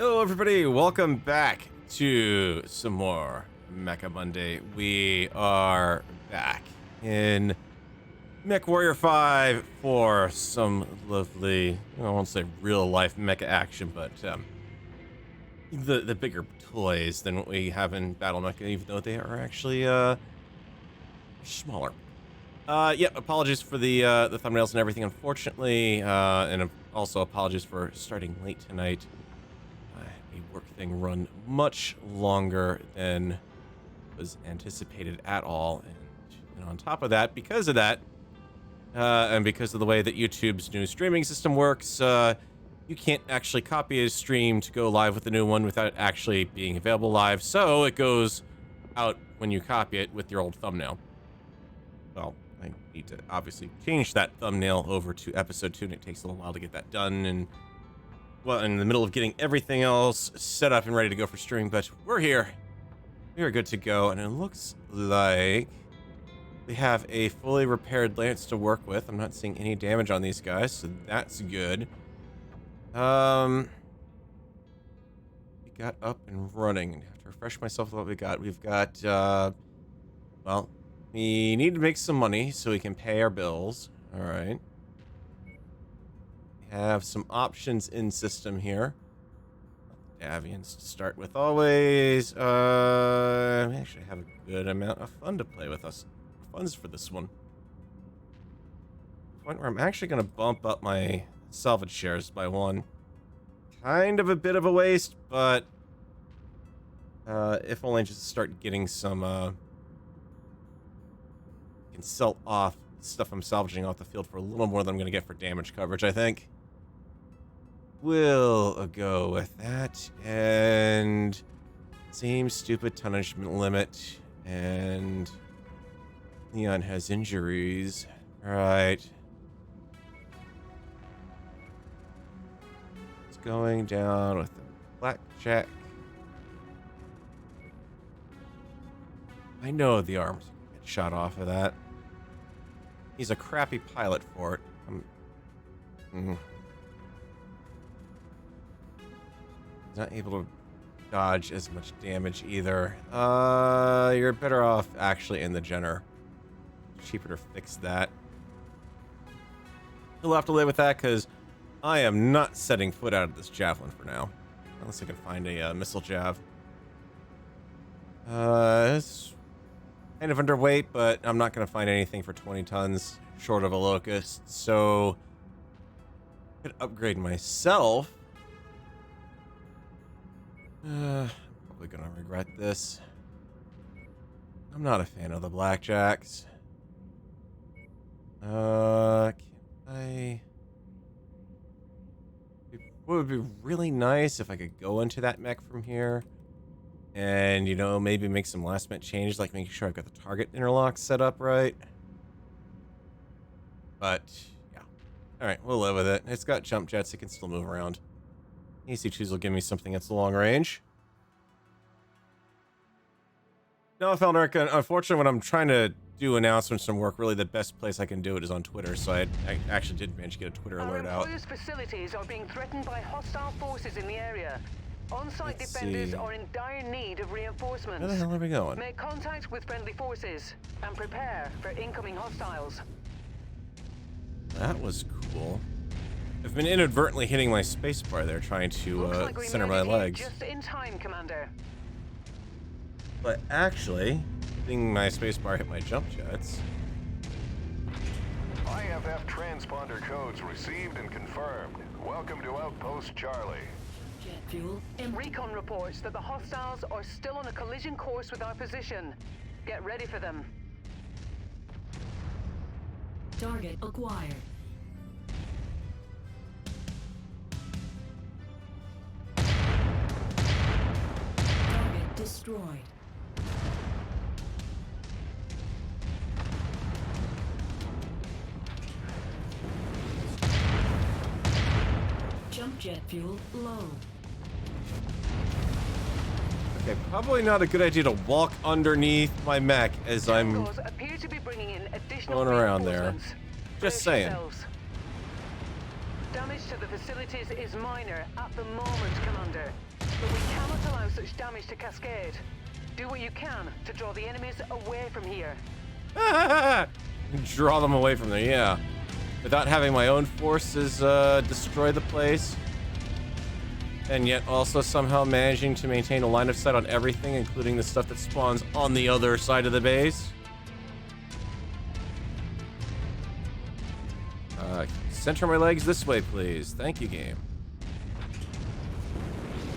Hello everybody, welcome back to some more Mecha Monday. We are back in MechWarrior 5 for some lovely, I won't say real life mecha action, but the bigger toys than what we have in Battle Mecha, even though they are actually smaller. Yeah, apologies for the thumbnails and everything, unfortunately, and also apologies for starting late tonight. A work thing run much longer than was anticipated at all, and on top of that, because of that, and because of the way that YouTube's new streaming system works, you can't actually copy a stream to go live with the new one without it actually being available live, so it goes out when you copy it with your old thumbnail. Well, I need to obviously change that thumbnail over to episode 2, and it takes a little while to get that done, and well, in the middle of getting everything else set up and ready to go for streaming, but we're here. We are good to go, and it looks like we have a fully repaired lance to work with. I'm not seeing any damage on these guys, so that's good. We got up and running. I have to refresh myself with what we got. We've got, well, we need to make some money so we can pay our bills. All right. Have some options in system here. Avians to start with always. We actually have a good amount of fun to play with us. Funds for this one. Point where I'm actually going to bump up my salvage shares by 1. Kind of a bit of a waste, but if only just to start getting some can sell off stuff I'm salvaging off the field for a little more than I'm going to get for damage coverage, I think. We'll go with that, and same stupid tonnage limit, and Leon has injuries. All right. It's going down with the blackjack. I know the arms get shot off of that. He's a crappy pilot for it. He's not able to dodge as much damage either. You're better off actually in the Jenner. Cheaper to fix that. He'll have to live with that because I am not setting foot out of this javelin for now. Unless I can find a missile jav. It's kind of underweight, but I'm not going to find anything for 20 tons short of a locust. So I could upgrade myself. Probably gonna regret this. I'm not a fan of the blackjacks. Can I? It would be really nice if I could go into that mech from here, and you know, maybe make some last minute changes, like making sure I've got the target interlock set up right. But yeah, all right, we'll live with it. It's got jump jets; it can still move around. EC2s will give me something that's long range. No, Felneric, unfortunately, when I'm trying to do announcements from work, really the best place I can do it is on Twitter, so I actually did manage to get a Twitter alert out. Our facilities are being threatened by hostile forces in the area. On-site defenders are in dire need of reinforcements. Where the hell are we going? Make contact with friendly forces and prepare for incoming hostiles. That was cool. I've been inadvertently hitting my spacebar there, trying to center my legs. Just in time, Commander. But actually, hitting my spacebar hit my jump jets. IFF transponder codes received and confirmed. Welcome to Outpost Charlie. Jet fuel. Recon reports that the hostiles are still on a collision course with our position. Get ready for them. Target acquired. Target destroyed. Jump jet fuel low. Okay, probably not a good idea to walk underneath my mech as I'm appear to be bringing in additional going around there. reinforcements. Just Brace saying. yourselves. Damage to the facilities is minor at the moment, Commander. But we cannot allow such damage to cascade. Do what you can to draw the enemies away from here. Draw them away from there, yeah. Without having my own forces destroy the place. And yet also somehow managing to maintain a line of sight on everything, including the stuff that spawns on the other side of the base. Center my legs this way, please. Thank you, game.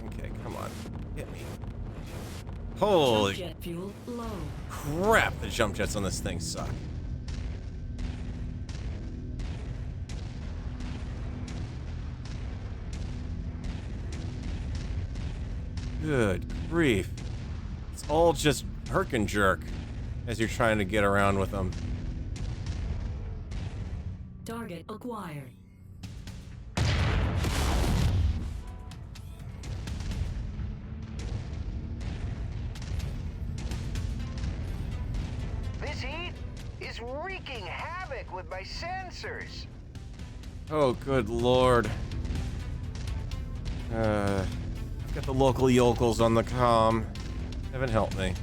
Okay, come on. Hit me. Holy Jet fuel low. crap, the jump jets on this thing suck. Good grief. It's all just herk and jerk as you're trying to get around with them. Target acquired. This heat is wreaking havoc with my sensors. Oh, good lord. I've got the local yokels on the comm. Haven't helped me.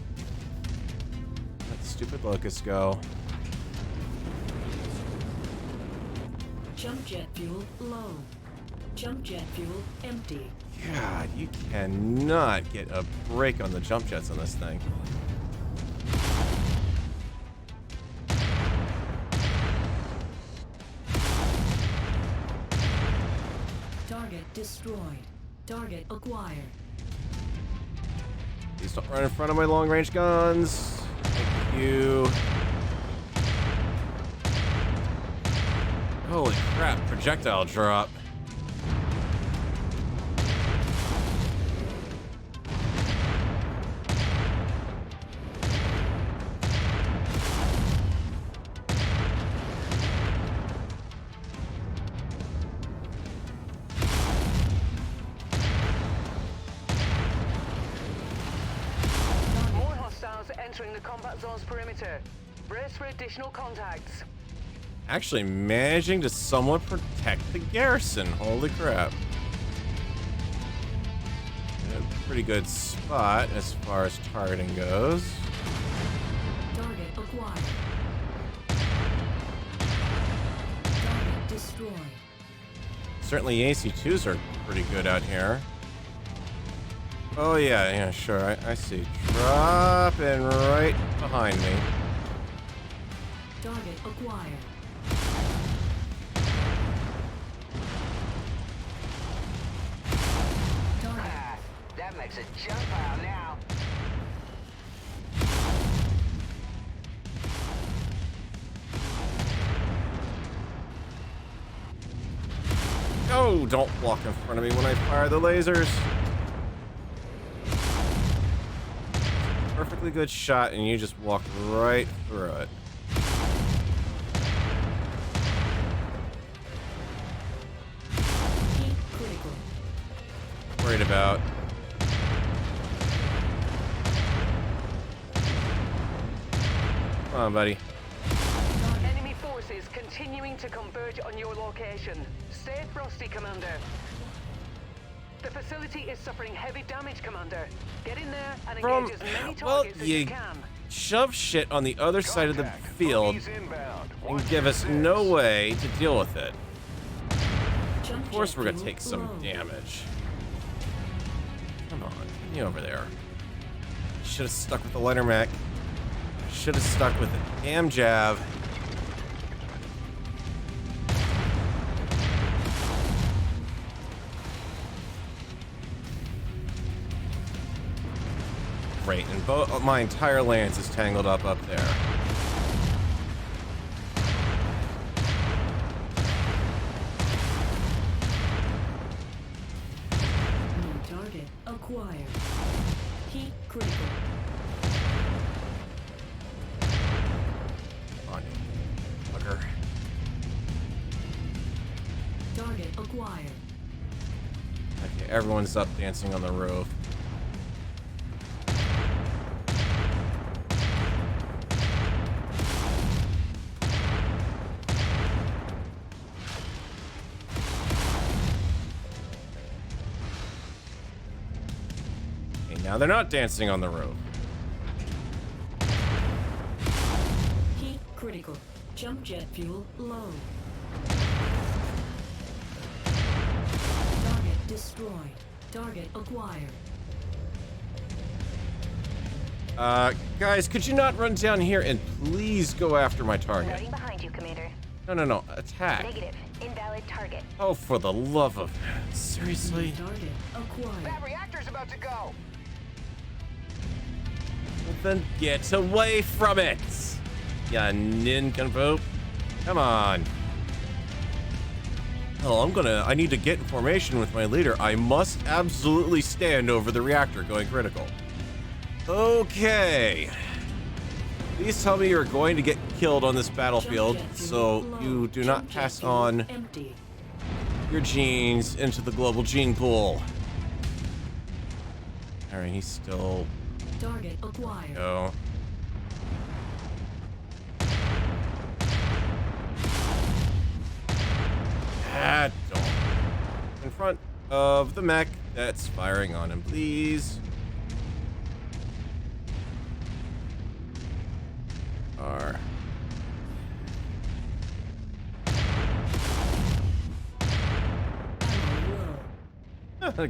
Let stupid locusts go. Jump jet fuel low. Jump jet fuel empty. God, you cannot get a break on the jump jets on this thing. Target destroyed. Target acquired. Please don't run in front of my long-range guns. Thank you. Holy crap, projectile drop. More hostiles entering the combat zone's perimeter. Brace for additional contacts. Actually managing to somewhat protect the garrison. Holy crap. In a pretty good spot as far as targeting goes. Target acquired. Target destroyed. Certainly AC2s are pretty good out here. Oh yeah, sure, I see. Dropping right behind me. Target acquired. Target. Ah, that makes a jump pile now. Oh, don't walk in front of me when I fire the lasers. Perfectly good shot, and you just walked right through it. Heat critical. Worried about. Come on, buddy. Enemy forces continuing to converge on your location. Stay frosty, Commander. The facility is suffering heavy damage, Commander. Get in there and engage as many targets as you can. Shove shit on the other side of the Contact. field Buggies inbound. and Watch give your us six. no way to deal with it. Jump Of course jet we're gonna fuel take some low. damage. Come on, get me over there. Should have stuck with the lighter mech. Should have stuck with the damn jab. Great, and my entire lance is tangled up there. New target acquired. Heat critical. Come on, you bugger. Target acquired. Okay, everyone's up dancing on the roof. Now they're not dancing on the roof. Heat critical. Jump jet fuel low. Target destroyed. Target acquired. Guys, could you not run down here and please go after my target? Running behind you, Commander. No, attack. Negative. Invalid target. Oh, for the love of... Seriously? Target acquired. That reactor's about to go. Well, then get away from it! Ya nincompoop. Come on. Oh, I need to get information with my leader. I must absolutely stand over the reactor going critical. Okay. Please tell me you're going to get killed on this battlefield, so you do not pass on your genes into the global gene pool. Alright, he's still... Target acquired. Go. Don't. In front of the mech that's firing on him, please. R.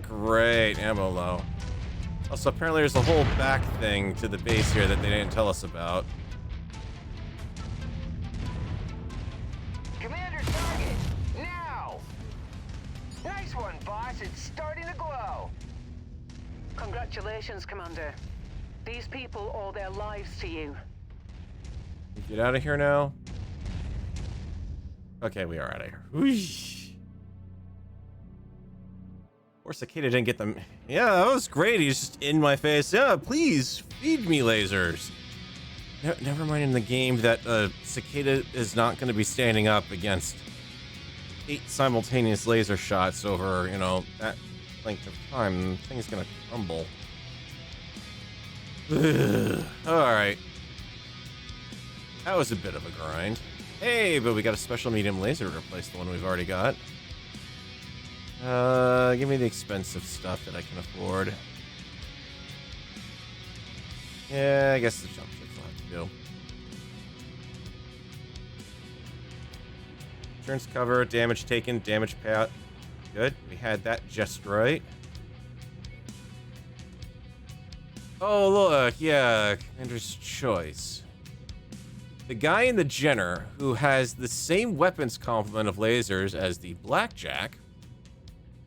Great, ammo low. Also, apparently there's a whole back thing to the base here that they didn't tell us about. Commander, target! Now! Nice one, boss. It's starting to glow. Congratulations, Commander. These people owe their lives to you. Get out of here now. Okay, we are out of here. Whoosh. Poor Cicada didn't get them. Yeah, that was great. He's just in my face. Yeah, please feed me lasers. Never mind in the game that Cicada is not going to be standing up against 8 simultaneous laser shots over, you know, that length of time. The thing's going to crumble. Alright. That was a bit of a grind. Hey, but we got a special medium laser to replace the one we've already got. Give me the expensive stuff that I can afford. Yeah, I guess the jump ships will have to do. Insurance cover, damage taken, damage payout. Good, we had that just right. Oh, look, yeah, Commander's Choice. The guy in the Jenner, who has the same weapons complement of lasers as the Blackjack,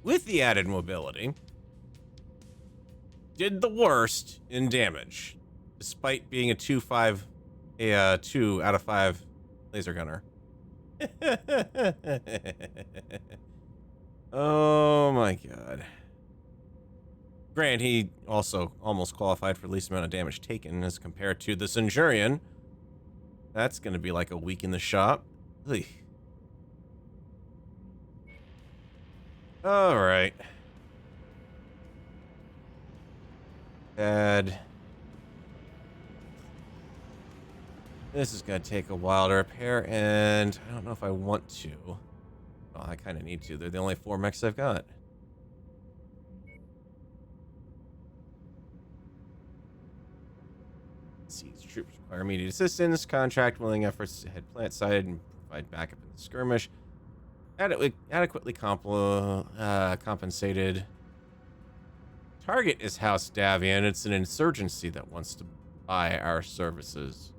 with the added mobility, did the worst in damage, despite being a 2 out of 5 laser gunner. Oh my god. Grant, he also almost qualified for the least amount of damage taken as compared to the Centurion. That's gonna be like a week in the shop. Ugh. All right. Bad. This is gonna take a while to repair, and I don't know if I want to. Well, I kind of need to. They're the only 4 mechs I've got. These troops require immediate assistance. Contract willing efforts to head plant side and provide backup in the skirmish. Adequately compensated. Target is House Davian. It's an insurgency that wants to buy our services.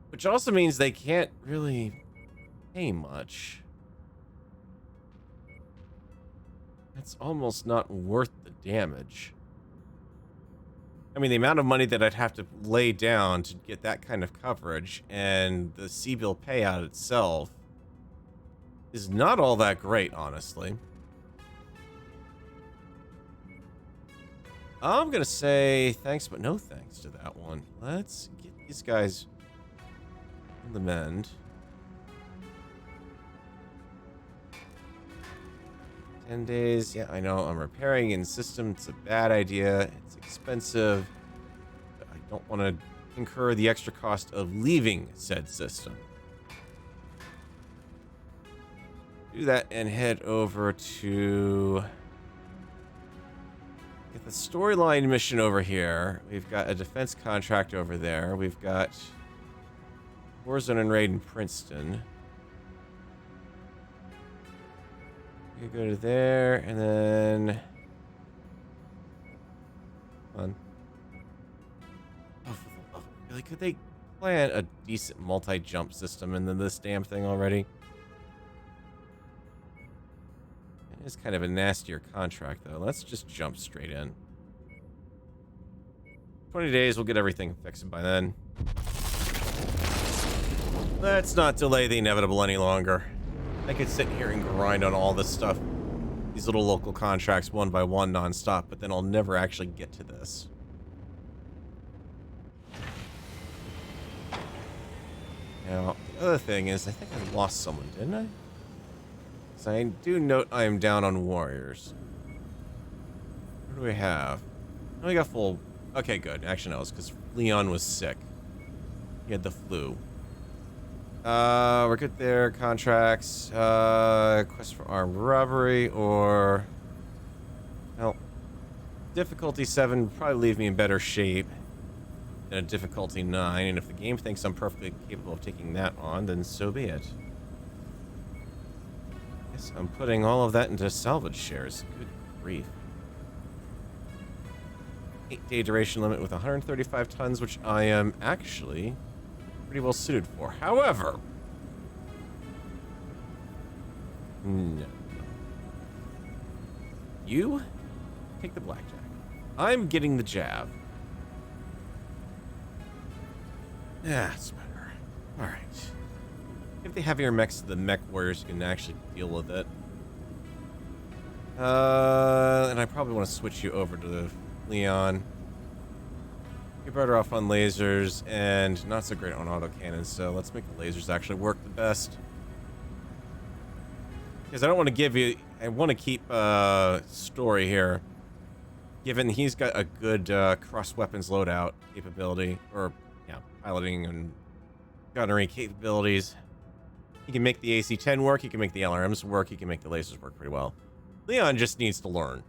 Which also means they can't really pay much. That's almost not worth the damage. I mean, the amount of money that I'd have to lay down to get that kind of coverage and the C-bill payout itself is not all that great, honestly. I'm gonna say thanks, but no thanks to that one. Let's get these guys on the mend. 10 days. Yeah, I know. I'm repairing in system. It's a bad idea. It's expensive. I don't want to incur the extra cost of leaving said system. Do that and head over to get got the storyline mission over here. We've got a defense contract over there. We've got Warzone and Raid in Princeton. We could go to there, and then... Hold on. Oh, for the love of... Really, could they plan a decent multi-jump system into this damn thing already? It is kind of a nastier contract, though. Let's just jump straight in. 20 days, we'll get everything fixed by then. Let's not delay the inevitable any longer. I could sit here and grind on all this stuff. These little local contracts one by one non-stop, but then I'll never actually get to this. Now, the other thing is, I think I lost someone, didn't I? So I do note I am down on warriors. What do we have? Oh, we got full... Okay, good. Actually, no, it's because Leon was sick. He had the flu. We're good there. Contracts. Quest for armed robbery, or... Well, difficulty 7 would probably leave me in better shape than a difficulty 9, and if the game thinks I'm perfectly capable of taking that on, then so be it. Guess I'm putting all of that into salvage shares. Good grief. 8-day duration limit with 135 tons, which I am actually pretty well suited for. However, no. You take the blackjack. I'm getting the jab. Yeah, it's better. All right. If the heavier mechs to the mech warriors can actually deal with it. And I probably want to switch you over to the Leon. You're better off on lasers and not so great on autocannons, so let's make the lasers actually work the best. Because I don't want to give you... I want to keep Story here. Given he's got a good cross-weapons loadout capability, or, yeah, piloting and gunnery capabilities. He can make the AC-10 work, he can make the LRMs work, he can make the lasers work pretty well. Leon just needs to learn.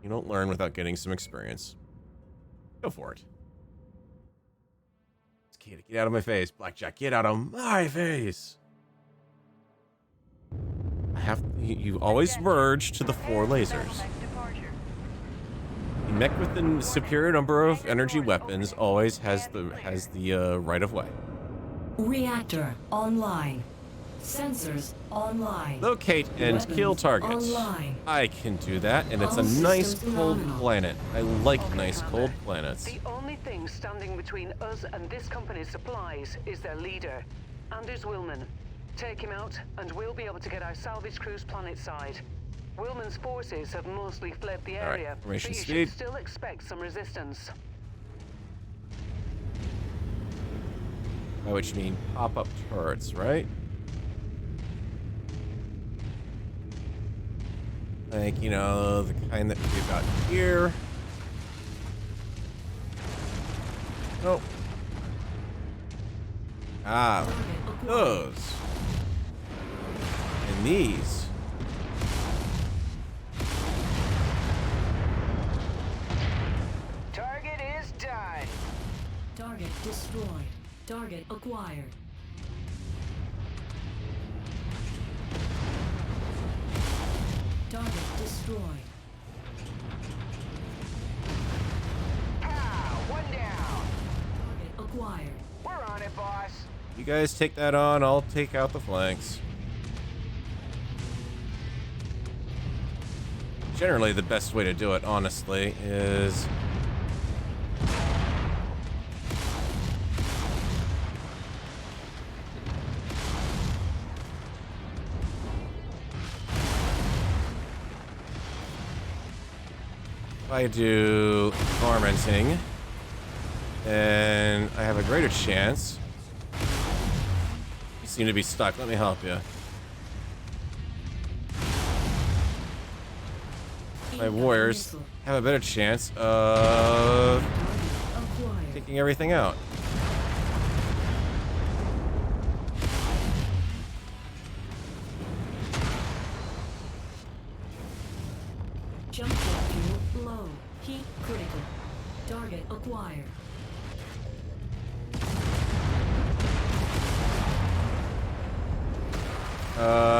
You don't learn without getting some experience. Go for it. Get out of my face, Blackjack. Get out of my face. I have... You always merge to the 4 lasers. The mech with the superior number of energy weapons always has the right of way. Reactor online. Sensors online. Locate and kill targets. Online. I can do that, and it's All a nice systems cold nominal. planet. I like Okay, nice Commander. cold planets. The only thing standing between us and this company's supplies is their leader, Anders Willman. Take him out, and we'll be able to get our salvage crews planetside. Willman's forces have mostly fled the All right, area, but formation you speed. should still expect some resistance. By which you mean pop-up turrets, right? Like, you know, the kind that we've got here. Oh. Ah, those. And these. Target is done. Target destroyed. Target acquired. Target destroyed. Pow! One down. Target acquired. We're on it, boss. You guys take that on, I'll take out the flanks. Generally, the best way to do it, honestly, is... if I do tormenting, then I have a greater chance. You seem to be stuck. Let me help you. My warriors have a better chance of Acquired. taking everything out. Jump jet fuel low. Heat critical. Target acquired.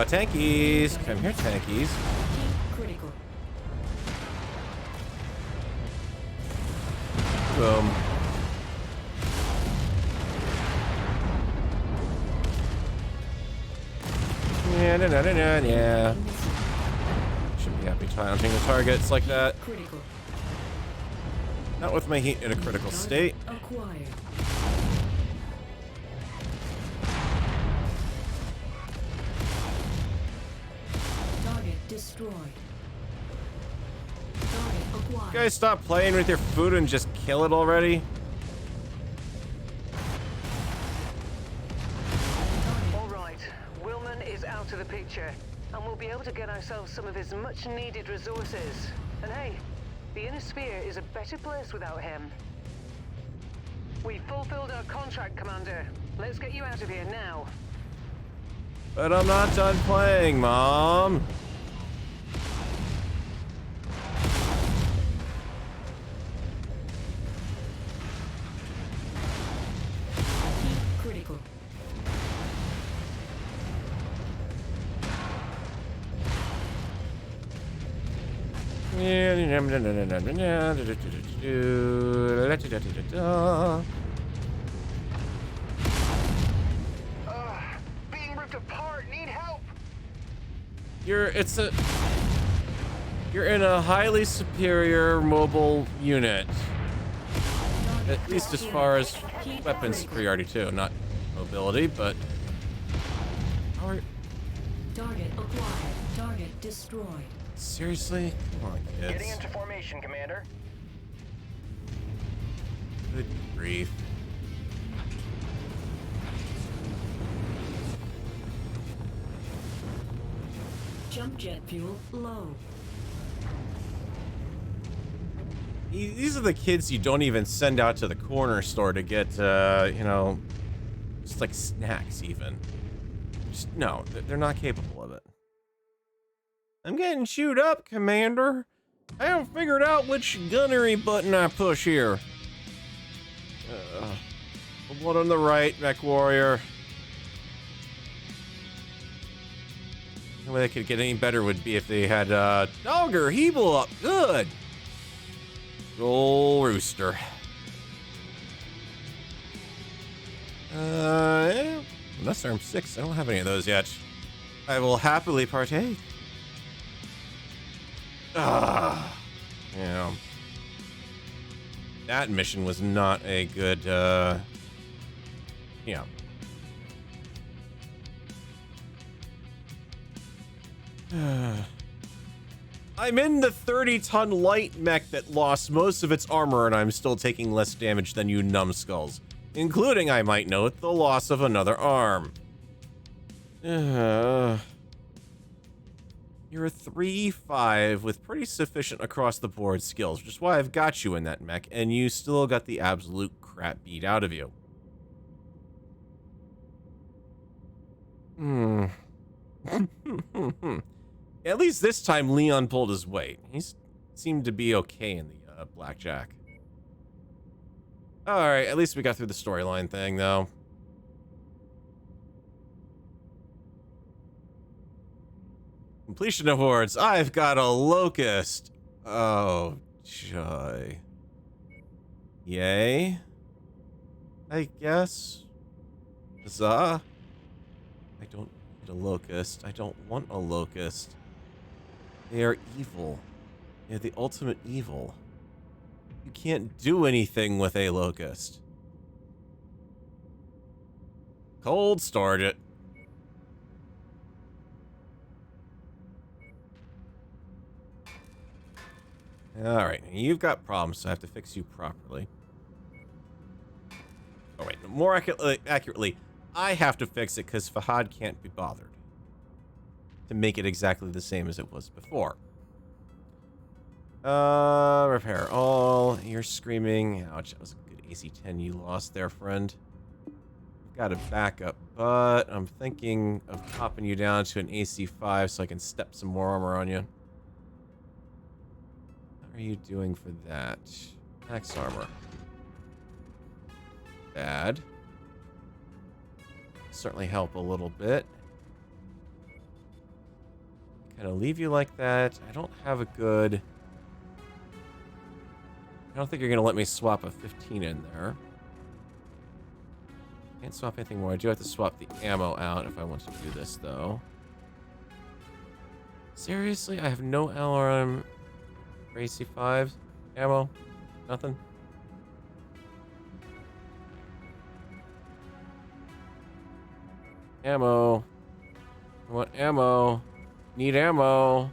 Tankies! Come here, tankies. Heat critical. Boom. Yeah. Should be happy taunting the targets like that. Critical. Not with my heat in a critical state. Acquired. Target destroyed. Target acquired. You guys stop playing with your food and just kill it already? All right, Willman is out of the picture, and we'll be able to get ourselves some of his much-needed resources. And hey, the Inner Sphere is a better place without him. We fulfilled our contract, Commander. Let's get you out of here now. But I'm not done playing, Mom. Heat critical. Being ripped apart. Need help. You're in a highly superior mobile unit. At least as far as weapons superiority too, not mobility, but how are, Target acquired. Target destroyed. seriously? Come on, Getting kids. into formation, Commander. Good grief. Jump jet fuel low. These are the kids you don't even send out to the corner store to get, you know, just like snacks even. Just, no, they're not capable of it. I'm getting chewed up, Commander. I haven't figured out which gunnery button I push here. The one on the right, MechWarrior. The way they could get any better would be if they had, Dogger, Hebel up. Good. Roll Rooster. Yeah. Unless I'm 6, I don't have any of those yet. I will happily partake. Yeah. That mission was not a good, yeah. I'm in the 30-ton light mech that lost most of its armor, and I'm still taking less damage than you numbskulls. Including, I might note, the loss of another arm. You're a 3-5 with pretty sufficient across-the-board skills, which is why I've got you in that mech, and you still got the absolute crap beat out of you. At least this time, Leon pulled his weight. He seemed to be okay in the blackjack. Alright, at least we got through the storyline thing, though. Completion of hordes. I've got a locust. Oh, joy. Yay? I guess. Huzzah. I don't need a locust. I don't want a locust. They are evil. They're the ultimate evil. You can't do anything with a locust. Cold start it. Alright, you've got problems, so I have to fix you properly. Oh wait, more accurately, I have to fix it because Fahad can't be bothered to make it exactly the same as it was before. Repair all. You're screaming. Ouch, that was a good AC-10 you lost there, friend. I've got a backup, but I'm thinking of popping you down to an AC-5 so I can step some more armor on you. Not are you doing for that? Max armor. Bad. Certainly help a little bit. Kind of leave you like that. I don't have a good... I don't think you're going to let me swap a 15 in there. Can't swap anything more. I do have to swap the ammo out if I want to do this, though. Seriously? I have no LRM for AC5 ammo? Nothing? Ammo. I want ammo. Need ammo.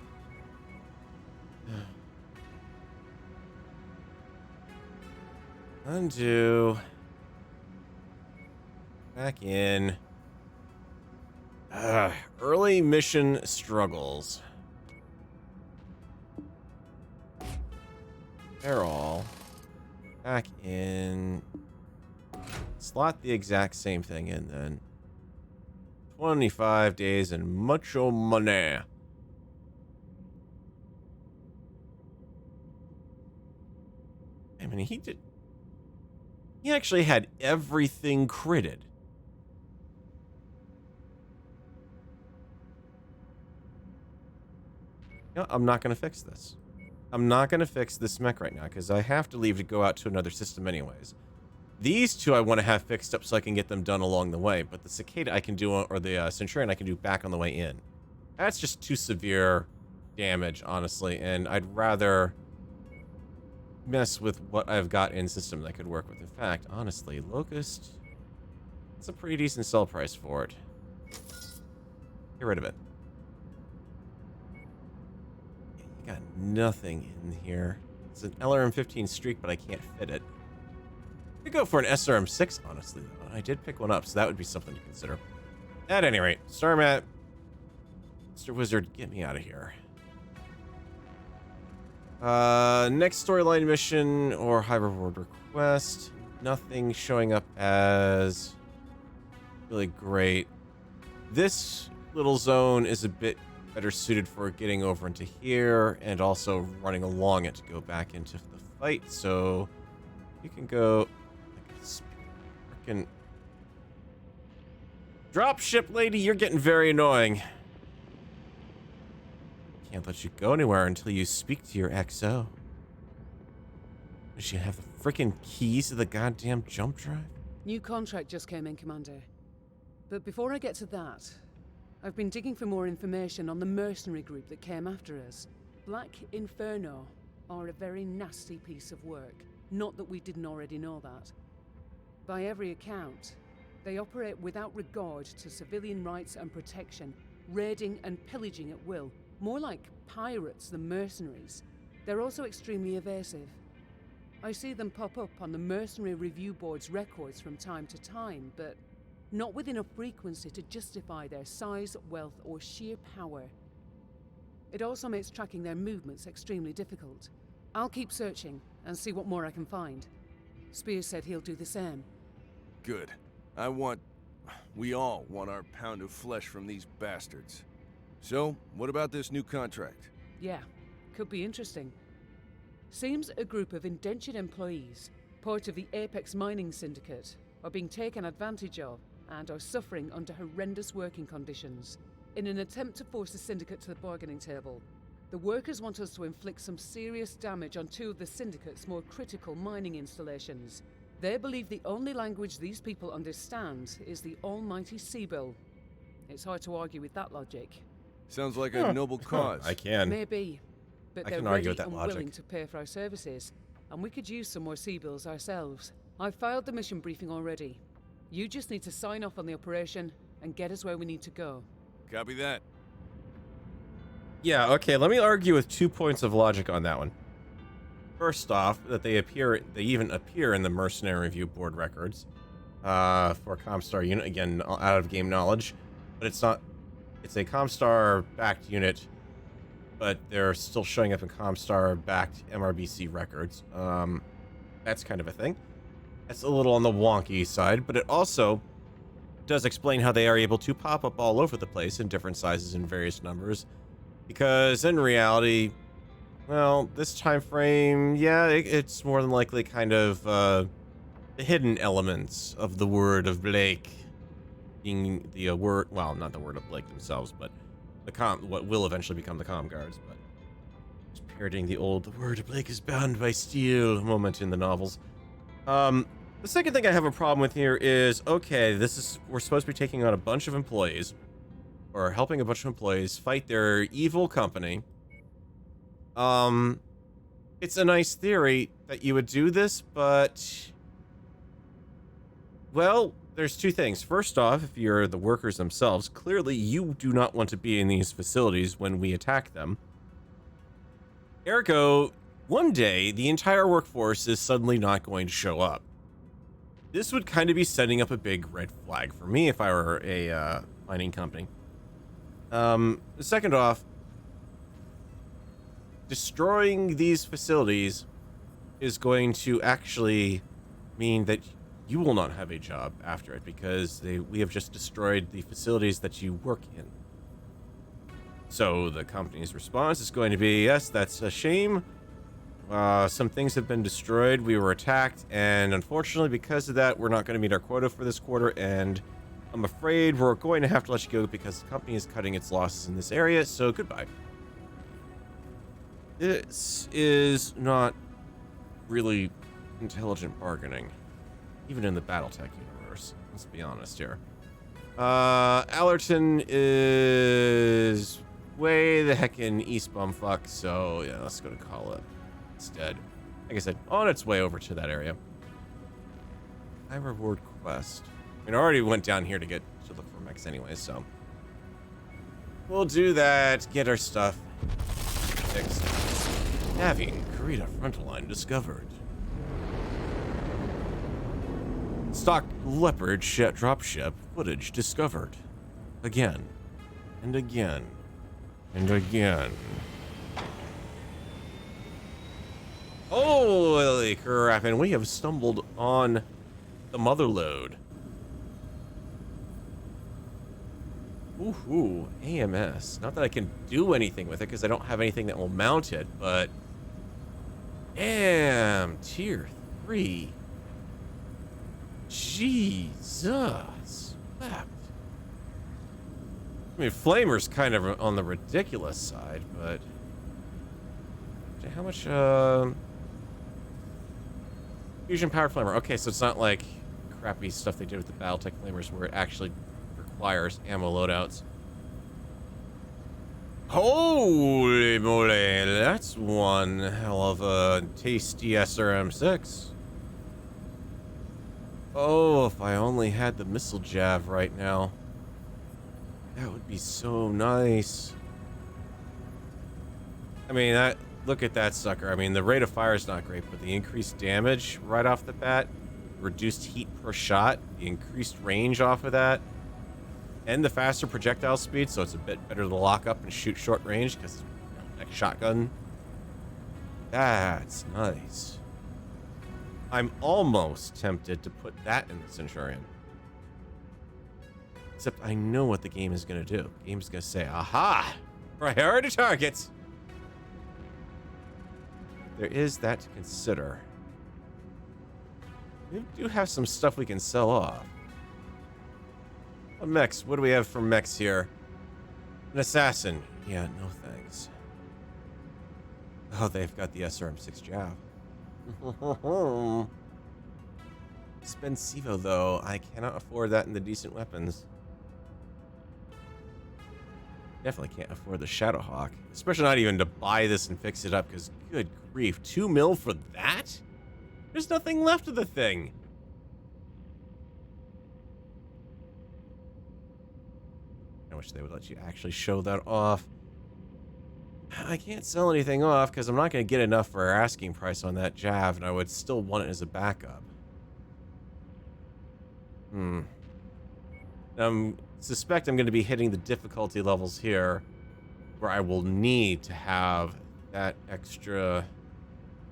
Undo. Back in. Early mission struggles. They're all back in. Slot the exact same thing in then. 25 days and mucho money. I mean, he actually had everything critted. No, I'm not going to fix this. I'm not going to fix this mech right now because I have to leave to go out to another system anyways. These two I want to have fixed up so I can get them done along the way, but the Cicada I can do, or the Centurion I can do back on the way in. That's just too severe damage, honestly, and I'd rather mess with what I've got in system that could work with. In fact, honestly, Locust, it's a pretty decent sell price for it. Get rid of it. You got nothing in here. It's an LRM-15 streak, but I can't fit it. I could go for an SRM-6, honestly, though. I did pick one up, so that would be something to consider. At any rate, Starmat, Mr. Wizard, get me out of here. Next storyline mission or high reward request. Nothing showing up as really great. This little zone is a bit better suited for getting over into here and also running along it to go back into the fight. So you can go like a freaking dropship lady. You're getting very annoying. Can't let you go anywhere until you speak to your XO. Does she have the freaking keys to the goddamn jump drive? New contract just came in, Commander. But before I get to that, I've been digging for more information on the mercenary group that came after us. Black Inferno are a very nasty piece of work. Not that we didn't already know that. By every account, they operate without regard to civilian rights and protection, raiding and pillaging at will. More like pirates than mercenaries. They're also extremely evasive. I see them pop up on the Mercenary Review Board's records from time to time, but not with enough frequency to justify their size, wealth, or sheer power. It also makes tracking their movements extremely difficult. I'll keep searching and see what more I can find. Spears said he'll do the same. Good. We all want our pound of flesh from these bastards. So, what about this new contract? Yeah, could be interesting. Seems a group of indentured employees, part of the Apex Mining Syndicate, are being taken advantage of and are suffering under horrendous working conditions. In an attempt to force the Syndicate to the bargaining table, the workers want us to inflict some serious damage on two of the Syndicate's more critical mining installations. They believe the only language these people understand is the almighty Sibyl. It's hard to argue with that logic. Sounds like a noble cause. I can. Maybe, but I they're can argue ready with that and logic. willing to pay for our services, and we could use some more Seabills ourselves. I've filed the mission briefing already. You just need to sign off on the operation and get us where we need to go. Copy that. Yeah, okay, let me argue with 2 points of logic on that one. First off, that they even appear in the Mercenary Review Board records for Comstar unit, again, out of game knowledge, but it's not. It's a Comstar-backed unit, but they're still showing up in Comstar-backed MRBC records. That's kind of a thing. That's a little on the wonky side, but it also does explain how they are able to pop up all over the place in different sizes and various numbers, because in reality, Well, this time frame, yeah, it's more than likely kind of the hidden elements of the word of Blake being the word, well, not the word of Blake themselves, but what will eventually become the comm guards, but just parodying the old "the word of Blake is bound by steel" moment in the novels. The second thing I have a problem with here is, okay, we're supposed to be taking on a bunch of employees, or helping a bunch of employees fight their evil company. It's a nice theory that you would do this, but, well, there's two things. First off, if you're the workers themselves, clearly you do not want to be in these facilities when we attack them. Ergo, one day, the entire workforce is suddenly not going to show up. This would kind of be setting up a big red flag for me if I were a mining company. Second off, destroying these facilities is going to actually mean that you will not have a job after it, because we have just destroyed the facilities that you work in. So the company's response is going to be, yes, that's a shame. Some things have been destroyed. We were attacked, and unfortunately, because of that, we're not going to meet our quota for this quarter, and I'm afraid we're going to have to let you go because the company is cutting its losses in this area, so goodbye. This is not really intelligent bargaining, even in the Battletech universe. Let's be honest here. Allerton is way the heck in East Bumfuck, so yeah, let's go to Kala instead. Like I said, on its way over to that area. High reward quest. I mean, I already went down here to look for mechs anyway, so we'll do that. Get our stuff fixed. Having Karita frontal line discovered. Stock leopard dropship footage discovered. Again. And again. And again. Holy crap, and we have stumbled on the mother lode. Ooh, AMS. Not that I can do anything with it because I don't have anything that will mount it, but damn, tier 3. Jesus. Wept. I mean, Flamer's kind of on the ridiculous side, but how much fusion powered flamer? Okay, so it's not like crappy stuff they did with the Battletech flamers where it actually requires ammo loadouts. Holy moly, that's one hell of a tasty SRM6. Oh, if I only had the missile jav right now. That would be so nice. I mean, look at that sucker. I mean, the rate of fire is not great, but the increased damage right off the bat, reduced heat per shot, the increased range off of that, and the faster projectile speed, so it's a bit better to lock up and shoot short range because, like shotgun. That's nice. I'm almost tempted to put that in the Centurion. Except I know what the game is going to do. The game's going to say, aha! Priority targets! There is that to consider. We do have some stuff we can sell off. Mechs. What do we have for mechs here? An assassin. Yeah, no thanks. Oh, they've got the SRM6 Jav. Spensivo, though. I cannot afford that in the decent weapons. Definitely can't afford the Shadowhawk. Especially not even to buy this and fix it up, because good grief. 2 mil for that? There's nothing left of the thing. I wish they would let you actually show that off. I can't sell anything off because I'm not going to get enough for our asking price on that Jav, and I would still want it as a backup. Suspect I'm going to be hitting the difficulty levels here where I will need to have that extra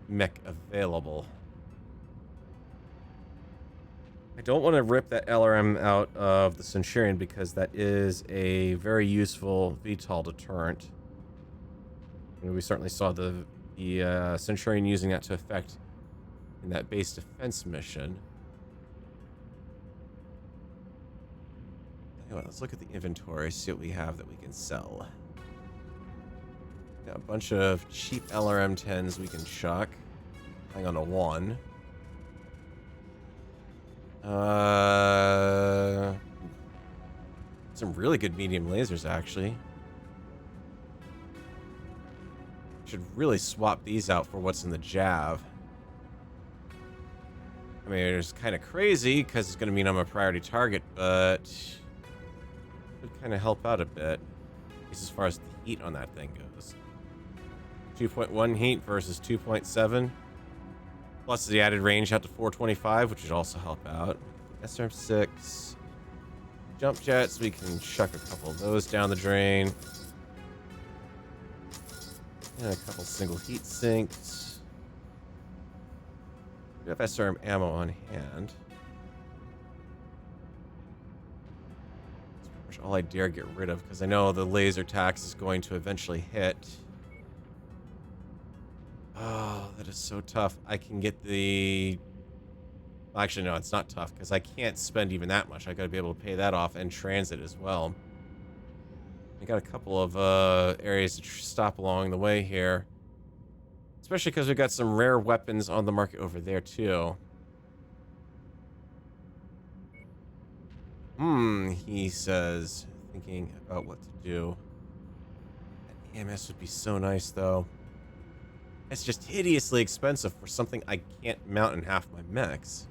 mech available. I don't want to rip that LRM out of the Centurion because that is a very useful VTOL deterrent. I mean, we certainly saw the the Centurion using that to effect in that base defense mission. Anyway, let's look at the inventory, see what we have that we can sell. Got a bunch of cheap LRM-10s we can chuck. Hang on to one. Some really good medium lasers, actually. Should really swap these out for what's in the Jav. I mean, it's kind of crazy because it's going to mean I'm a priority target, but it would kind of help out a bit, at least as far as the heat on that thing goes. 2.1 heat versus 2.7, plus the added range out to 425, which would also help out. SRM-6, jump jets, we can chuck a couple of those down the drain. And a couple single heat sinks. We have SRM ammo on hand. That's pretty much all I dare get rid of, because I know the laser tax is going to eventually hit. Oh, that is so tough. I can get the... Well, actually, no, it's not tough, because I can't spend even that much. I gotta be able to pay that off and transit as well. I got a couple of areas to stop along the way here. Especially because we got some rare weapons on the market over there, too. He says, thinking about what to do. That EMS would be so nice, though. It's just hideously expensive for something I can't mount in half my mechs.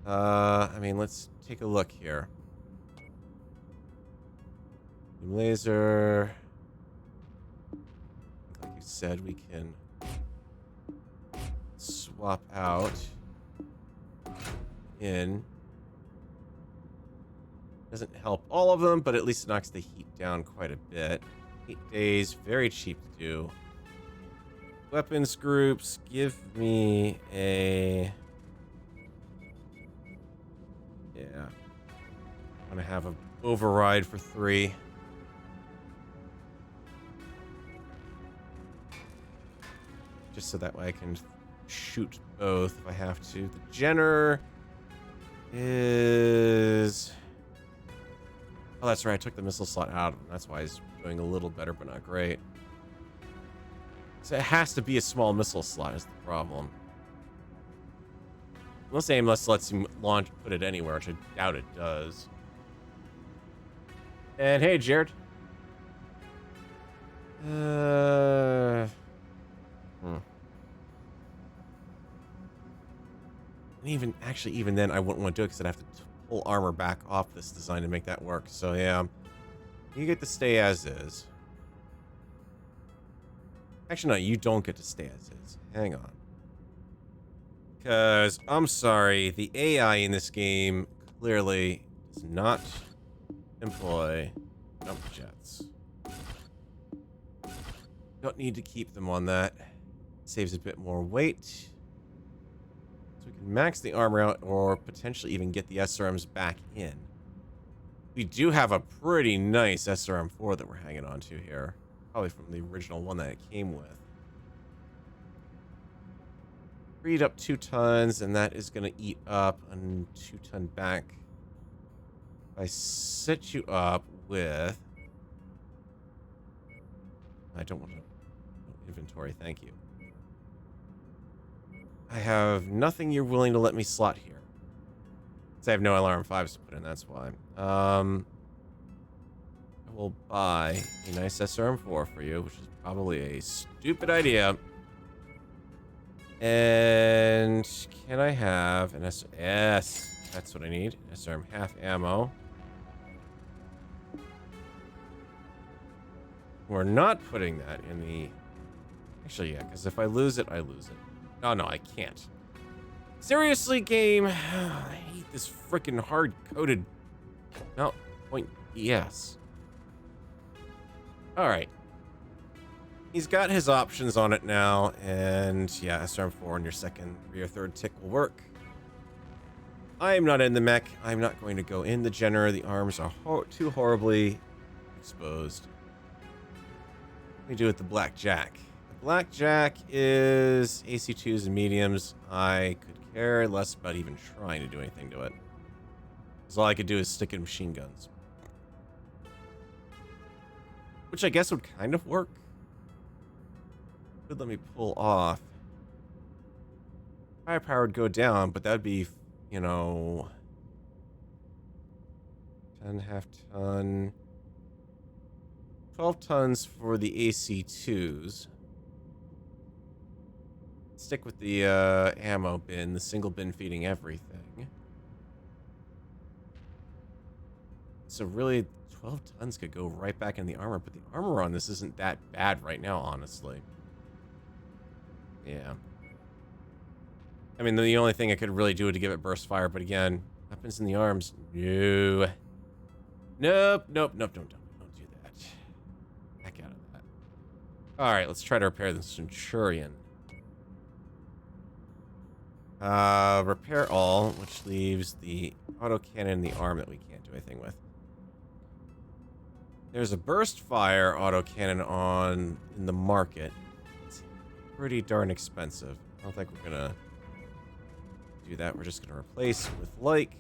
I mean, let's take a look here. Laser. Like you said, we can swap out in. Doesn't help all of them, but at least it knocks the heat down quite a bit. 8 days, very cheap to do. Weapons groups, give me a... Yeah. I'm gonna have an override for 3. Just so that way I can shoot both if I have to. The Jenner is... Oh, that's right. I took the missile slot out of him. That's why he's doing a little better, but not great. So it has to be a small missile slot is the problem. Unless Aimless lets him launch, put it anywhere, which I doubt it does. And hey, Jared. And even then, I wouldn't want to do it because I'd have to pull armor back off this design to make that work. So yeah, you get to stay as is. Actually, no, you don't get to stay as is. Hang on. Because, I'm sorry, the AI in this game clearly does not employ jump jets. Don't need to keep them on that. Saves a bit more weight. So we can max the armor out or potentially even get the SRMs back in. We do have a pretty nice SRM-4 that we're hanging on to here. Probably from the original one that it came with. Freed up 2 tons, and that is going to eat up a 2-ton back. If I set you up with... I don't want to... Inventory, thank you. I have nothing you're willing to let me slot here. Because I have no LRM-5s to put in, that's why. I will buy a nice SRM-4 for you, which is probably a stupid idea. And can I have an SRM? Yes, that's what I need. SRM half ammo. We're not putting that in the... Actually, yeah, because if I lose it, I lose it. Oh, no, I can't. Seriously, game? I hate this freaking hard-coded... No, point ES. Alright. He's got his options on it now, and yeah, SRM-4 on your second or your third tick will work. I am not in the mech. I'm not going to go in the Jenner. The arms are too horribly exposed. What do we do with the Black Jack? The Blackjack is AC2s and mediums. I could care less about even trying to do anything to it. Because all I could do is stick in machine guns. Which I guess would kind of work. Could let me pull off. Firepower would go down, but that'd be, you know... 10 half-ton... 12 tons for the AC2s. Stick with the ammo bin, the single bin feeding everything. So really, 12 tons could go right back in the armor, but the armor on this isn't that bad right now, honestly. Yeah. I mean, the only thing I could really do to give it burst fire, but again, weapons in the arms, no. Nope, nope, nope, don't do that. Heck out of that. Alright, let's try to repair the Centurion. Repair all, which leaves the autocannon and the arm that we can't do anything with. There's a burst fire autocannon on in the market. It's pretty darn expensive. I don't think we're gonna do that. We're just gonna replace with like.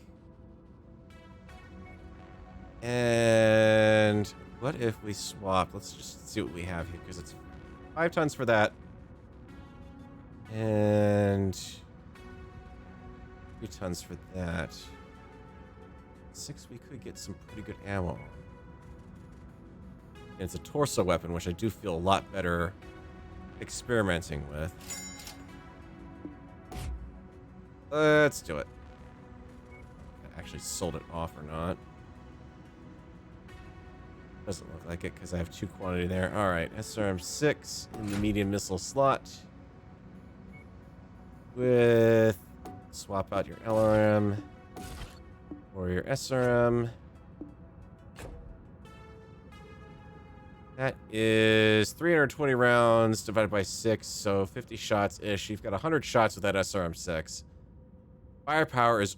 And what if we swap? Let's just see what we have here, because it's 5 tons for that. And 3 tons for that. 6, we could get some pretty good ammo. And it's a torso weapon, which I do feel a lot better experimenting with. Let's do it. I actually sold it off or not. Doesn't look like it because I have 2 quantity there. Alright, SRM-6 in the medium missile slot. With... swap out your LRM or your SRM. That is 320 rounds divided by 6, so 50 shots-ish. You've got 100 shots with that SRM-6. Firepower is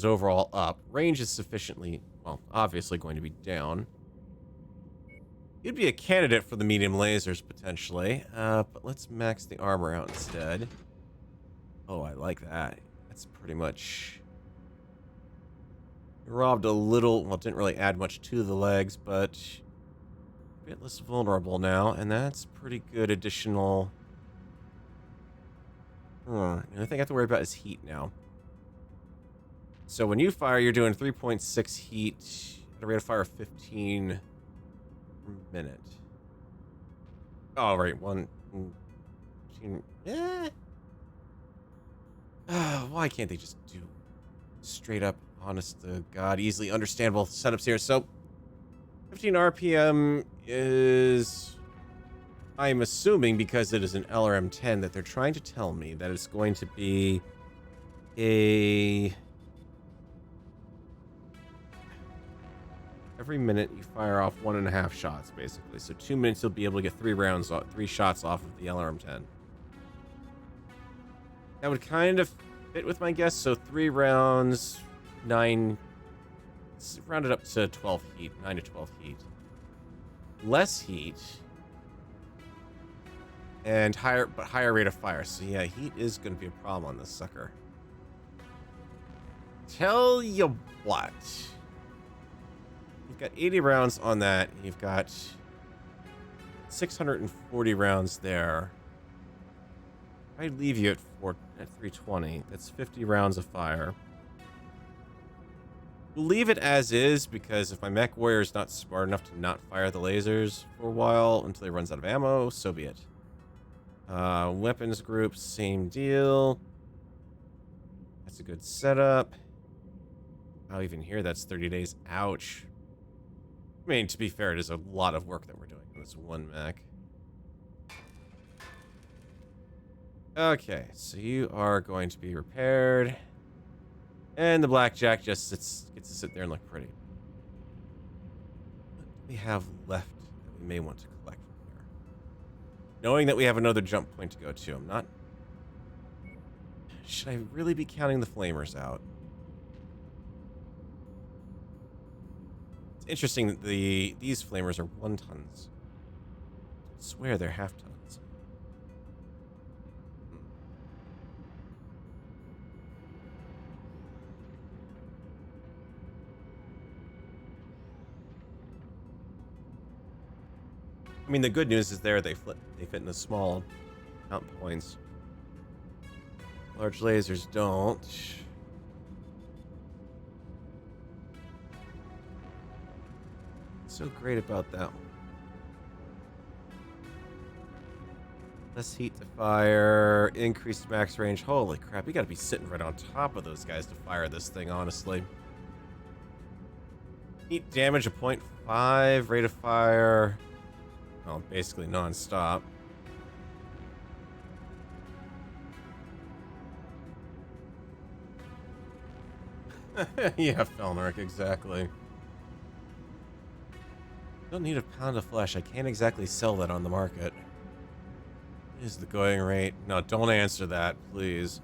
overall up. Range is sufficiently, well, obviously going to be down. You'd be a candidate for the medium lasers, potentially. But let's max the armor out instead. Oh, I like that. That's pretty much... robbed a little... well, it didn't really add much to the legs, but... a bit less vulnerable now, and that's pretty good additional... The only thing I have to worry about is heat now. So when you fire, you're doing 3.6 heat at a rate of fire of 15 per minute. Oh, right, 15... why can't they just do straight up, honest to God, easily understandable setups here? So, 15 RPM is... I'm assuming, because it is an LRM-10, that they're trying to tell me that it's going to be a... every minute you fire off 1.5 shots, basically. So 2 minutes you'll be able to get 3 shots off of the LRM-10. That would kind of fit with my guess. So 3 rounds, 9... round it up to 12 heat. 9 to 12 heat. Less heat. And higher rate of fire. So yeah, heat is going to be a problem on this sucker. Tell you what. You've got 80 rounds on that. You've got 640 rounds there. I'd leave you at 320. That's 50 rounds of fire. We'll leave it as is, because if my MechWarrior is not smart enough to not fire the lasers for a while until he runs out of ammo, so be it. Weapons group, same deal. That's a good setup. Oh, even here, that's 30 days. Ouch. I mean, to be fair, it is a lot of work that we're doing on this one mech. Okay, so you are going to be repaired. And the blackjack just gets to sit there and look pretty. What do we have left that we may want to collect from here? Knowing that we have another jump point to go to, I'm not... should I really be counting the flamers out? It's interesting that these flamers are 1 tons. I swear they're half tons. I mean, the good news is they fit in the small mount points. Large lasers don't. What's so great about that one? Less heat to fire, increased max range. Holy crap, you gotta be sitting right on top of those guys to fire this thing, honestly. Heat damage of 0.5, rate of fire. Well, basically non-stop. Yeah, Felneric, exactly. Don't need a pound of flesh. I can't exactly sell that on the market. Is the going rate? No, don't answer that, please.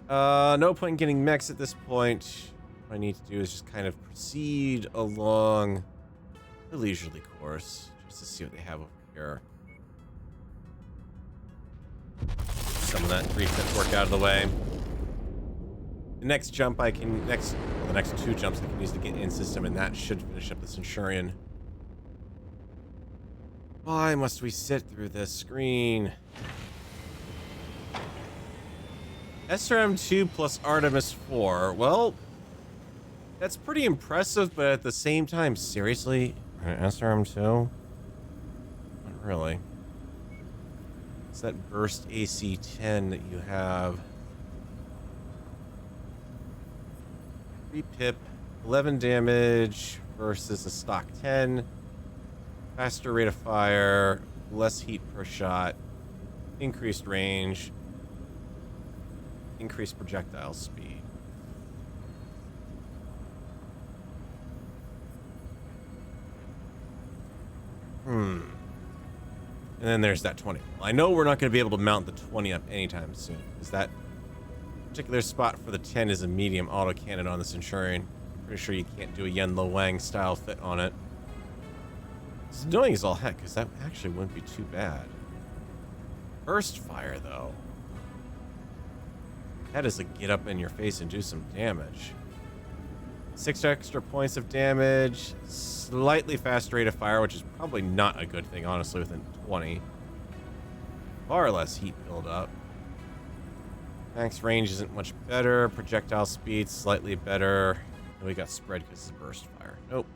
No point in getting mechs at this point. What I need to do is just kind of proceed along a leisurely course, just to see what they have over here. Some of that refit work out of the way. The next jump the next two jumps I can use to get in system, and that should finish up the Centurion. Why must we sit through this screen? SRM-2 plus Artemis 4. Well, that's pretty impressive, but at the same time, seriously? SRM-2? Not really. It's that burst AC-10 that you have. 3 pip, 11 damage versus a stock 10. Faster rate of fire, less heat per shot, increased range, increased projectile speed. And then there's that 20. Well, I know we're not going to be able to mount the 20 up anytime soon, because that particular spot for the 10 is a medium autocannon on the Centurion. Pretty sure you can't do a Yen Lo Wang style fit on it. It's annoying as all heck, because that actually wouldn't be too bad. Burst fire, though. That is a get up in your face and do some damage. 6 extra points of damage. Slightly fast rate of fire, which is probably not a good thing, honestly, within 20. Far less heat buildup. Max range isn't much better. Projectile speed, slightly better. And we got spread because it's burst fire. Nope.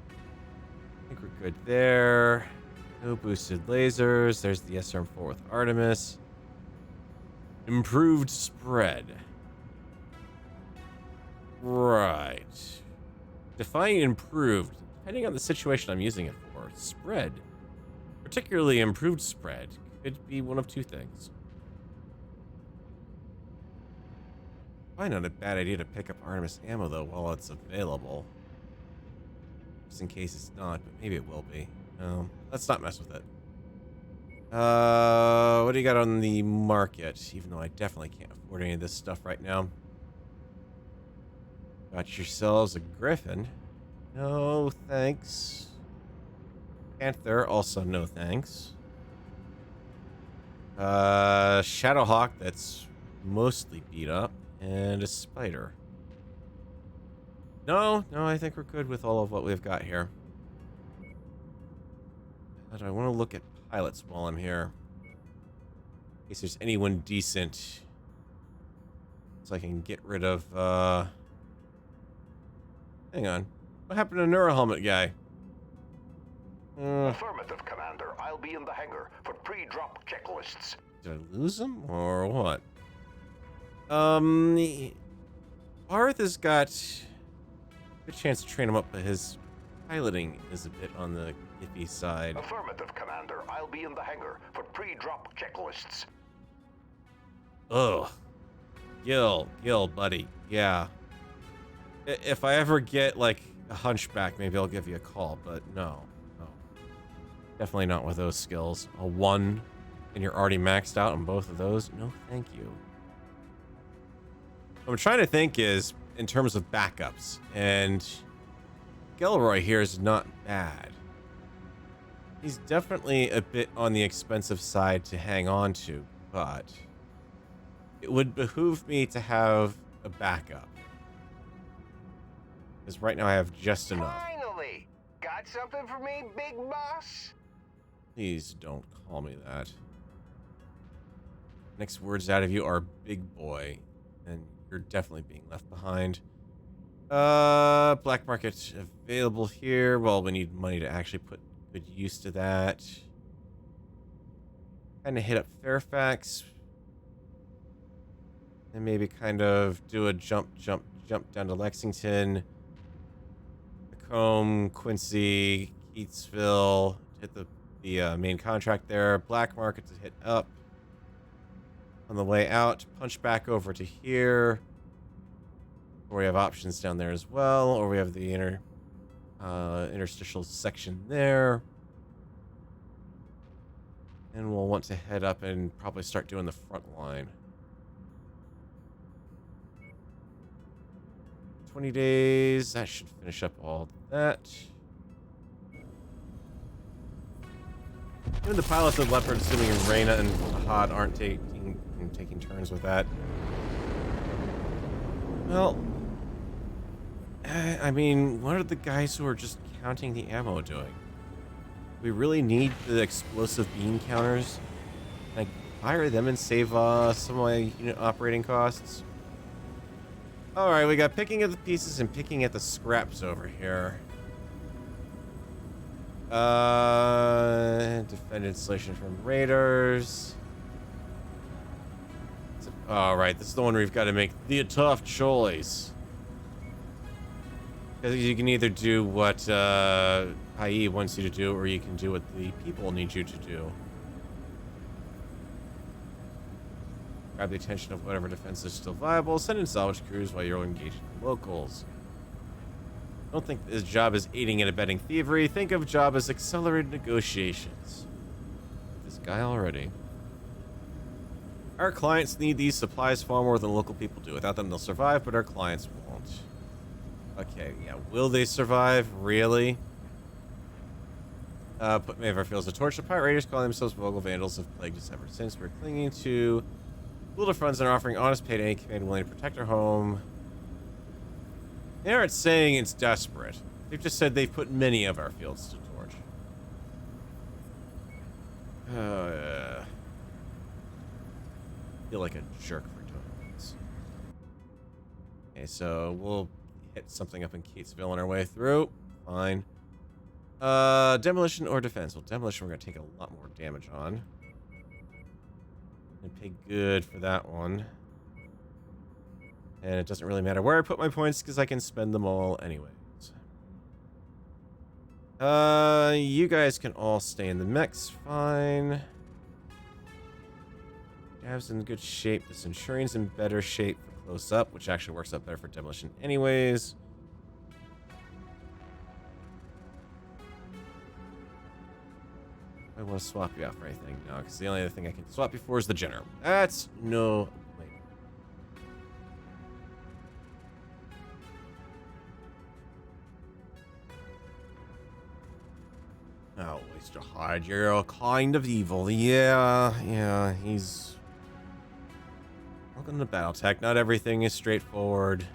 I think we're good there. No boosted lasers. There's the SRM-4 with Artemis. Improved spread. Right. Define improved. Depending on the situation I'm using it for. Spread. Particularly improved spread. Could be one of two things. Probably not a bad idea to pick up Artemis ammo, though, while it's available. Just in case it's not, but maybe it will be. No, let's not mess with it. What do you got on the market? Even though I definitely can't afford any of this stuff right now. Got yourselves a Griffin. No, thanks. Panther, also no thanks. Shadowhawk, that's mostly beat up. And a Spider. No, I think we're good with all of what we've got here. But I want to look at pilots while I'm here. In case there's anyone decent. So I can get rid of, hang on. What happened to Neurohelmet guy? Affirmative, Commander. I'll be in the hangar for pre-drop checklists. Did I lose him or what? Arth has got a good chance to train him up, but his piloting is a bit on the iffy side. Affirmative, Commander. I'll be in the hangar for pre-drop checklists. Ugh. Gil, buddy. Yeah. If I ever get, like, a hunchback, maybe I'll give you a call, but no. Definitely not with those skills. A 1, and you're already maxed out on both of those? No, thank you. What I'm trying to think is, in terms of backups, and Gelroy here is not bad. He's definitely a bit on the expensive side to hang on to, but it would behoove me to have a backup. Because right now I have just enough. Finally! Got something for me, big boss? Please don't call me that. Next words out of you are big boy, and you're definitely being left behind. Black market available here. Well, we need money to actually put good use to that. Kind of hit up Fairfax. And maybe kind of do a jump down to Lexington. Macomb, Quincy, Keatsville. Hit the main contract there. Black market to hit up. On the way out, punch back over to here. Or we have options down there as well. Or we have the interstitial section there. And we'll want to head up and probably start doing the front line. 20 days. That should finish up all that. Even the pilots of Leopard, assuming Reyna and Ahad aren't taking turns with that. Well, I mean, what are the guys who are just counting the ammo doing? We really need the explosive beam counters. Can I hire them and save some of my unit operating costs? Alright, we got picking at the pieces and picking at the scraps over here. Defend installation from raiders. Alright, this is the one where we've got to make the tough choice. Because you can either do what IE wants you to do, or you can do what the people need you to do. Grab the attention of whatever defense is still viable. Send in salvage crews while you're engaging the locals. Don't think this job is aiding and abetting thievery. Think of job as accelerated negotiations. This guy already. Our clients need these supplies far more than local people do. Without them, they'll survive, but our clients won't. Okay, yeah. Will they survive? Really? Put Mayvar feels a torch. The pirate raiders calling themselves Vogel Vandals have plagued us ever since. We're clinging to little funds and offering honest pay to any command willing to protect our home. They aren't saying it's desperate. They've just said they've put many of our fields to torch. I feel like a jerk for doing this. Okay, so we'll hit something up in Keatsville on our way through. Fine. Demolition or defense? Well, demolition we're going to take a lot more damage on. And pay good for that one. And it doesn't really matter where I put my points because I can spend them all anyways. You guys can all stay in the mechs, fine. Jav's in good shape. The Centurion's in better shape for close up, which actually works out better for demolition anyways. I want to swap you out for anything now, because the only other thing I can swap you for is the General. That's no later. Oh, Waster Hyde, you're a kind of evil. Yeah, he's... Welcome to Battletech. Not everything is straightforward.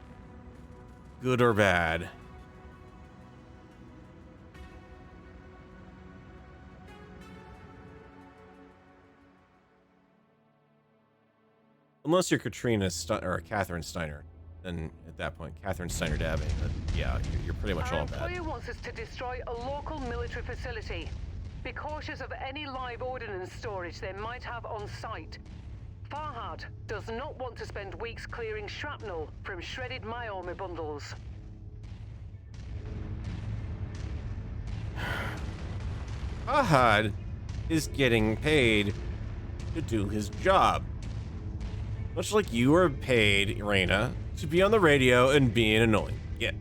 Good or bad. Unless you're Katrina or Catherine Steiner, then at that point, Catherine Steiner dabbing. But yeah, you're pretty much all bad. Our employer wants us to destroy a local military facility. Be cautious of any live ordnance storage they might have on site. Farhad does not want to spend weeks clearing shrapnel from shredded Myomi bundles. Farhad is getting paid to do his job. Much like you were paid, Reyna, to be on the radio and being annoying. Yeah.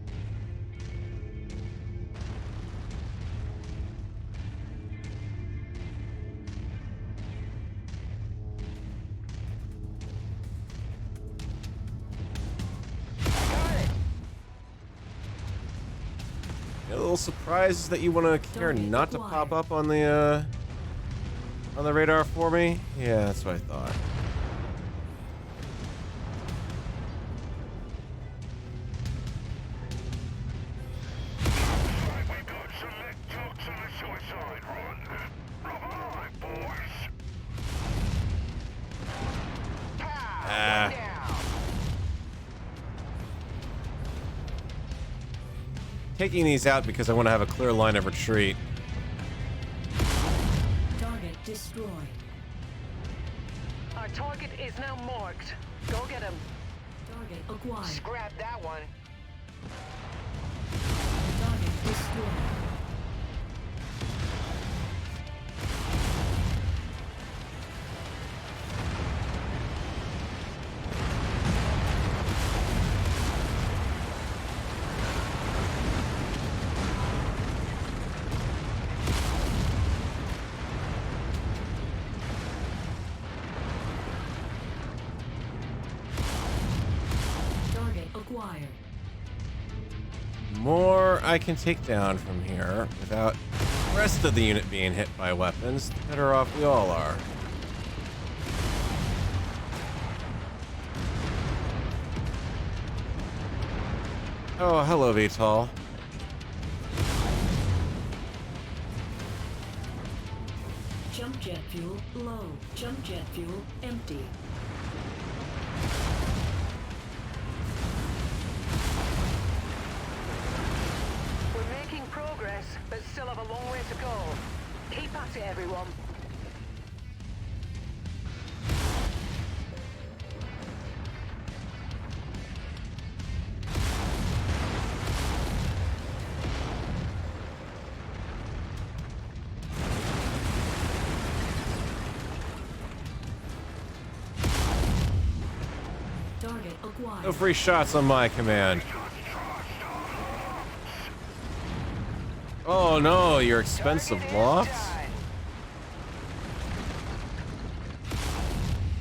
A little surprised that you want to care not to pop up on the radar for me. Yeah, that's what I thought. One down. Taking these out because I want to have a clear line of retreat. Target destroyed. Our target is now marked. Go get him. Target acquired. Scrap that one. Target destroyed. Target acquired. More I can take down from here without the rest of the unit being hit by weapons, the better off we all are. Oh, hello, VTOL. Jump jet fuel low. Jump jet fuel empty. We're making progress, but still have a long way to go. Keep at it, everyone. Target acquired. No free shots on my command. Oh no, your expensive Target is lofts?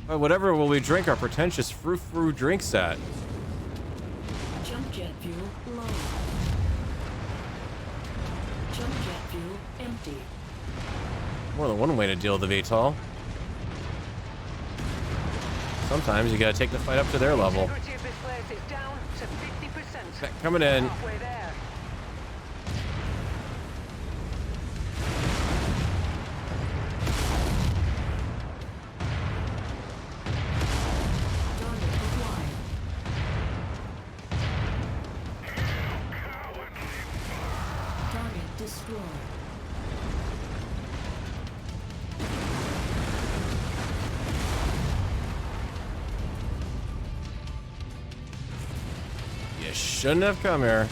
done. Whatever will we drink our pretentious frou-frou drinks at? Jump jet fuel low. Jump jet fuel empty. More than one way to deal with the VTOL. Sometimes you gotta take the fight up to their level. Integrity of this place is down to 50%. Okay, coming in. Halfway there. Target acquired. Target destroyed. You shouldn't have come here.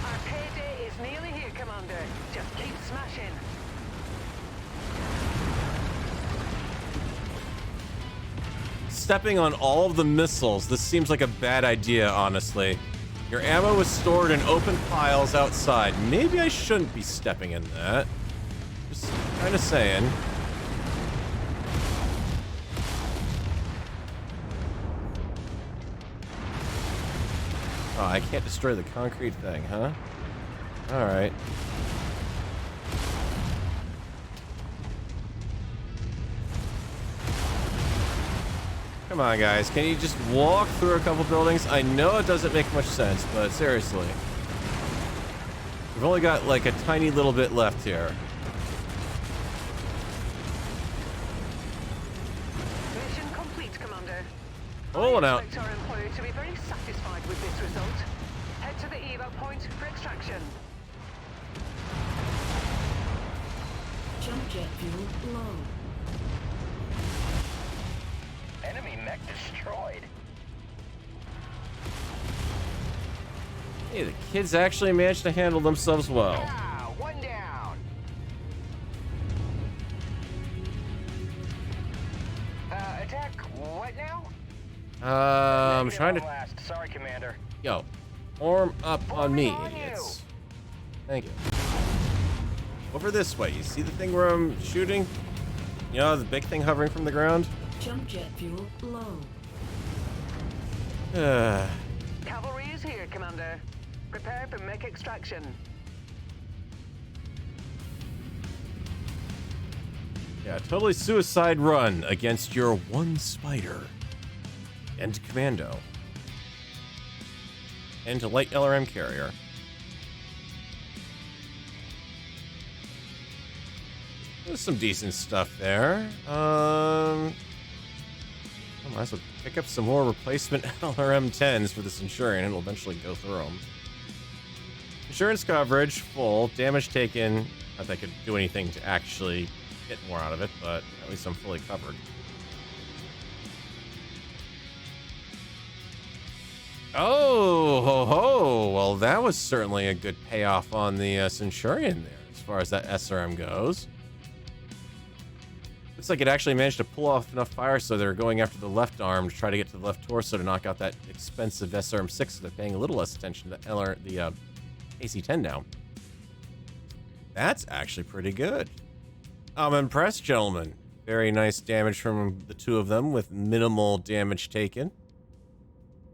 Our payday is nearly here, Commander. Just keep smashing. Stepping on all of the missiles, this seems like a bad idea, honestly. Your ammo was stored in open piles outside. Maybe I shouldn't be stepping in that. Just kind of saying. Oh, I can't destroy the concrete thing, huh? Alright. Come on, guys. Can you just walk through a couple buildings? I know it doesn't make much sense, but seriously. We've only got like a tiny little bit left here. Mission complete, Commander. Rolling out. I expect our employer to be very satisfied with this result. Head to the eval point for extraction. Jump jet fuel low. Enemy mech destroyed. Hey, the kids actually managed to handle themselves well. Ah, one down. Attack what now? I'm Negative trying on to... last. Sorry, Commander. Yo, form up on me, Forming on you. idiots. Thank you. Over this way. You see the thing where I'm shooting? You know, the big thing hovering from the ground? Jump jet fuel low. Cavalry is here, Commander. Prepare for mech extraction. Yeah, totally suicide run against your one spider. And commando. and light LRM carrier. There's some decent stuff there. I might as well pick up some more replacement LRM-10s for the Centurion, and we'll eventually go through them. Insurance coverage, full. Damage taken. Not that I could do anything to actually get more out of it, but at least I'm fully covered. Oh, ho, ho. Well, that was certainly a good payoff on the Centurion there, as far as that SRM goes. Looks like it actually managed to pull off enough fire so they're going after the left arm to try to get to the left torso to knock out that expensive SRM-6, so they're paying a little less attention to the AC-10 now. That's actually pretty good. I'm impressed, gentlemen. Very nice damage from the two of them with minimal damage taken.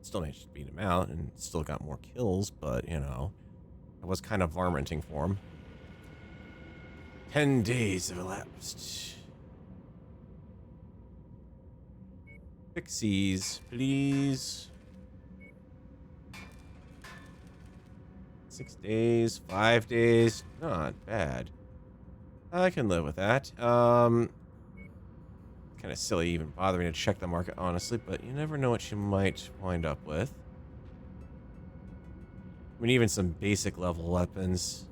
Still managed to beat him out and still got more kills, but, you know, I was kind of varminting for him. 10 days have elapsed. Pixies, please. 6 days, 5 days, not bad. I can live with that. Kind of silly even bothering to check the market, honestly, but you never know what you might wind up with. I mean, even some basic level weapons,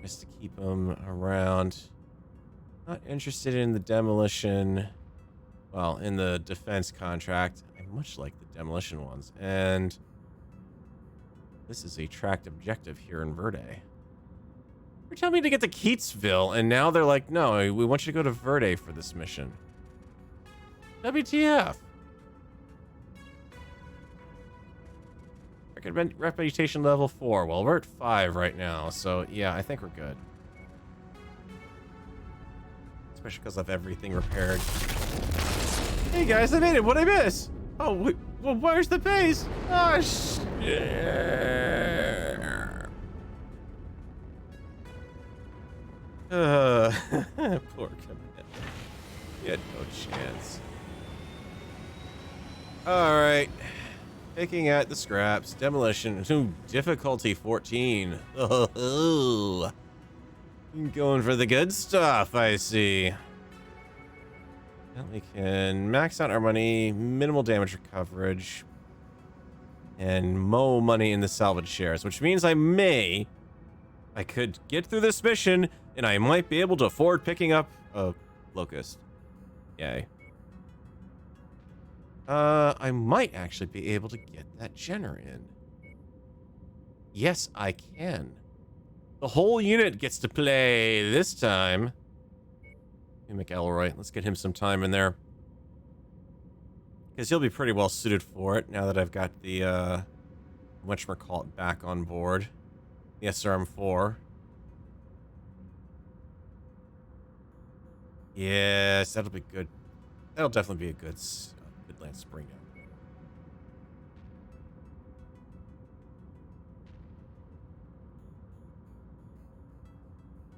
just to keep them around. Not interested in the demolition. Well, in the defense contract, I much like the demolition ones. And this is a tracked objective here in Verde. They're telling me to get to Keatsville, and now they're like, no, we want you to go to Verde for this mission. WTF? Reputation level 4. Well, we're at 5 right now, so yeah, I think we're good. Especially because of everything repaired. Hey guys, I made it. What'd I miss? Oh, wait, well, where's the base? Oh, shit. Poor Command. He had no chance. Alright. Picking at the scraps. Demolition. Ooh, difficulty 14. Oh, going for the good stuff, I see. We can max out our money, minimal damage coverage, and mow money in the salvage shares, which means I could get through this mission, and I might be able to afford picking up a locust. Yay. I might actually be able to get that Jenner in. Yes, I can. The whole unit gets to play this time. McElroy, let's get him some time in there. Because he'll be pretty well suited for it now that I've got the, whatchamacallit back on board. The SRM-4. Yes, that'll be good. That'll definitely be a good Lance Spring out.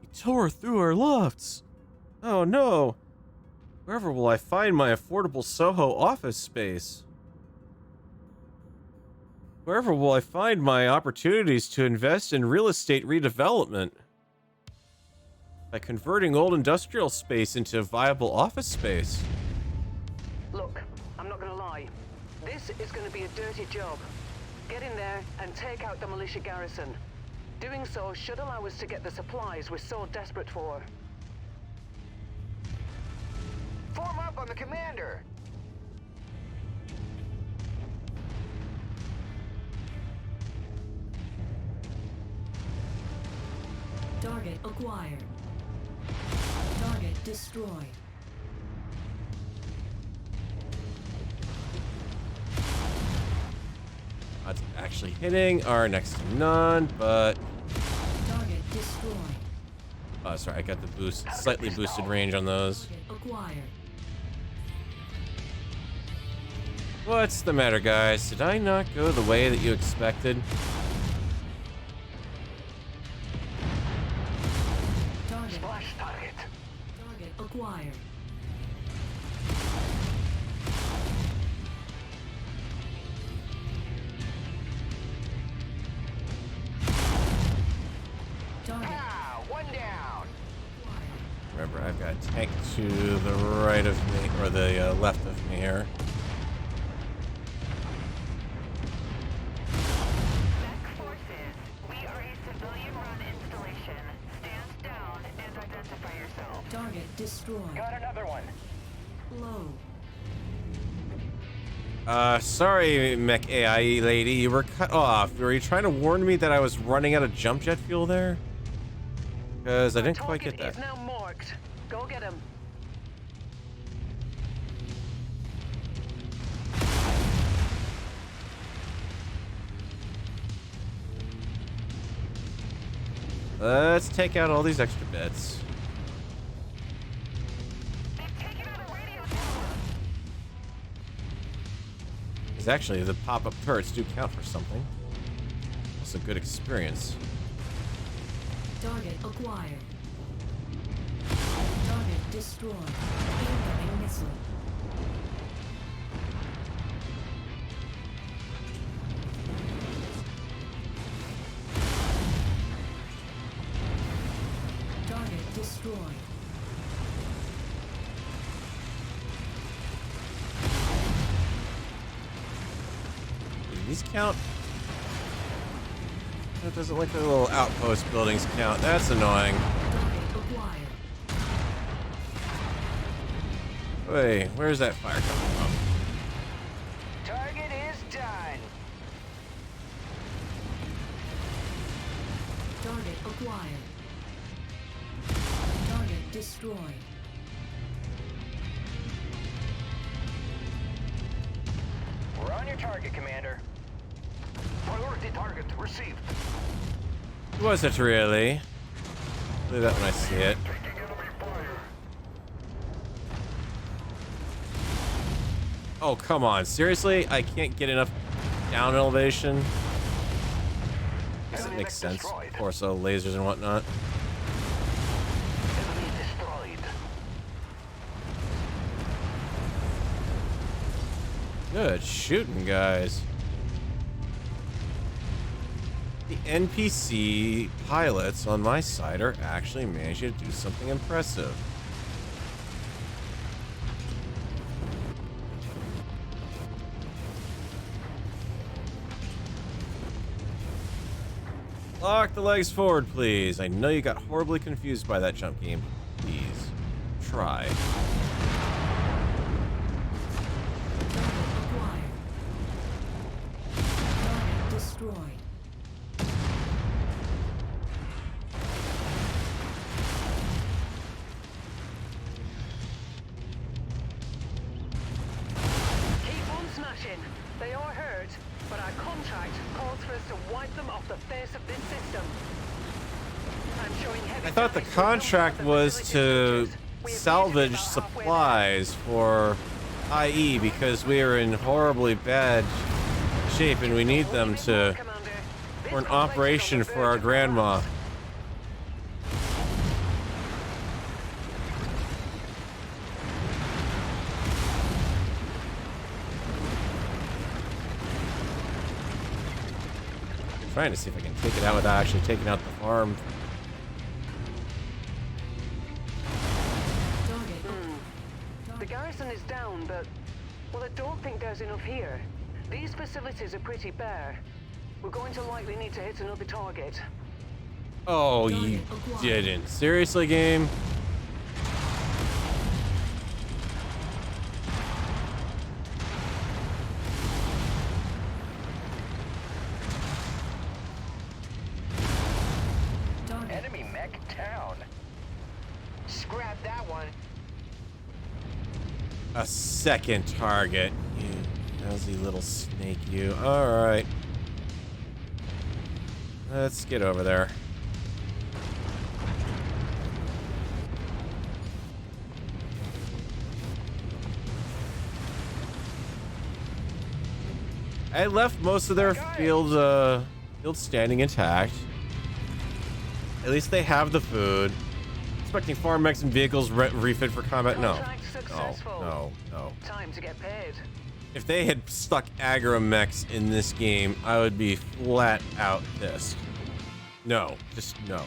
He tore through our lofts. Oh no! Wherever will I find my affordable Soho office space? Wherever will I find my opportunities to invest in real estate redevelopment? By converting old industrial space into viable office space. Look, I'm not gonna lie. This is gonna be a dirty job. Get in there and take out the militia garrison. Doing so should allow us to get the supplies we're so desperate for. Form up on the commander! Target acquired. Target destroyed. Odds of actually hitting are next to none, but... Target destroyed. Oh, sorry, I got the boost, slightly boosted range on those. Target acquired. What's the matter, guys? Did I not go the way that you expected? Target. Splash target. Target acquired. tank to the right of me, or the left of me here. Mech forces, we are a civilian-run installation. Stand down and identify yourself. Target destroyed. Got another one. Low. Sorry, Mech AI lady, you were cut off. Were you trying to warn me that I was running out of jump jet fuel there? Because I didn't quite get Target that. is now marked. Go get him. Let's take out all these extra bits. Because actually, the pop-up turrets do count for something. It's a good experience. Target acquired. Target destroyed. Incoming missile. Target destroyed. Do these count? It doesn't like the little outpost buildings count. That's annoying. Target acquired. Wait, where's that fire coming from? Target is done. Target acquired. Target destroyed. We're on your target, Commander. Priority target received. Was it really? Look at that when I see it. Taking enemy fire. Oh, come on. Seriously? I can't get enough down elevation? Guess it Enemy makes mech sense. destroyed. Of course, so lasers and whatnot. Enemy destroyed. Good shooting, guys. The NPC pilots on my side are actually managing to do something impressive. Lock the legs forward, please. I know you got horribly confused by that jump game. Please, try. Target acquired. Target destroyed. Keep on smashing. They are hurt, but our contract calls for us to wipe them off the face of this system. I'm showing heavy I thought the damage to a number of contract the was facilities to structures. We have salvage reached about halfway there. supplies for IE because we are in horribly bad shape and we need them to for an operation for our grandma. I'm trying to see if I can take it out without actually taking out the farm. The garrison is down, but, well, I don't think there's enough here. These facilities are pretty bare. We're going to likely need to hit another target. Oh, you didn't. Seriously, game? Target. Enemy mech town. Scrap that one. A second target. You nosy little snake, you. Alright. Let's get over there. I left most of their field standing intact. At least they have the food. Expecting farm mechs and vehicles refit for combat? No. Contract successful. No. Time to get paid. If they had stuck aggro mechs in this game, I would be flat out pissed. No, just no.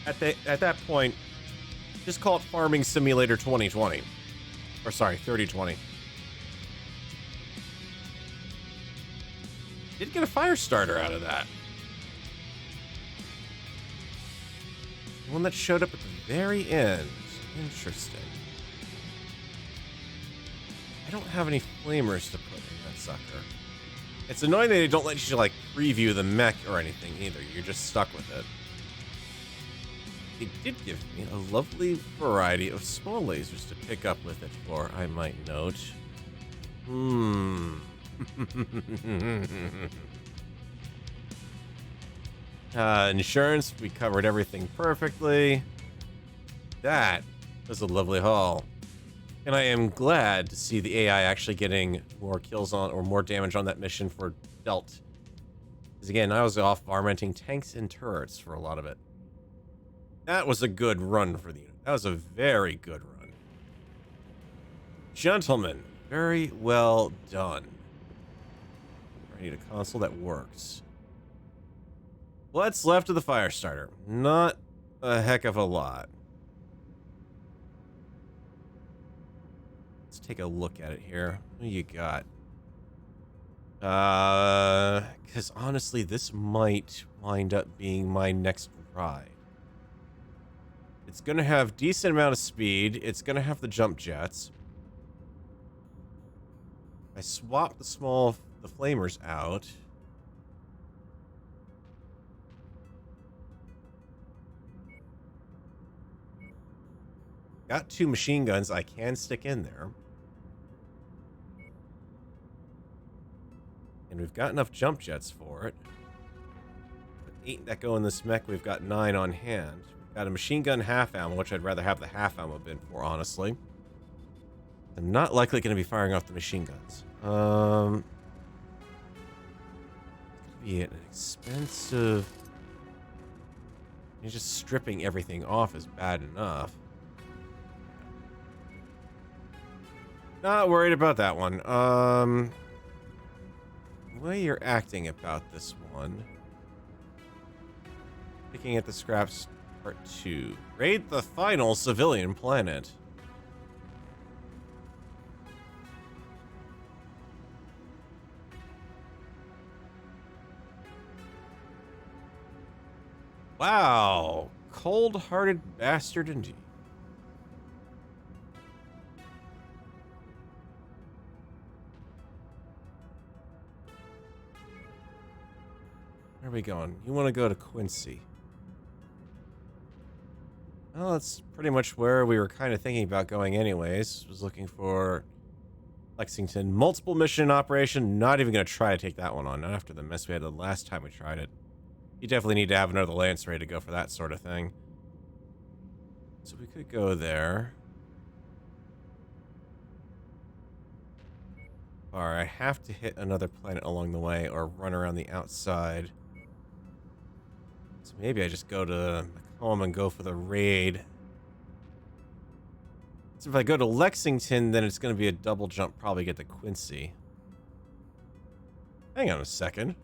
At that point, just call it Farming Simulator 2020. Or sorry, 3020. Did get a fire starter out of that. The one that showed up at the very end. Interesting. I don't have any flamers to put in that sucker. It's annoying that they don't let you, like, preview the mech or anything either. You're just stuck with it. They did give me a lovely variety of small lasers to pick up with it for, I might note. Insurance, we covered everything perfectly. That was a lovely haul. And I am glad to see the AI actually getting more kills on, or more damage on that mission for Delt. Because again, I was off varminting tanks and turrets for a lot of it. That was a good run for the unit. That was a very good run. Gentlemen, very well done. I need a console that works. What's left of the fire starter? Not a heck of a lot. Let's take a look at it here. What do you got? Because honestly, this might wind up being my next ride. It's going to have decent amount of speed. It's going to have the jump jets. I swapped the flamers out. Got 2 machine guns I can stick in there. And we've got enough jump jets for it. But 8 that go in this mech, we've got 9 on hand. Got a machine gun half ammo, which I'd rather have the half ammo bin for, honestly. I'm not likely going to be firing off the machine guns. It's going to be an expensive... Just stripping everything off is bad enough. Not worried about that one. The way you're acting about this one. Picking at the scraps, part 2. Raid the final civilian planet. Wow. Cold-hearted bastard indeed. Where are we going? You want to go to Quincy. Well, that's pretty much where we were kind of thinking about going anyways. Was looking for Lexington. Multiple mission operation. Not even going to try to take that one on. Not after the mess we had the last time we tried it. You definitely need to have another Lance ready to go for that sort of thing. So we could go there. Or I have to hit another planet along the way or run around the outside. So maybe I just go to home and go for the raid. So if I go to Lexington, then it's going to be a double jump, probably get to Quincy. Hang on a second.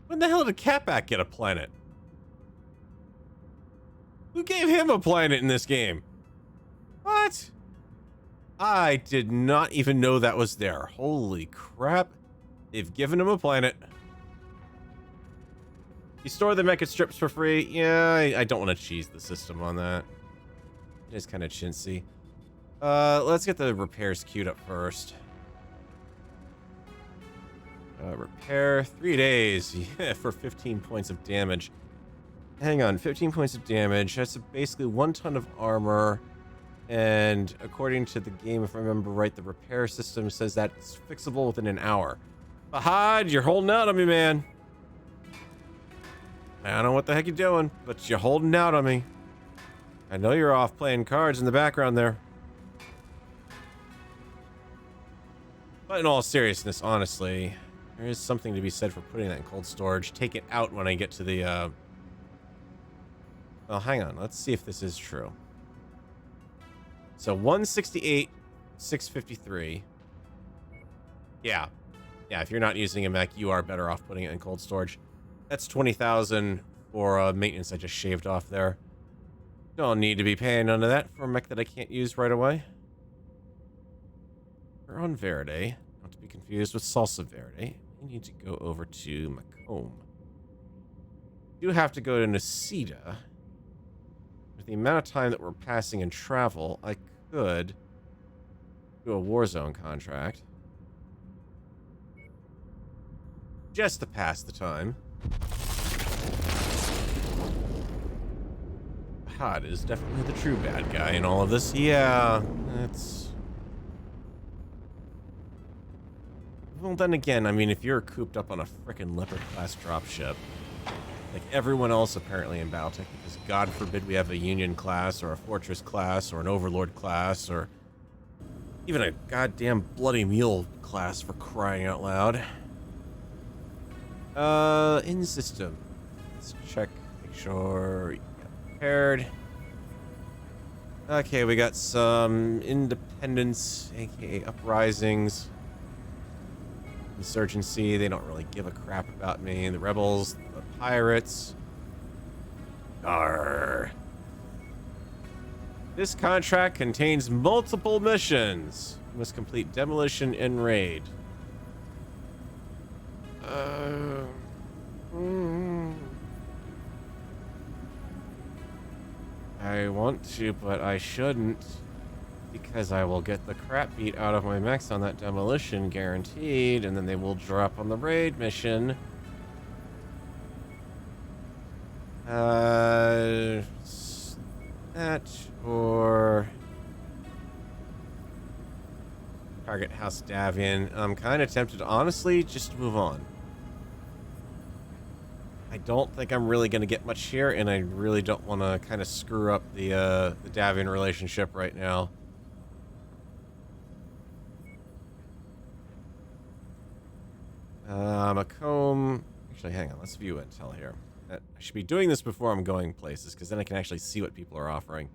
When the hell did Catback get a planet? Who gave him a planet in this game? What? I did not even know that was there. Holy crap. They've given him a planet. You store the mecha strips for free? Yeah, I don't want to cheese the system on that. It is kind of chintzy. Let's get the repairs queued up first. Repair 3 days. Yeah, for 15 points of damage. Hang on, 15 points of damage. That's basically 1 ton of armor. And according to the game, if I remember right, the repair system says that it's fixable within an hour. Fahad, you're holding out on me, man. I don't know what the heck you're doing, but you're holding out on me. I know you're off playing cards in the background there. But in all seriousness, honestly, there is something to be said for putting that in cold storage. Take it out when I get to the, Well, hang on. Let's see if this is true. So 168, 653. Yeah. Yeah, if you're not using a mech, you are better off putting it in cold storage. That's 20,000 for maintenance I just shaved off there. Don't need to be paying none of that for a mech that I can't use right away. We're on Verde, not to be confused with Salsa Verde. We need to go over to Macomb. Do have to go to Nisita. With the amount of time that we're passing in travel, I could do a Warzone contract. Just to pass the time. Hod is definitely the true bad guy in all of this. Yeah, that's... Well, then again, I mean, if you're cooped up on a frickin' Leopard-class dropship, like everyone else apparently in Battletech, because God forbid we have a Union class, or a Fortress class, or an Overlord class, or even a goddamn Bloody Mule class, for crying out loud. In system. Let's check, make sure... Prepared. Okay, we got some independents, aka uprisings. Insurgency, they don't really give a crap about me. The rebels, the pirates. Arr. This contract contains multiple missions. You must complete demolition and raid. I want to, but I shouldn't, because I will get the crap beat out of my mechs on that demolition, guaranteed, and then they will drop on the raid mission. That or target House Davian. I'm kind of tempted, honestly, just to move on. I don't think I'm really going to get much here, and I really don't want to kind of screw up the Davian relationship right now. Macomb. Actually, hang on. Let's view intel here. I should be doing this before I'm going places, because then I can actually see what people are offering.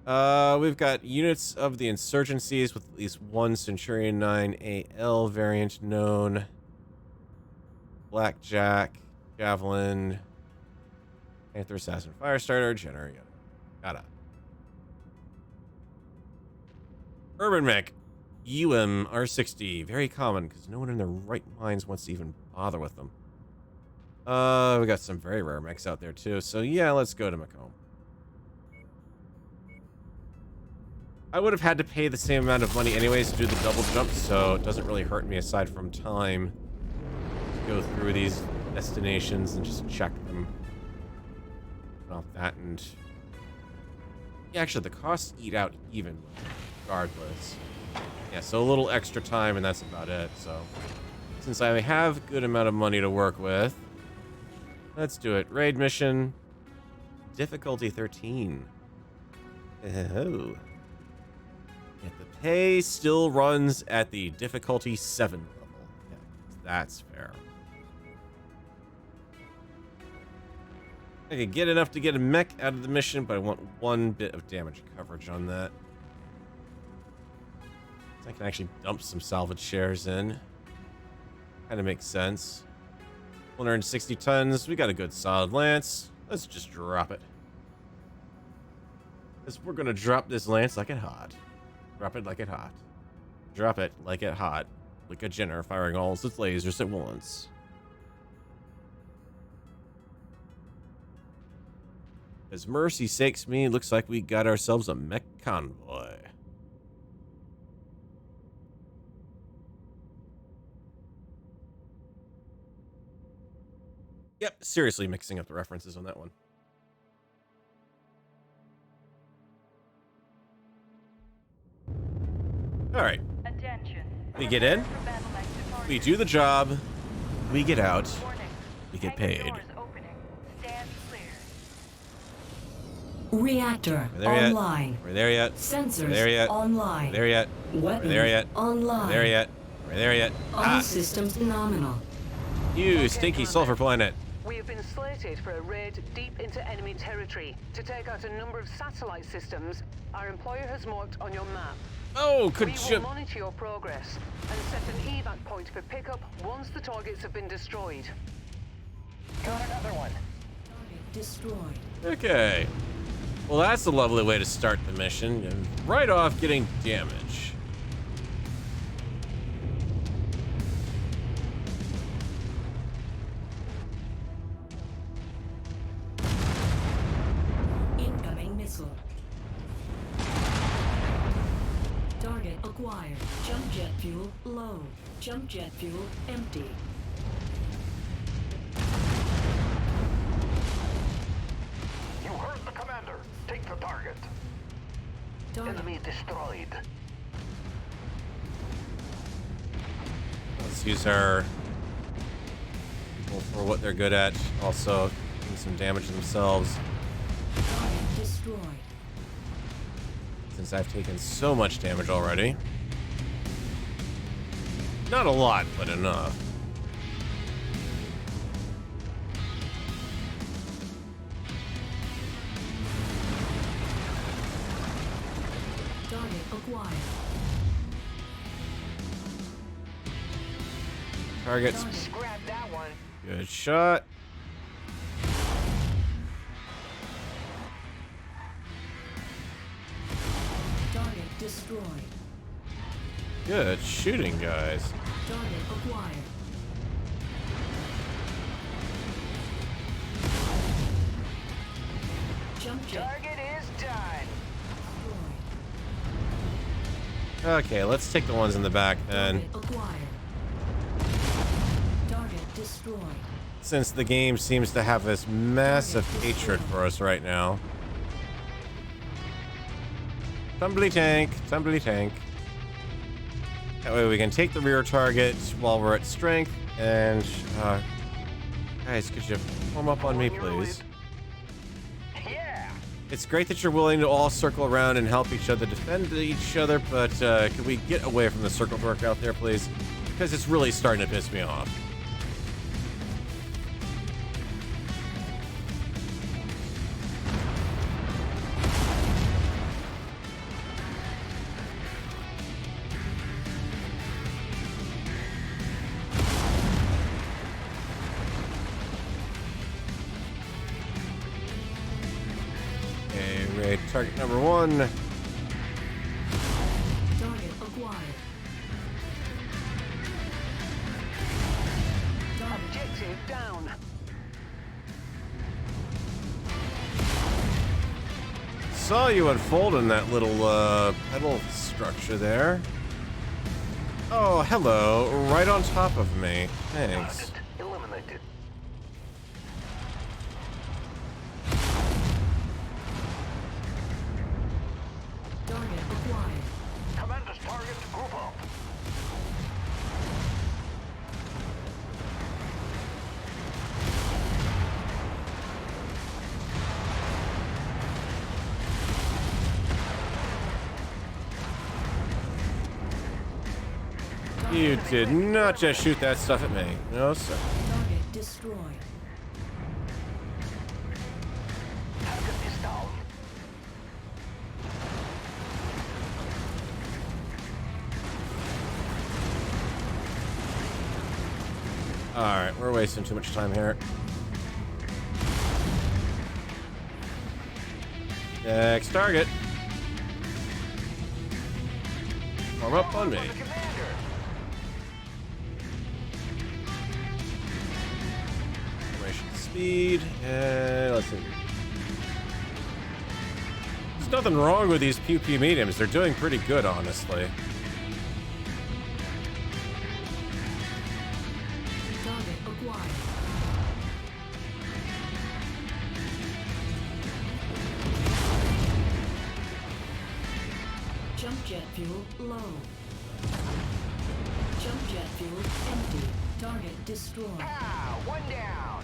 We've got units of the insurgencies with at least one Centurion 9 AL variant known. Blackjack. Javelin, Panther, Assassin, Firestarter, Generator, yada. Urban Mech, R60, very common because no one in their right minds wants to even bother with them. We got some very rare mechs out there too, so yeah, let's go to Macomb. I would have had to pay the same amount of money anyways to do the double jump, so it doesn't really hurt me aside from time to go through these destinations and just check them. About that, and yeah, actually the costs eat out even regardless. Yeah, so a little extra time and that's about it. So since I have a good amount of money to work with, let's do it. Raid mission, difficulty 13. Oh, yeah, the pay still runs at the difficulty 7 level. Yeah, that's fair. I could get enough to get a mech out of the mission, but I want one bit of damage coverage on that. So I can actually dump some salvage shares in. Kind of makes sense. 160 tons. We got a good solid lance. Let's just drop it. Because we're going to drop this lance like it hot. Drop it like it hot. Drop it like it hot. Like a Jenner firing all its lasers at once. As mercy sakes me, looks like we got ourselves a mech convoy. Yep, seriously mixing up the references on that one. Alright. We get in, we do the job, we get out, we get paid. Reactor online. We're there yet. Sensors We're there yet. online. We're there yet. Weapons We're there yet. online. We're there yet. We're there yet. All systems nominal. You stinky sulfur planet. We have been slated for a raid deep into enemy territory. To take out a number of satellite systems, our employer has marked on your map. Oh, could We you... will monitor your progress and set an evac point for pickup once the targets have been destroyed. Got another one. destroyed. Okay. Well, that's a lovely way to start the mission. And right off getting damage. Incoming missile. Target acquired. Jump jet fuel low. Jump jet fuel empty. You heard the commander. Take the target. Target. Enemy destroyed. Let's use our people for what they're good at. Also, doing some damage themselves. Target destroyed. Since I've taken so much damage already. Not a lot, but enough. Target acquired. Targets. Scrap that one. Good shot. Target destroyed. Good shooting, guys. Target acquired. Jump jet Target is done. destroyed. Okay, let's take the ones in the back then. Target acquired. Target destroyed. Since the game seems to have this massive hatred for us right now. Tumbly tank, tumbly tank. That way we can take the rear target while we're at strength. And, guys, could you form up on me, please? Yeah. It's great that you're willing to all circle around and help each other defend each other, but could we get away from the circle work out there, please? Because it's really starting to piss me off. Target number one. Target acquired. Target Objective down. Saw you unfold in that little pedal structure there. Oh, hello. Right on top of me. Thanks. Target eliminated. target acquired. Commander's target, group up. You did not just shoot that stuff at me. No, sir. Target destroyed. Target is down. Alright, we're wasting too much time here. Next target. Form up on me. The commander. Formation speed, and let's see. There's nothing wrong with these pew-pew mediums. They're doing pretty good, honestly. Target acquired. Jump jet fuel low. Jump jet fuel empty. Target destroyed. Ah, one down.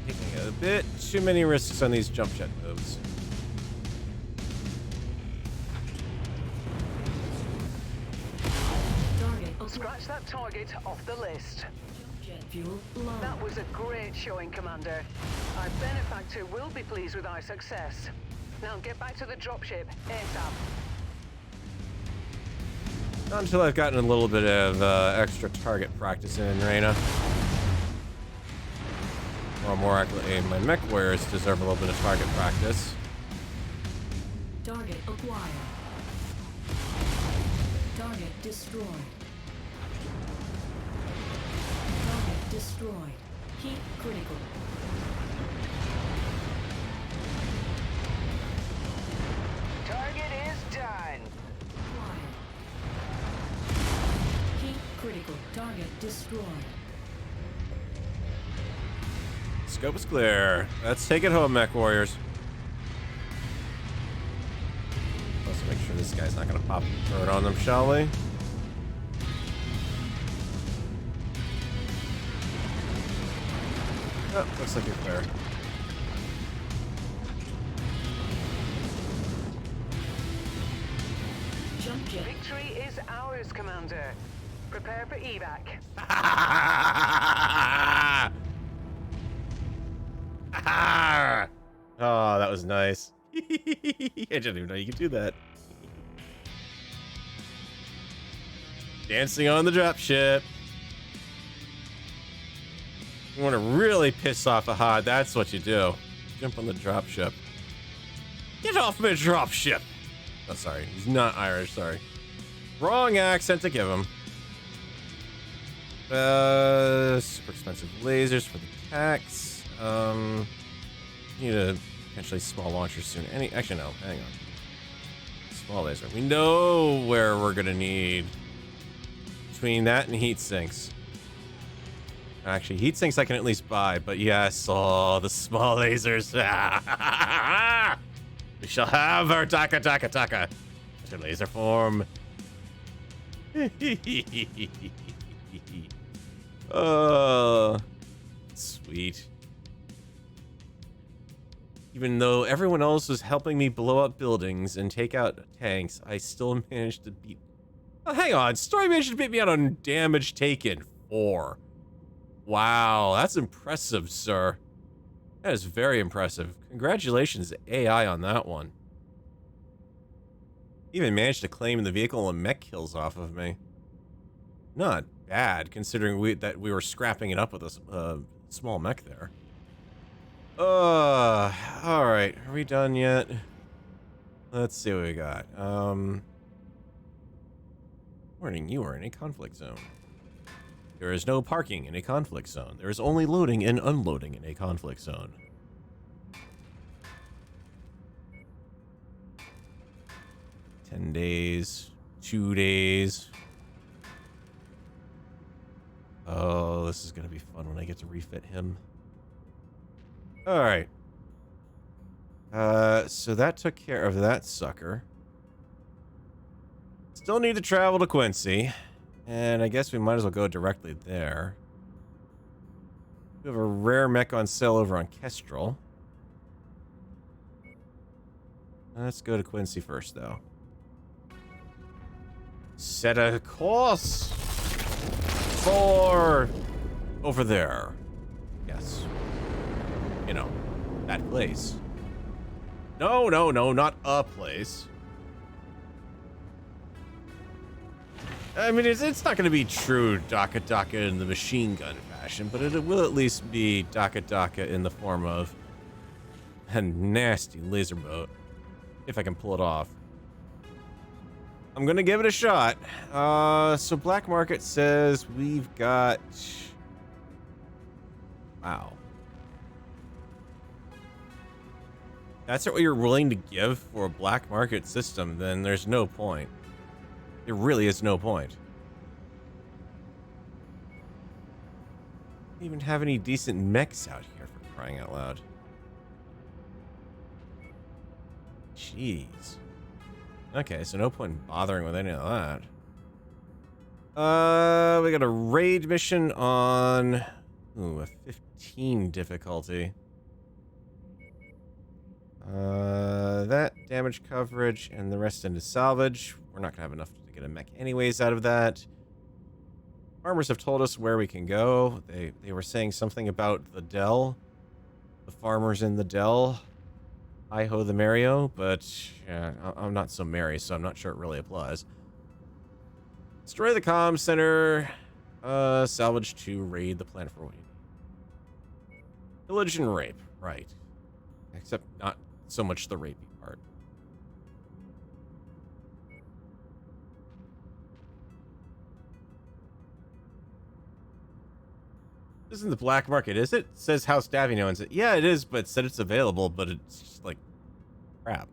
Taking a bit too many risks on these jump jet moves. Target acquired. Scratch that target off the list. Jump jet fuel low. That was a great showing, Commander. Our benefactor will be pleased with our success. Now get back to the dropship ASAP. Not until I've gotten a little bit of extra target practice in, Reyna. or more accurately, my mech warriors deserve a little bit of target practice. Target acquired. Target destroyed. Target destroyed. Heat critical. Target is done. Acquired. Heat critical. Target destroyed. Scope is clear. Let's take it home, mech warriors. Let's make sure this guy's not gonna pop a turret on them, shall we? Oh, looks like you're clear. Jump jet. Victory is ours, Commander. Prepare for evac. Oh, that was nice. I didn't even know you could do that. Dancing on the dropship. You want to really piss off a Hod, that's what you do. Jump on the dropship. Get off my dropship! Oh, sorry. He's not Irish, sorry. Wrong accent to give him. Super expensive lasers for the tax. Need a potentially small launcher soon. Actually, no. Hang on. Small laser. We know where we're gonna need. Between that and heat sinks. Actually, heat sinks I can at least buy, but yes, oh, the small lasers. We shall have our taka. To laser form. Oh, sweet. Even though everyone else was helping me blow up buildings and take out tanks, I still managed to beat... Oh, hang on. Story managed to beat me out on damage taken 4. Wow, that's impressive, sir. That is very impressive. Congratulations, AI, on that one. Even managed to claim the vehicle and mech kills off of me. Not bad, considering that we were scrapping it up with a small mech there. Alright. Are we done yet? Let's see what we got. Warning, you are in a conflict zone. There is no parking in a conflict zone. There is only loading and unloading in a conflict zone. $10 days. 2 days. Oh, this is gonna be fun when I get to refit him. Alright. So that took care of that sucker. Still need to travel to Quincy. And I guess we might as well go directly there. We have a rare mech on sale over on Kestrel. Let's go to Quincy first, though. Set a course for over there. Yes. You know, that place. No, not a place. I mean, it's not going to be true Daka in the machine gun fashion, but it will at least be Daka in the form of a nasty laser boat, if I can pull it off. I'm going to give it a shot. So Black Market says we've got... Wow. That's what you're willing to give for a Black Market system, then there's no point. There really is no point. Don't even have any decent mechs out here, for crying out loud. Jeez. Okay, so no point in bothering with any of that. We got a raid mission on... Ooh, a 15 difficulty. That damage coverage and the rest into salvage. We're not gonna have enough to get a mech anyways out of that. Farmers have told us where we can go. They were saying something about the Dell. The farmers in the Dell. Hi-ho the Mario, but yeah, I'm not so merry, so I'm not sure it really applies. Destroy the comm center. Salvage to raid the planet for what you need. Pillage and rape, right. Except not so much the rapey part. This isn't the black market, is it? It says House Davino owns it. Yeah, it is, but it said it's available, but it's just like crap.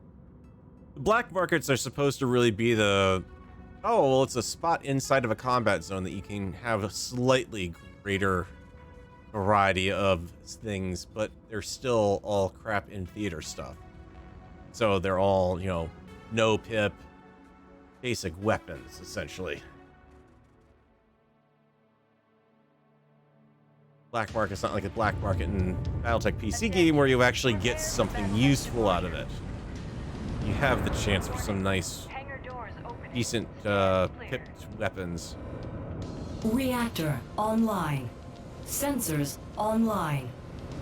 The black markets are supposed to really be the... Oh, well, it's a spot inside of a combat zone that you can have a slightly greater variety of things, but they're still all crap in theater stuff. So they're all, you know, no pip, basic weapons, essentially. Black market's not like a black market in Battletech PC game where you actually get something useful out of it. You have the chance for some nice, decent, pipped weapons. Reactor online. Sensors online.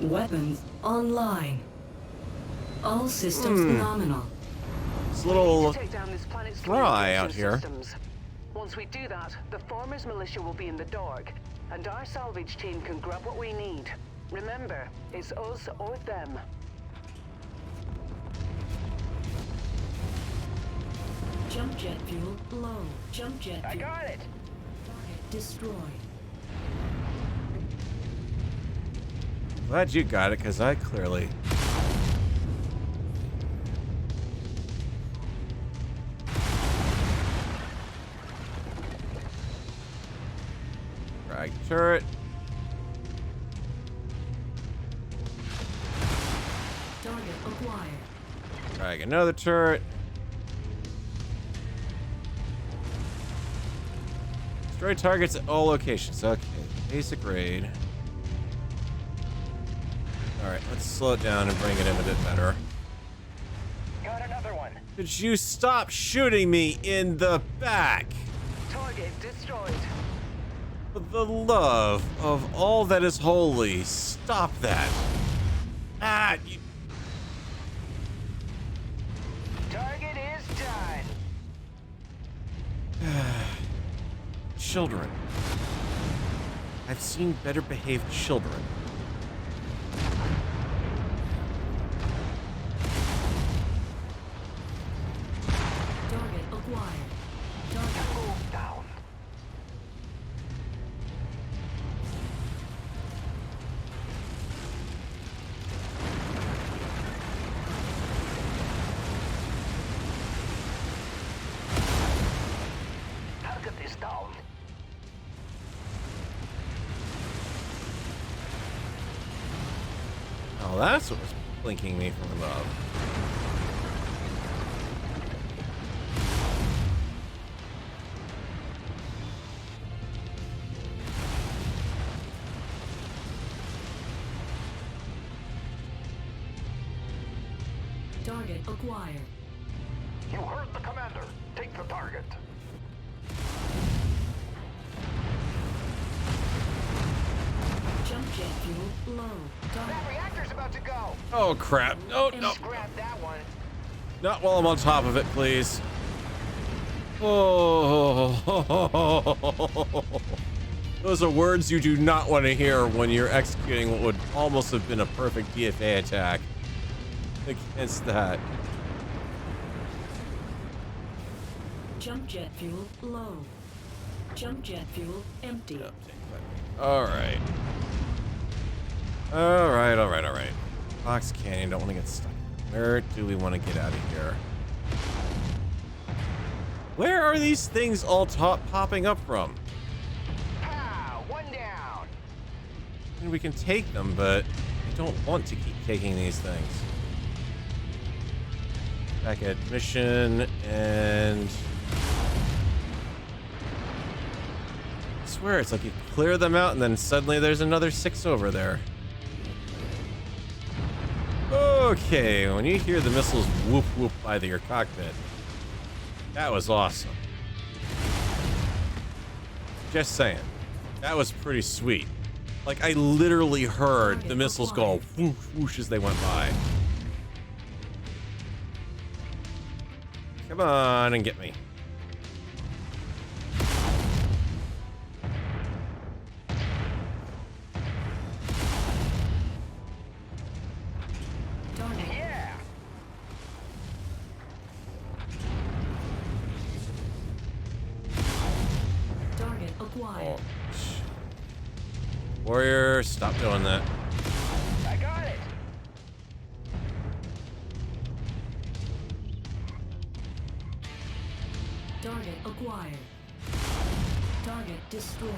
Weapons online. All systems phenomenal. It's a little Take down this planet's dry out communication here. systems. Once we do that, the Farmers Militia will be in the dark, and our salvage team can grab what we need. Remember, it's us or them. Jump jet fuel low. Jump jet fuel. I got it. Target destroyed. Glad you got it, because I clearly... Drag turret. Target acquired. Drag another turret. Destroy targets at all locations. Okay, basic raid. Alright, let's slow it down and bring it in a bit better. Got another one. Could you stop shooting me in the back? Target destroyed. For the love of all that is holy, stop that. Ah, you... Target is done. Children. I've seen better behaved children. Target acquired. Target Move down. Target is down. Oh, that's what was blinking me from above. target acquired. You heard the commander. Take the target. Jump jet fuel low. That Target. reactor's about to go. Oh, crap. No, no. Grab that one. Not while I'm on top of it, please. Oh. Those are words you do not want to hear when you're executing what would almost have been a perfect DFA attack against that. Jump jet fuel low. Jump jet fuel empty. Alright. Alright. Fox Canyon, don't want to get stuck. Where do we want to get out of here? Where are these things all popping up from? Pow! One down. And we can take them, but I don't want to keep taking these things. Back at mission, and I swear it's like you clear them out and then suddenly there's another 6 over there. Okay, when you hear the missiles whoop whoop by your cockpit, that was awesome. Just saying, that was pretty sweet. Like, I literally heard the missiles go whoosh whoosh as they went by. Come on and get me. sir. Stop doing that. I got it. Target acquired. Target destroyed.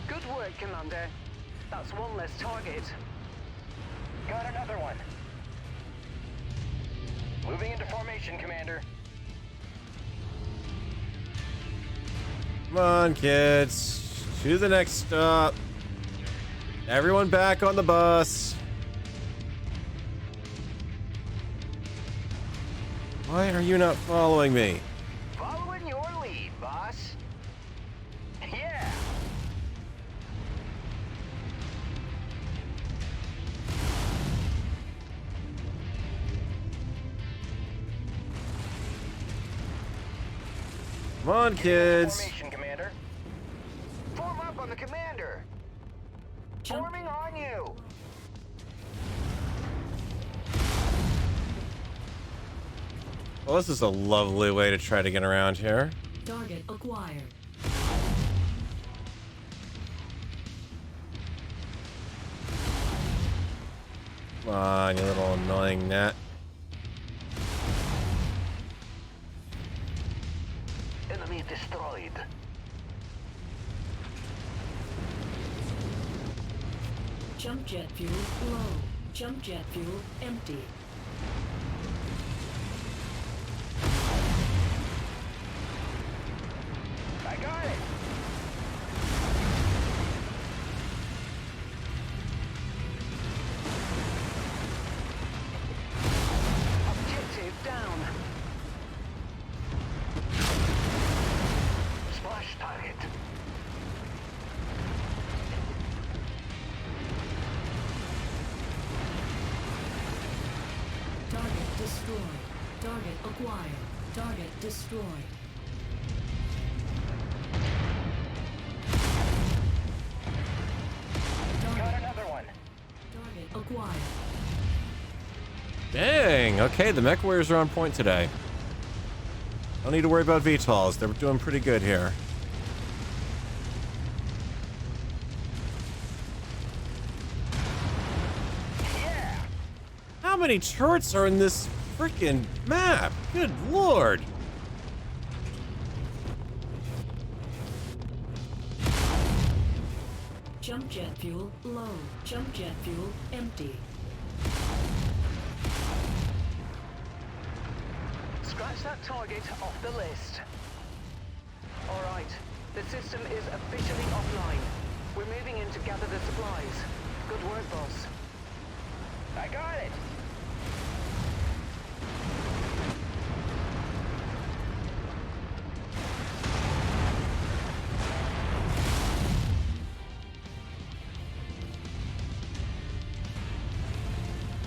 Good work, Commander. That's one less target. Got another one. Moving into formation, Commander. Come on, kids. To the next stop. Everyone back on the bus. Why are you not following me? Following your lead, boss. Yeah. Come on, kids. Formation, Commander. Form up on the Commander. Forming on you. Well, this is a lovely way to try to get around here. Target acquired. Come on, you little annoying gnat. Enemy destroyed. Jump jet fuel low. Jump jet fuel empty. I got it. Objective down. Splash target. Target destroyed. Target acquired. Target destroyed. Got another one. Target acquired. Dang. Okay, the MechWarriors are on point today. Don't need to worry about VTOLs. They're doing pretty good here. Yeah. How many turrets are in this freaking map? Good lord. Jump jet fuel low. Jump jet fuel empty. Scratch that target off the list. All right, the system is officially offline. We're moving in to gather the supplies. Good work, boss. I got it.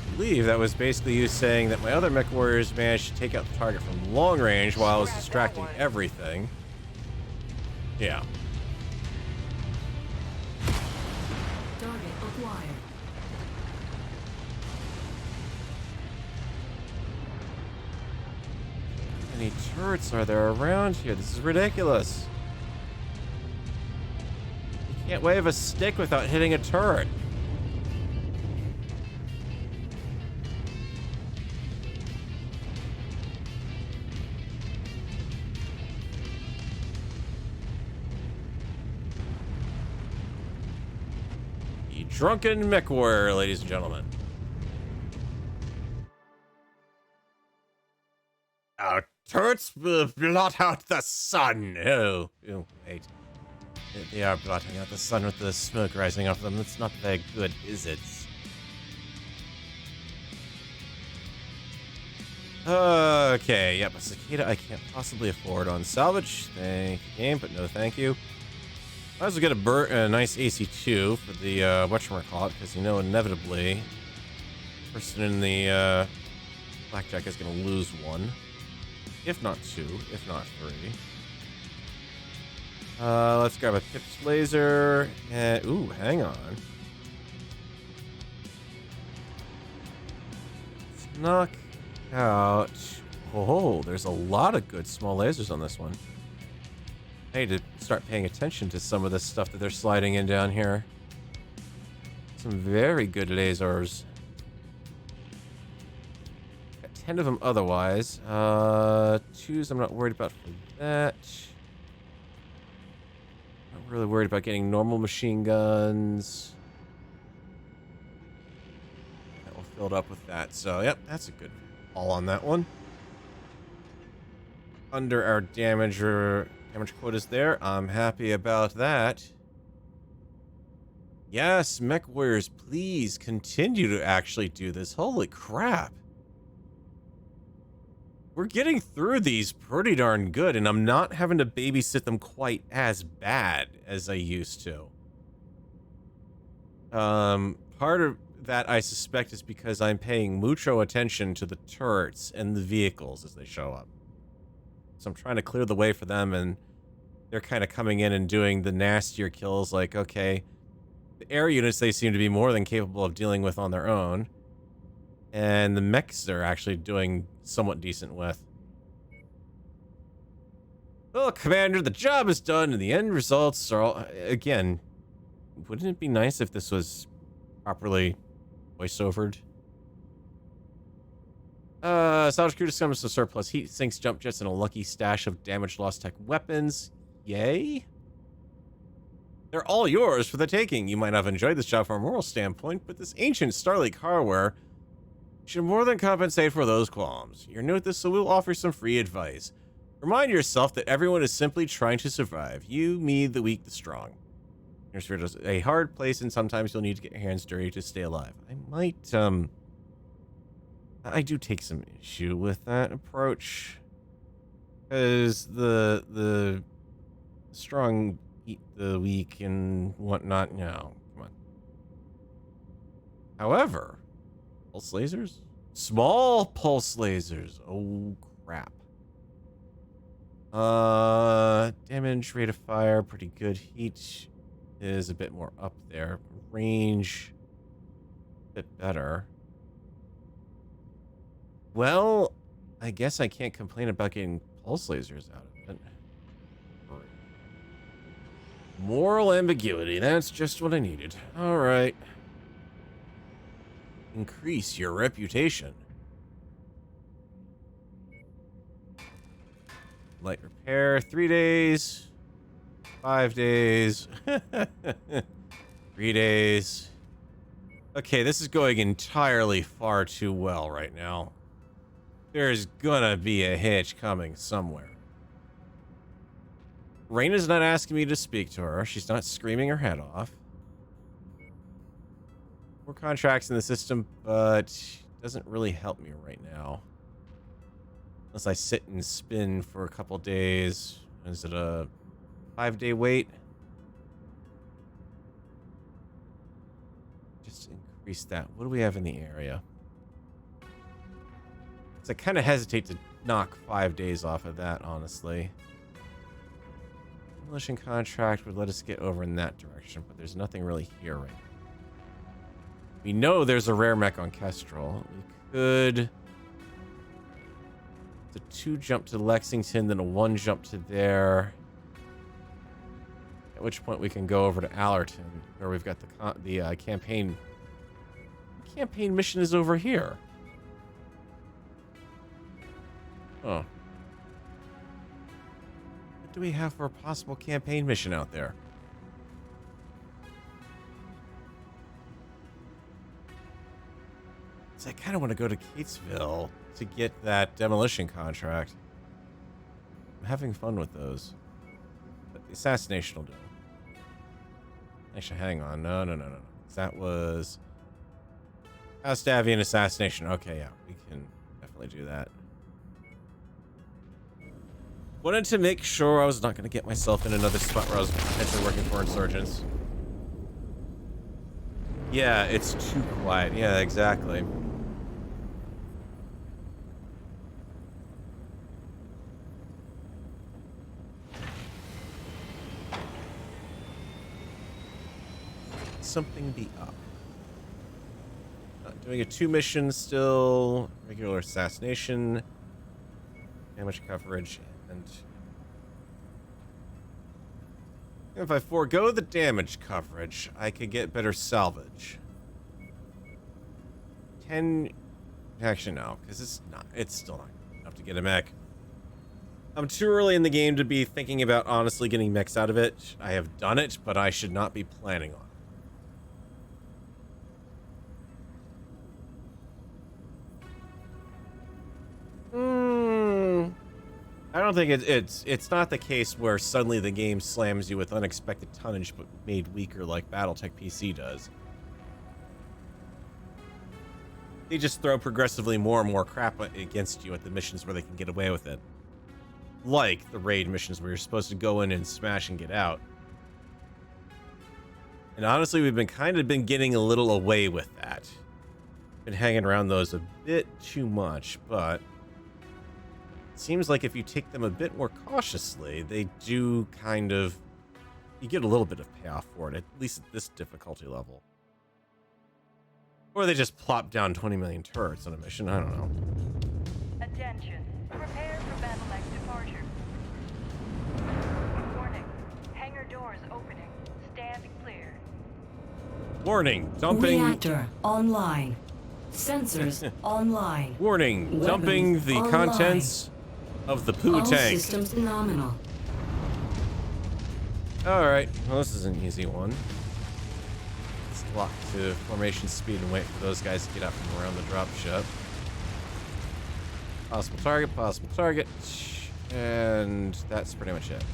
I believe that was basically you saying that my other MechWarriors managed to take out the target from long range while I was distracting everything. Yeah. Target acquired. How many turrets are there around here? This is ridiculous. You can't wave a stick without hitting a turret. The drunken MechWarrior, ladies and gentlemen. Our turrets will blot out the sun. Oh, wait. They are blotting out the sun with the smoke rising off them. That's not very good, is it? Okay, yep, a cicada I can't possibly afford on salvage. Thank you, game, but no thank you. Might as well get a nice AC2 for the whatchamacallit, because you know inevitably the person in the blackjack is going to lose one. If not two, if not three. Let's grab a tips laser. And, ooh, hang on. Let's knock out. Oh, there's a lot of good small lasers on this one. I need to start paying attention to some of the stuff that they're sliding in down here. Some very good lasers. Got 10 of them otherwise. 2s I'm not worried about for that. Not really worried about getting normal machine guns. That will fill it up with that. So, yep, that's a good haul on that one. Under our damage quotas there. I'm happy about that. Yes, MechWarriors, please continue to actually do this. Holy crap. We're getting through these pretty darn good, and I'm not having to babysit them quite as bad as I used to. Part of that, I suspect, is because I'm paying mucho attention to the turrets and the vehicles as they show up. So I'm trying to clear the way for them, and they're kind of coming in and doing the nastier kills, like, okay, the air units they seem to be more than capable of dealing with on their own. And the mechs they're actually doing somewhat decent with. Well, Commander, the job is done, and the end results are all... Again, wouldn't it be nice if this was properly voice-overed? Salvage crew discovers some surplus heat sinks, jump jets, and a lucky stash of damaged lost tech weapons. Yay? They're all yours for the taking. You might not have enjoyed this job from a moral standpoint, but this ancient Starlink hardware should more than compensate for those qualms. You're new at this, so we'll offer some free advice. Remind yourself that everyone is simply trying to survive. You, me, the weak, the strong. Your spirit is a hard place, and sometimes you'll need to get your hands dirty to stay alive. I do take some issue with that approach. Because the strong eat the weak and whatnot. No, come on. However, pulse lasers? Small pulse lasers. Oh, crap. Damage, rate of fire, pretty good. Heat is a bit more up there. Range, a bit better. Well, I guess I can't complain about getting pulse lasers out of it. Moral ambiguity. That's just what I needed. All right. Increase your reputation. Light repair, 3 days. 5 days. 3 days. Okay, this is going entirely far too well right now. There's gonna be a hitch coming somewhere. Raina's not asking me to speak to her. She's not screaming her head off. More contracts in the system, but doesn't really help me right now. Unless I sit and spin for a couple days. Is it a 5-day wait? Just increase that. What do we have in the area? So I kind of hesitate to knock 5 days off of that, honestly. Demolition contract would let us get over in that direction, but there's nothing really here right now. We know there's a rare mech on Kestrel. We could... It's a 2 jump to Lexington, then a 1 jump to there. At which point we can go over to Allerton, where we've got the campaign. The campaign mission is over here. Oh. What do we have for a possible campaign mission out there? So I kind of want to go to Catesville to get that demolition contract. I'm having fun with those. But the assassination will do. Actually, hang on. No. That was... Stavian assassination. Okay, yeah. We can definitely do that. Wanted to make sure I was not going to get myself in another spot where I was potentially working for insurgents. Yeah, it's too quiet. Yeah, exactly. Something be up. Doing a 2 mission still. Regular assassination. Damage coverage. And If I forego the damage coverage, I could get better salvage. 10... Actually, no, because it's still not enough to get a mech. I'm too early in the game to be thinking about honestly getting mechs out of it. I have done it, but I should not be planning on it. I don't think it's not the case where suddenly the game slams you with unexpected tonnage but made weaker like BattleTech PC does. They just throw progressively more and more crap against you at the missions where they can get away with it. Like the raid missions where you're supposed to go in and smash and get out. And honestly, we've been getting a little away with that. Been hanging around those a bit too much, but it seems like if you take them a bit more cautiously, they do kind of... You get a little bit of payoff for it, at least at this difficulty level. Or they just plop down 20 million turrets on a mission, I don't know. Attention. Prepare for BattleTech departure. Warning. Hangar doors opening. Stand clear. Warning, dumping... Reactor online. Sensors online. Warning, Weapons dumping the online. contents of the poo All tank. systems nominal. Alright, well this is an easy one. Let's lock to formation speed and wait for those guys to get out from around the dropship. Possible target, and that's pretty much it.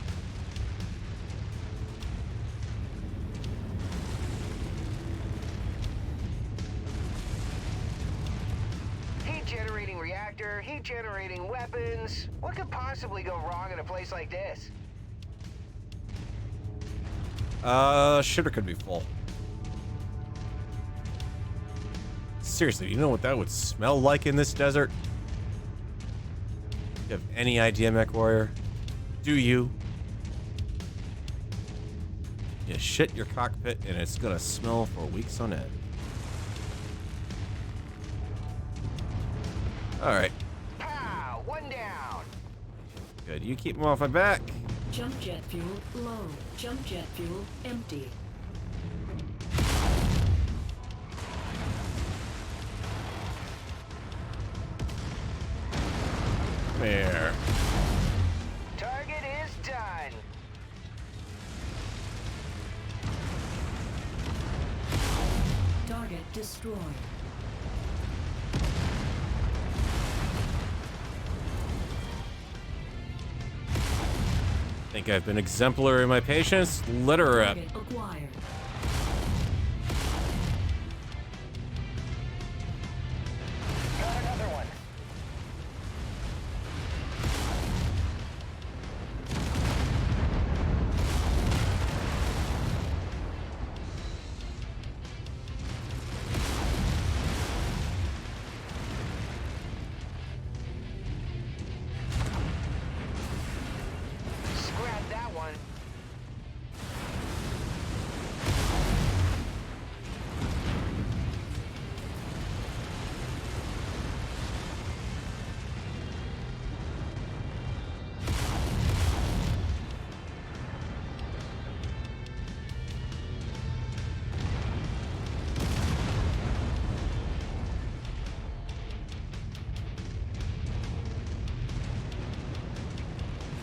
Heat generating reactor, heat generating weapons. What could possibly go wrong in a place like this? Shitter could be full. Seriously, you know what that would smell like in this desert? You have any idea, MechWarrior? Do you? You shit your cockpit and it's gonna smell for weeks on end. Alright. Pow! One down. Good. You keep them off my back. Jump jet fuel low. Jump jet fuel empty. There. Target is done. Target destroyed. Think I've been exemplary in my patience? Let her rip. Target acquired. Got another one. Scrap that one.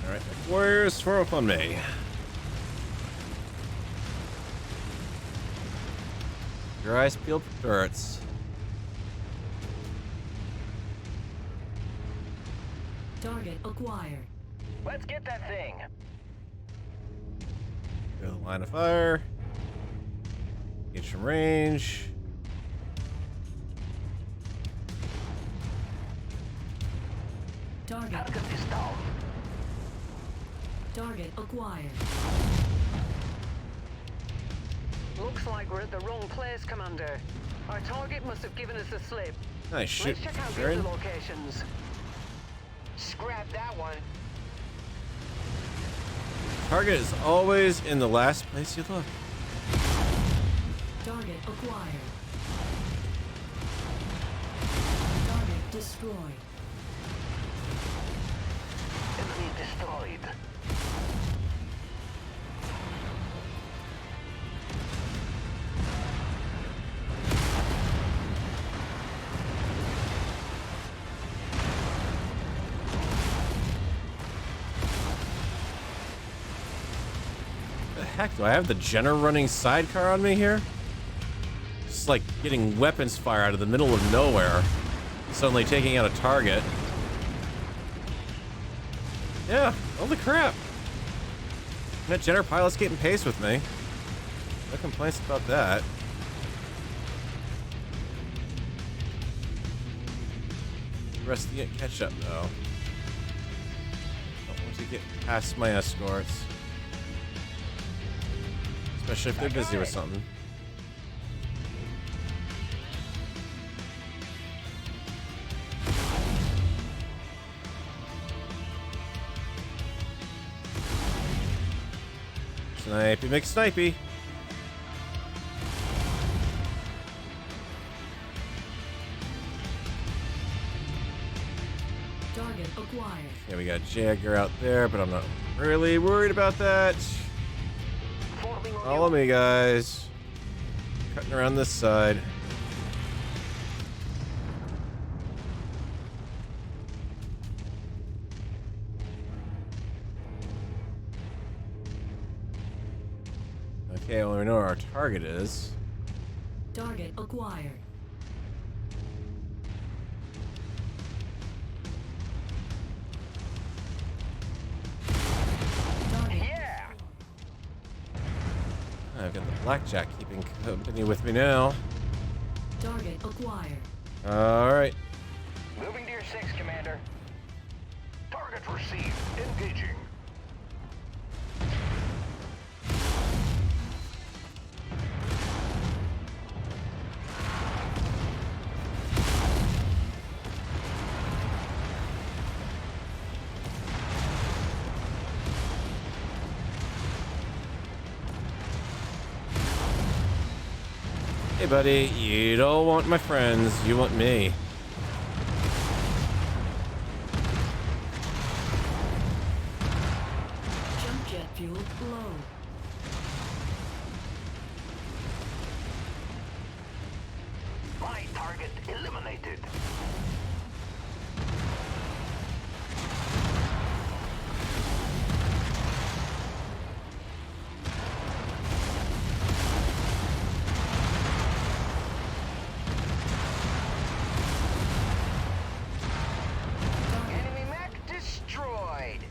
Alright, Warriors, swarm up on me. Your eyes peeled for turrets. Target acquired. Let's get that thing. Go to the line of fire. Get some range. Target. Target installed. Target acquired. Looks like we're at the wrong place, Commander. Our target must have given us a slip. Nice shit. Let's check out the Sharon. other locations. Scrap that one. Target is always in the last place you look. Target acquired. Target destroyed. Enemy destroyed. The heck? Do I have the Jenner running sidecar on me here? Just like getting weapons fire out of the middle of nowhere. Suddenly taking out a target. Yeah, holy crap. That Jenner pilot's getting pace with me. No complaints about that. The rest of the catch up though. Don't want to get past my escorts. Especially if they're busy with something. Snipey McSnipey. Target acquired. Yeah, we got Jagger out there, but I'm not really worried about that. Follow me, guys. Cutting around this side. Okay, well, we know where our target is. Target acquired. Yeah! I've got the Blackjack keeping company with me now. Target acquired. Alright. Moving to your 6, Commander. Target received. Engaging. Hey, buddy, you don't want my friends, you want me. Jump jet fuel low. My target eliminated. Enemy mech destroyed.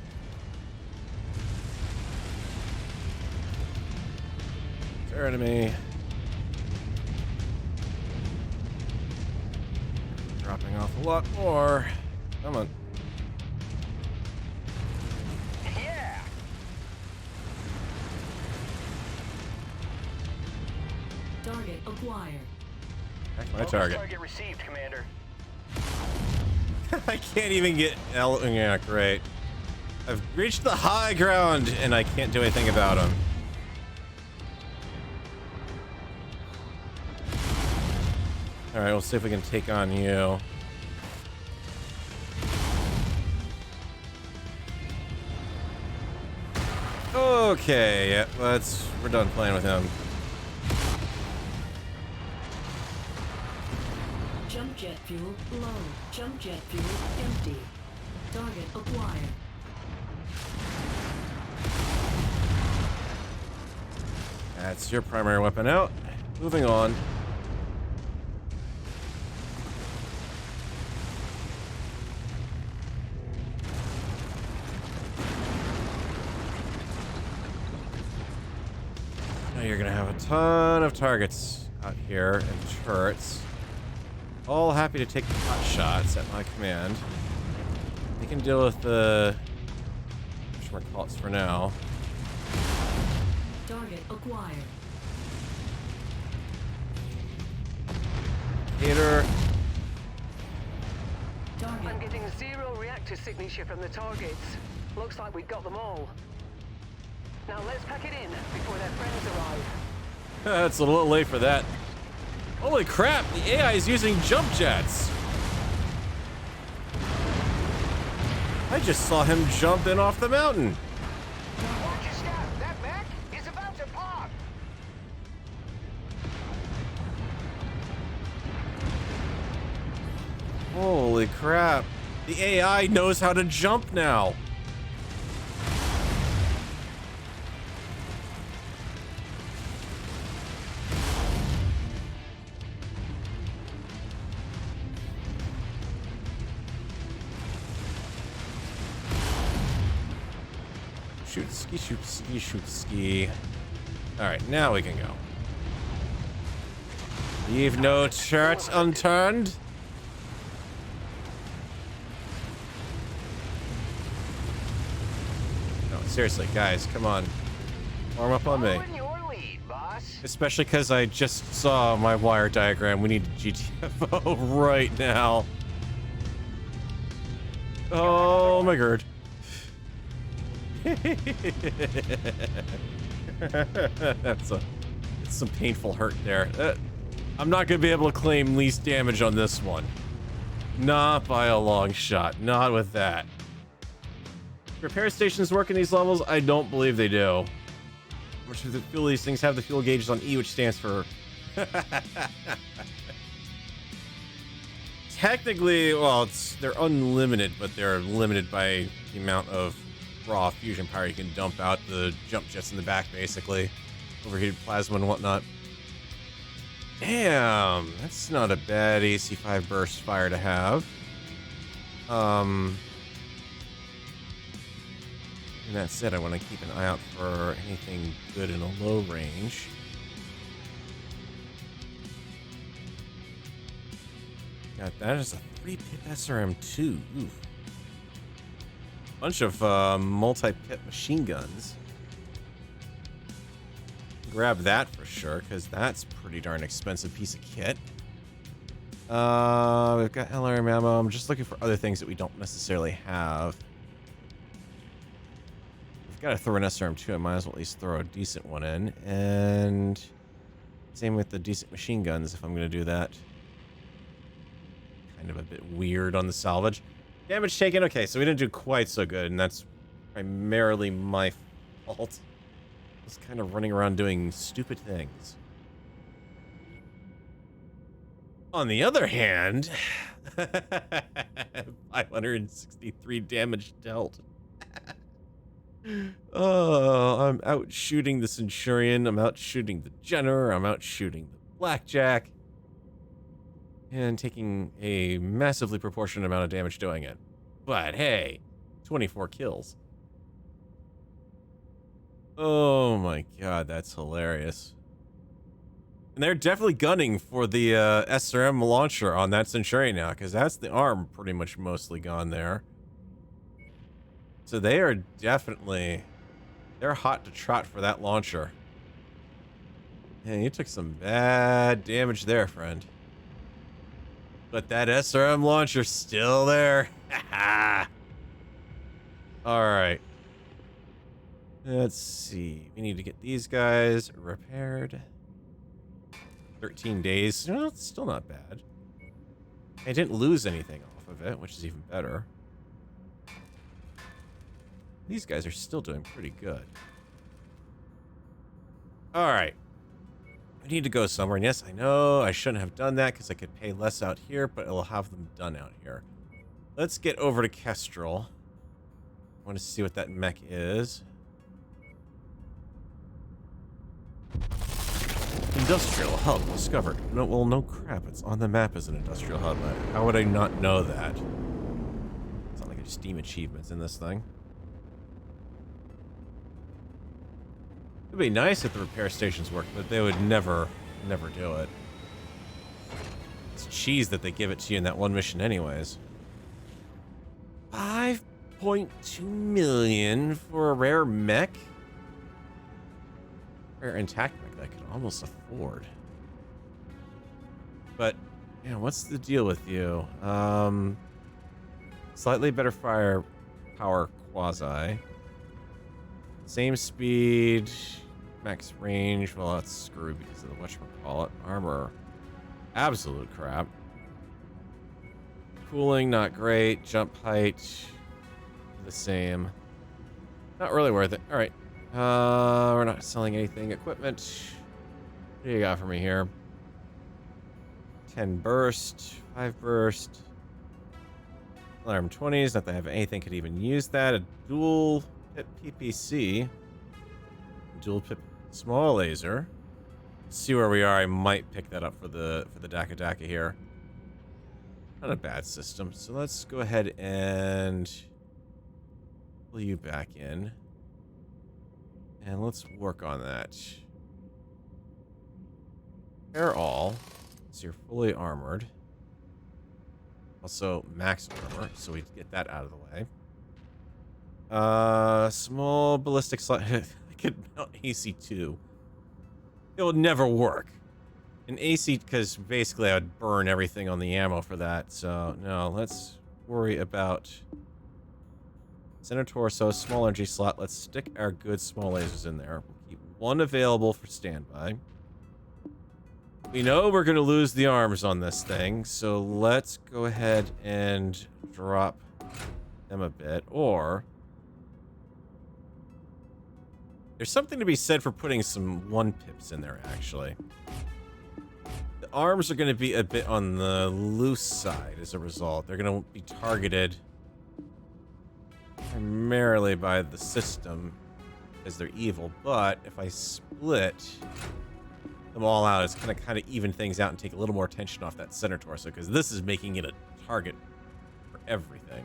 Fair enemy. Dropping off a lot more. Come on. Yeah! Target acquired. Back my Focus target. Target received, Commander. I can't even get yeah, great. I've reached the high ground and I can't do anything about him. Alright, we'll see if we can take on you. Okay, yeah, we're done playing with him. Jump jet fuel low. Jump jet fuel empty. Target acquired. That's your primary weapon out. Moving on. Now you're gonna have a ton of targets out here and turrets. All happy to take pot shots at my command. They can deal with the calls for now. Target acquired. Hater. I'm Target. getting 0 reactor signature from the targets. Looks like we've got them all. Now let's pack it in before their friends arrive. It's a little late for that. Holy crap, the AI is using jump jets. I just saw him jump in off the mountain. Watch your step. That mech is about to pop. Holy crap. The AI knows how to jump now. Shoot ski, shoot ski, shoot ski. Alright, now we can go. Leave no turret unturned. No, seriously, guys, come on. Warm up on me. Following your lead, boss. Especially because I just saw my wire diagram. We need GTFO right now. Oh my god. That's some painful hurt there. I'm not gonna be able to claim least damage on this one. Not by a long shot. Not with that. Repair stations work in these levels? I don't believe they do. Which of the fuel these things have the fuel gauges on E, which stands for technically, well, they're unlimited, but they're limited by the amount of raw fusion power you can dump out the jump jets in the back, basically. Overheated plasma and whatnot. Damn, that's not a bad AC5 burst fire to have. And that said, I want to keep an eye out for anything good in a low range. Got that as a 3-pit SRM2. Oof. Bunch of multi-pit machine guns. Grab that for sure, because that's a pretty darn expensive piece of kit. We've got LRM ammo. I'm just looking for other things that we don't necessarily have. We've got to throw an SRM2. I might as well at least throw a decent one in. And same with the decent machine guns if I'm going to do that. Kind of a bit weird on the salvage. Damage taken. Okay, so we didn't do quite so good, and that's primarily my fault. Just kind of running around doing stupid things. On the other hand, 563 damage dealt. Oh, I'm out shooting the Centurion. I'm out shooting the Jenner. I'm out shooting the Blackjack. And taking a massively proportionate amount of damage doing it. But hey, 24 kills. Oh my god, that's hilarious. And they're definitely gunning for the SRM launcher on that Centurion now, because that's the arm pretty much mostly gone there. So they are definitely... they're hot to trot for that launcher. Yeah, you took some bad damage there, friend. But that SRM launcher's still there. Alright. Let's see. We need to get these guys repaired. 13 days. No, it's still not bad. I didn't lose anything off of it, which is even better. These guys are still doing pretty good. Alright. I need to go somewhere, and yes, I know I shouldn't have done that because I could pay less out here, but it'll have them done out here. Let's get over to Kestrel. I want to see what that mech is. Industrial hub discovered. No, well, no crap. It's on the map as an industrial hub. How would I not know that? It's not like there's Steam achievements in this thing. It'd be nice if the repair stations worked, but they would never do it. It's cheese that they give it to you in that one mission anyways. 5.2 million for a rare mech? Rare intact mech that I could almost afford. But, yeah, what's the deal with you? Slightly better firepower quasi. Same speed, max range. Well, that's screwed because of the whatchamacallit. Armor, absolute crap. Cooling, not great. Jump height, the same. Not really worth it. All right, we're not selling anything. Equipment. What do you got for me here? 10 burst, 5 burst. Alarm 20s. Not that I have anything could even use that. A dual pit PPC. Dual pit small laser. Let's see where we are. I might pick that up for the Daka Daka here. Not a bad system. So let's go ahead and pull you back in. And let's work on that. Repair all. So you're fully armored. Also, max armor, so we get that out of the way. Small ballistic slot. I could mount AC2. It would never work. An AC, because basically I would burn everything on the ammo for that. So, no, let's worry about center torso, small energy slot. Let's stick our good small lasers in there. We'll keep one available for standby. We know we're going to lose the arms on this thing, so let's go ahead and drop them a bit. Or there's something to be said for putting some 1-pips in there, actually. The arms are going to be a bit on the loose side as a result. They're going to be targeted primarily by the system because they're evil. But if I split them all out, it's kind of even things out and take a little more tension off that center torso, because this is making it a target for everything.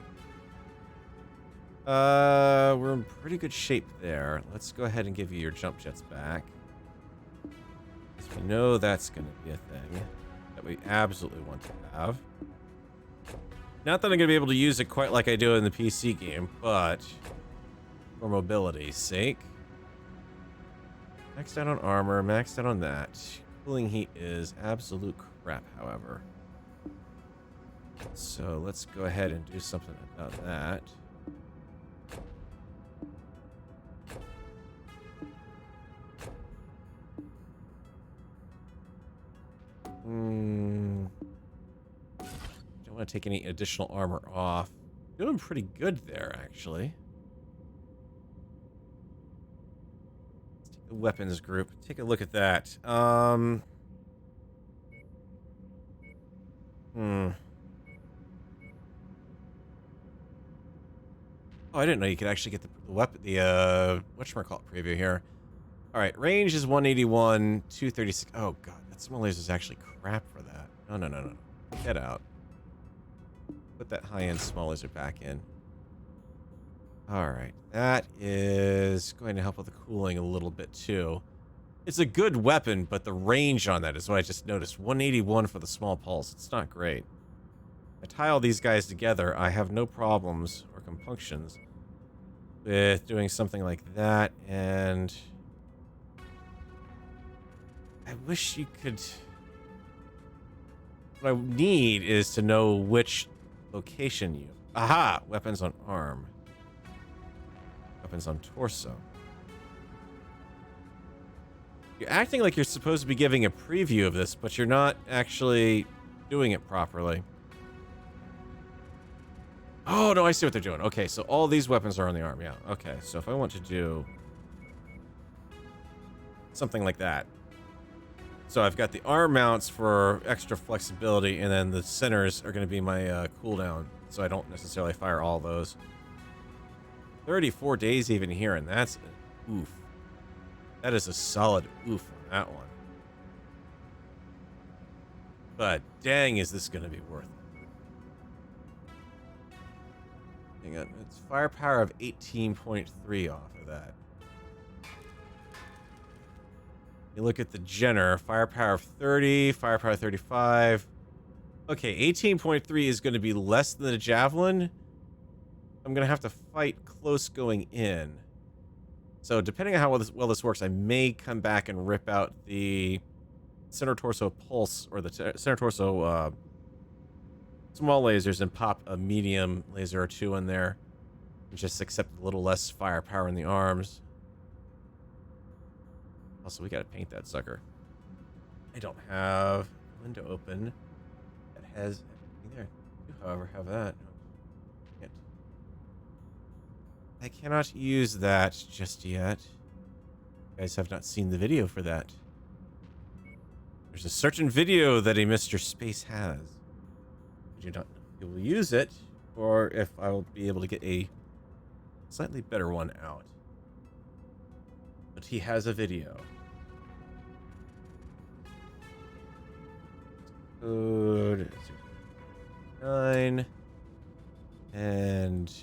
We're in pretty good shape there. Let's go ahead and give you your jump jets back, because we know that's going to be a thing that we absolutely want to have. Not that I'm going to be able to use it quite like I do in the PC game, but for mobility's sake. Maxed out on armor, maxed out on that. Cooling heat is absolute crap, however. So let's go ahead and do something about that. Don't want to take any additional armor off. Doing pretty good there, actually. Weapons group. Take a look at that. Oh, I didn't know you could actually get the weapon, the whatchamacallit preview here. All right, range is 181, 236. Oh god, that small laser is actually crap for that. No. Get out. Put that high-end small laser back in. All right, that is going to help with the cooling a little bit too. It's a good weapon, but the range on that is what I just noticed. 181 for the small pulse. It's not great. I tie all these guys together, I have no problems or compunctions with doing something like that, and I wish you could... What I need is to know which location you... Aha! Weapons on arm. Weapons on torso. You're acting like you're supposed to be giving a preview of this, but you're not actually doing it properly. Oh, no, I see what they're doing. Okay, so all these weapons are on the arm. Yeah, okay. So if I want to do something like that. So I've got the arm mounts for extra flexibility, and then the centers are going to be my cooldown, so I don't necessarily fire all those. 34 days even here, and that's an oof. That is a solid oof on that one. But dang, is this going to be worth it. Hang on, it's firepower of 18.3 off of that. You look at the Jenner, firepower of 30, firepower 35. Okay, 18.3 is going to be less than the Javelin. I'm going to have to fight close going in. So depending on how well this works, I may come back and rip out the center torso pulse, or the center torso small lasers, and pop a medium laser or two in there. And just accept a little less firepower in the arms. Also, we gotta paint that sucker. I don't have a window open that has anything there. I do, however, have that. Can't. I cannot use that just yet. You guys have not seen the video for that. There's a certain video that a Mr. Space has. I do not know if he will use it, or if I will be able to get a slightly better one out. But he has a video. Code 9 and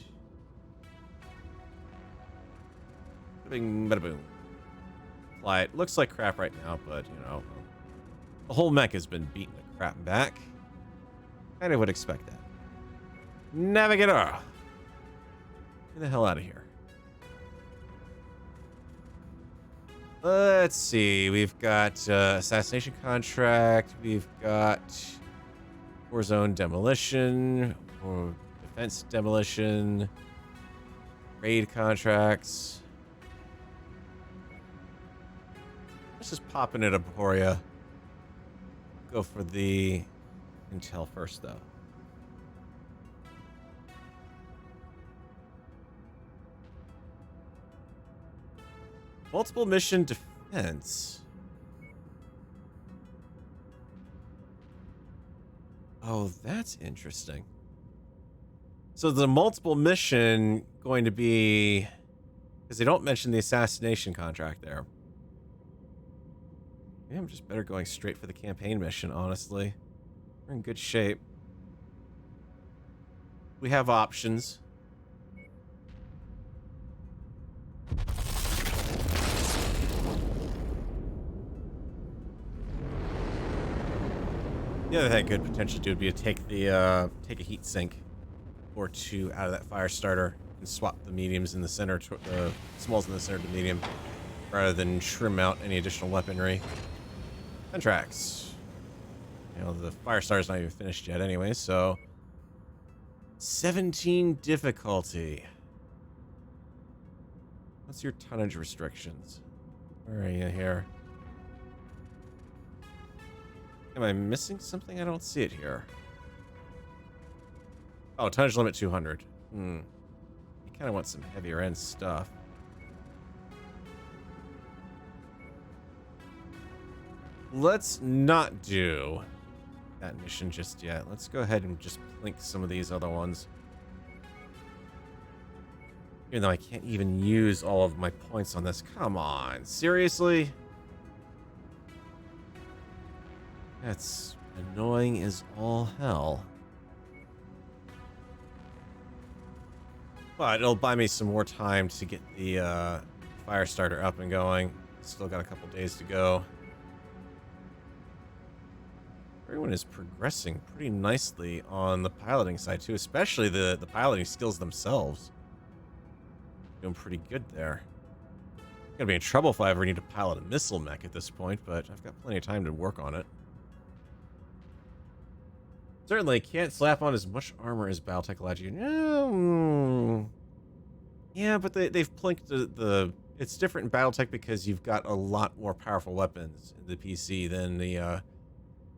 bing, bada boom. fly it. Looks like crap right now, but, you know, the whole mech has been beaten to crap back. Kinda would expect that. Navigator! Get the hell out of here. Let's see. We've got Assassination contract. We've got War Zone Demolition. Or Defense Demolition. Raid contracts. Let's just pop in at Aporia. Go for the intel first, though. Multiple mission defense. Oh, that's interesting. So the multiple mission going to be, because they don't mention the assassination contract there. Maybe I'm just better going straight for the campaign mission, honestly. We're in good shape. We have options. The other thing I could potentially do would be to take a heat sink or two out of that fire starter and swap the mediums in the center to the smalls in the center to medium, rather than trim out any additional weaponry. Contracts. You know, the fire starter's not even finished yet anyway, so 17 difficulty. What's your tonnage restrictions? Where are you here? Am I missing something? I don't see it here. Oh, tonnage limit 200. You kind of want some heavier end stuff. Let's not do that mission just yet. Let's go ahead and just plink some of these other ones. Even though I can't even use all of my points on this. Come on, seriously? That's annoying as all hell. But it'll buy me some more time to get the fire starter up and going. Still got a couple days to go. Everyone is progressing pretty nicely on the piloting side too, especially the piloting skills themselves. Doing pretty good there. I'm gonna be in trouble if I ever need to pilot a missile mech at this point, but I've got plenty of time to work on it. Certainly can't slap on as much armor as Battletech allows you. Yeah, but they've plinked the... It's different in Battletech because you've got a lot more powerful weapons in the PC than the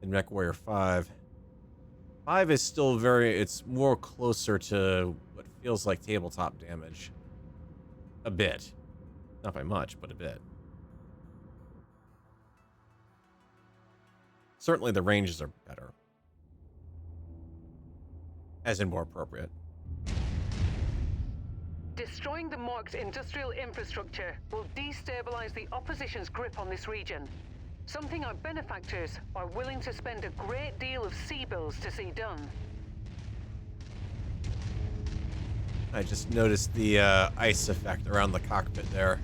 in MechWarrior 5. 5 is still very... It's more closer to what feels like tabletop damage. A bit. Not by much, but a bit. Certainly the ranges are better. As in more appropriate. Destroying the Mechs' industrial infrastructure will destabilize the opposition's grip on this region. Something our benefactors are willing to spend a great deal of sea bills to see done. I just noticed the ice effect around the cockpit there.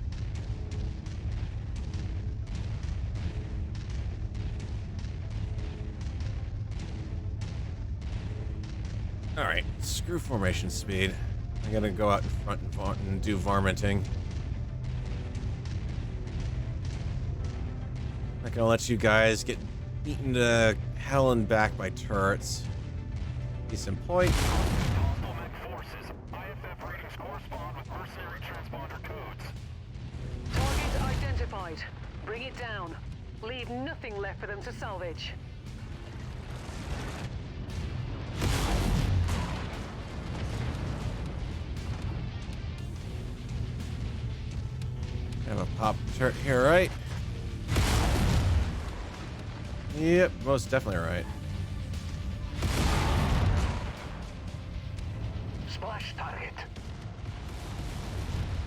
Alright, screw formation speed. I'm gonna go out in front and do varminting. Not gonna let you guys get eaten to hell and back by turrets. Decent point. Hostile Mech forces. IFF ratings correspond with mercenary transponder codes. Target identified. Bring it down. Leave nothing left for them to salvage. Have a pop turret here, right? Yep, most definitely right. Splash target.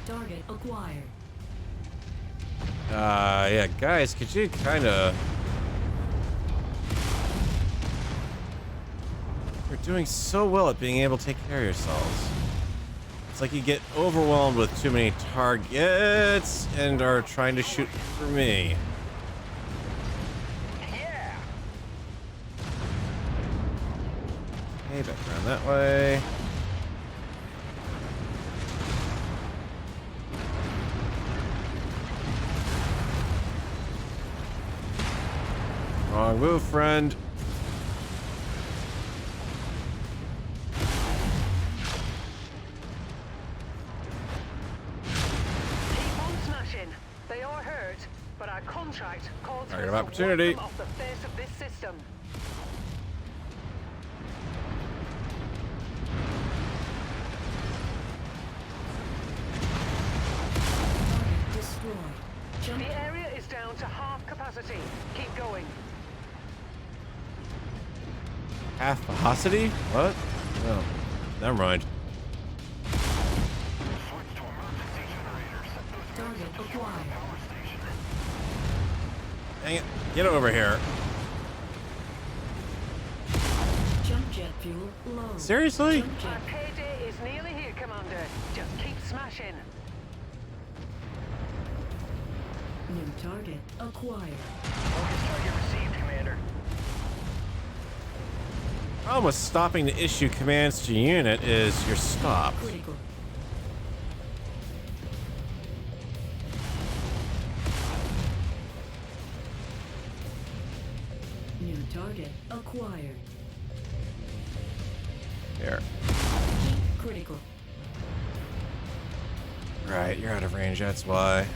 Target acquired. Yeah, guys, could you kind of... You're doing so well at being able to take care of yourselves. It's like you get overwhelmed with too many targets and are trying to shoot for me. Yeah. Okay, back around that way. Wrong move, friend. Keep on smashing. They are hurt, but our contract calls for Target us of to opportunity. wipe them off the face of this system. Target destroyed. Jump The area is down to half capacity. Keep going. Half velocity? What? No. Never mind. target acquired. Dang it. Get over here. Jump jet fuel low. Seriously? Jump Our jet payday is nearly here, Commander. Just keep smashing. new target acquired. Focus target received, Commander. Problem with stopping to issue commands to unit is you're stopped. Critical. New target acquired. Here. Heat critical. Right, you're out of range, that's why.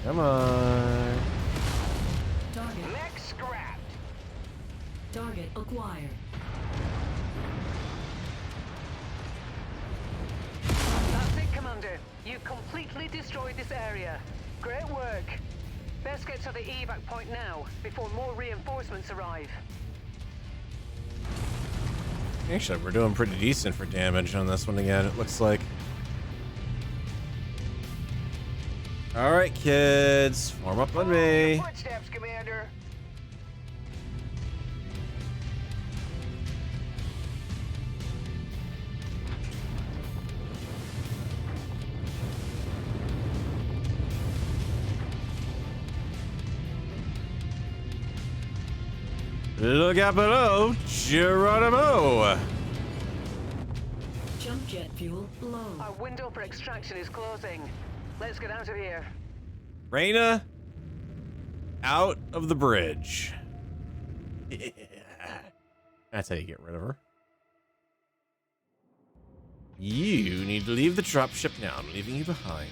Come on. Target. Mech scrapped. Target acquired. That's it, Commander. You completely destroyed this area. Great work. Best get to the evac point now, before more reinforcements arrive. Actually, we're doing pretty decent for damage on this one again, it looks like. Alright, kids. Form up on me. Footsteps, Commander. Look out below, Geronimo! Jump jet fuel low. Our window for extraction is closing. Let's get out of here. Reyna, out of the bridge. Yeah. That's how you get rid of her. You need to leave the dropship now. I'm leaving you behind.